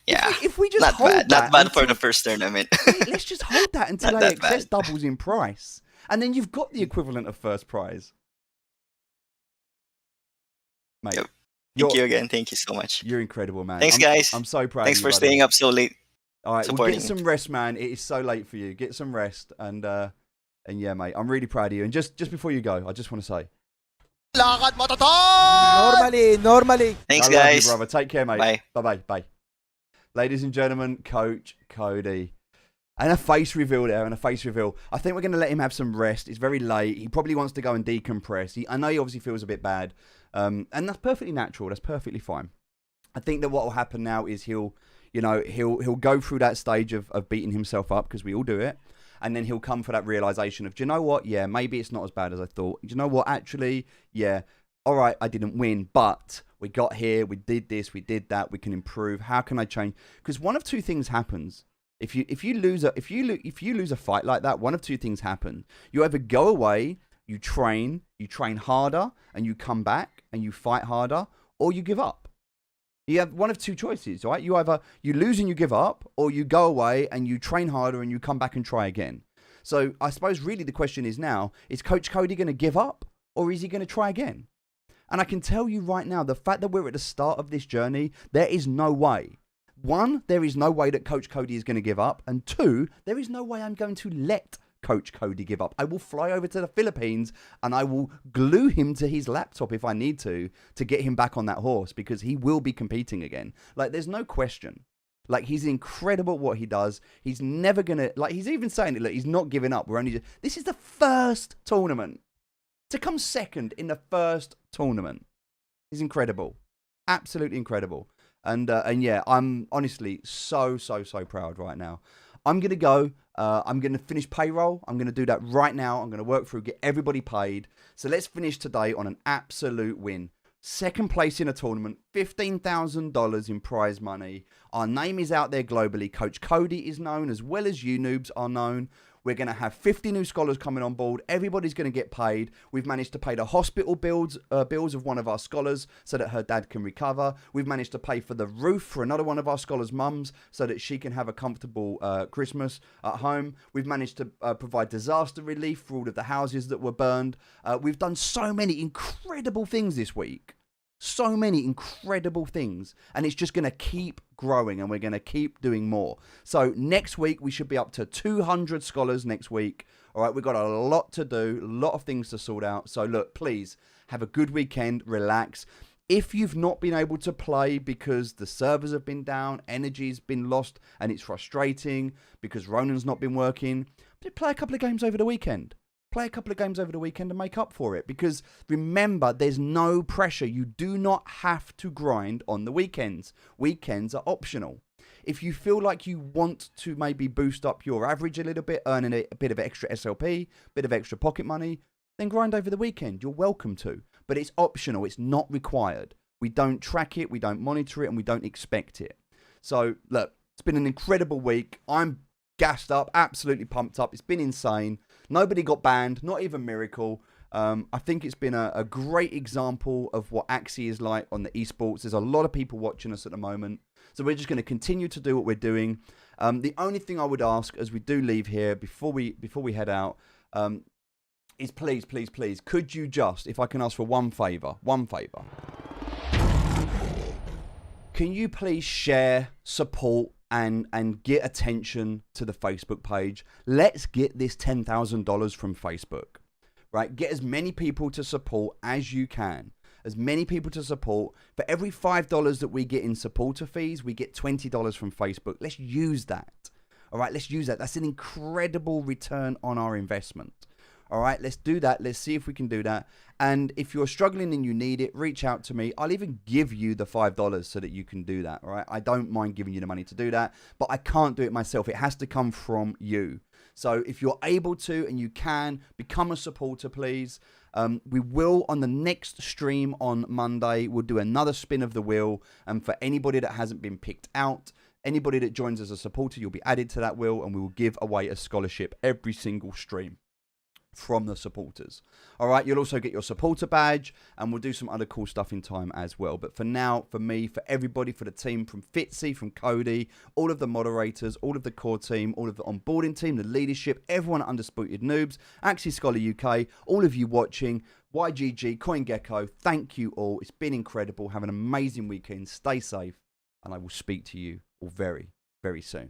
Yeah, If we just not hold bad. that Not bad for until- the first tournament. Mate, let's just hold that until Not that AXS bad. doubles in price. And then you've got the equivalent of first prize. Mate, Yep. Thank you again. Thank you so much. you're incredible, man. Thanks, guys. I'm so proud Thanks of you, for staying up so late. All right, well, supporting get me. some rest, man. It is so late for you. Get some rest. And yeah, mate, I'm really proud of you. And just before you go, I just want to say, Normally. Thanks, I love guys. you, brother. Take care, mate. Bye. Bye-bye. Bye. Ladies and gentlemen, Coach Cody. And a face reveal there, and a face reveal. I think we're going to let him have some rest. It's very late. He probably wants to go and decompress. I know he obviously feels a bit bad. And that's perfectly natural. That's perfectly fine. I think that what will happen now is he'll go through that stage of beating himself up, because we all do it. And then he'll come for that realization of, do you know what? Yeah, maybe it's not as bad as I thought. Do you know what? Actually, yeah, all right, I didn't win, but we got here, we did this, we did that, we can improve. How can I change? Because one of two things happens. If you lose a fight like that, one of two things happen. You either go away, you train harder, and you come back and you fight harder, or you give up. You have one of two choices, right? You either you lose and you give up, or you go away and you train harder and you come back and try again. So I suppose really the question is now, is Coach Cody going to give up, or is he going to try again? And I can tell you right now, the fact that we're at the start of this journey, there is no way. One, there is no way that Coach Cody is going to give up. And two, there is no way I'm going to let Coach Cody give up. I will fly over to the Philippines and I will glue him to his laptop if I need to get him back on that horse, because he will be competing again. Like, there's no question. Like, he's incredible at what he does. He's never going to, like, he's even saying it, look, he's not giving up. This is the first tournament. To come second in the first tournament is incredible. Absolutely incredible. And yeah, I'm honestly so proud right now. I'm going to go. I'm going to finish payroll. I'm going to do that right now. I'm going to work through, get everybody paid. So let's finish today on an absolute win. Second place in a tournament, $15,000 in prize money. Our name is out there globally. Coach Cody is known, as well as you noobs are known. We're going to have 50 new scholars coming on board. Everybody's going to get paid. We've managed to pay the hospital bills of one of our scholars so that her dad can recover. We've managed to pay for the roof for another one of our scholars' mums so that she can have a comfortable Christmas at home. We've managed to provide disaster relief for all of the houses that were burned. We've done so many incredible things this week. So many incredible things, and it's just going to keep growing, and we're going to keep doing more. So next week we should be up to 200 scholars next week. All right, we've got a lot to do, a lot of things to sort out. So look, please have a good weekend, relax. If you've not been able to play because the servers have been down, energy's been lost, and it's frustrating because Ronan's not been working, play a couple of games over the weekend. Play a couple of games over the weekend and make up for it. Because remember, there's no pressure. You do not have to grind on the weekends. Weekends are optional. If you feel like you want to maybe boost up your average a little bit, earning a bit of extra SLP, bit of extra pocket money, then grind over the weekend. You're welcome to. But it's optional. It's not required. We don't track it, we don't monitor it, and we don't expect it. So, look, it's been an incredible week. I'm gassed up, absolutely pumped up. It's been insane. Nobody got banned, not even Miracle. I think it's been a great example of what Axie is like on the esports. There's a lot of people watching us at the moment. So we're just going to continue to do what we're doing. The only thing I would ask as we do leave here before we head out is please, could you just, if I can ask for one favor, can you please share, support, and get attention to the Facebook page? Let's get this $10,000 from Facebook, right? Get as many people to support as you can. As many people to support. For every $5 that we get in supporter fees, we get $20 from Facebook. Let's use that. All right, let's use that. That's an incredible return on our investment. All right, let's do that. Let's see if we can do that. And if you're struggling and you need it, reach out to me. I'll even give you the $5 so that you can do that. All right, I don't mind giving you the money to do that, but I can't do it myself. It has to come from you. So if you're able to and you can, become a supporter, please. We will, on the next stream on Monday, we'll do another spin of the wheel. And for anybody that hasn't been picked out, anybody that joins as a supporter, you'll be added to that wheel, and we will give away a scholarship every single stream from the supporters. All right, you'll also get your supporter badge, and we'll do some other cool stuff in time as well. But for now, for me, for everybody, for the team, from Fitzy, from Cody, all of the moderators, all of the core team, all of the onboarding team, the leadership, everyone at Undisputed Noobs, Axie Scholar UK, all of you watching, YGG, Coingecko, thank you all. It's been incredible. Have an amazing weekend. Stay safe, and I will speak to you all very, very soon.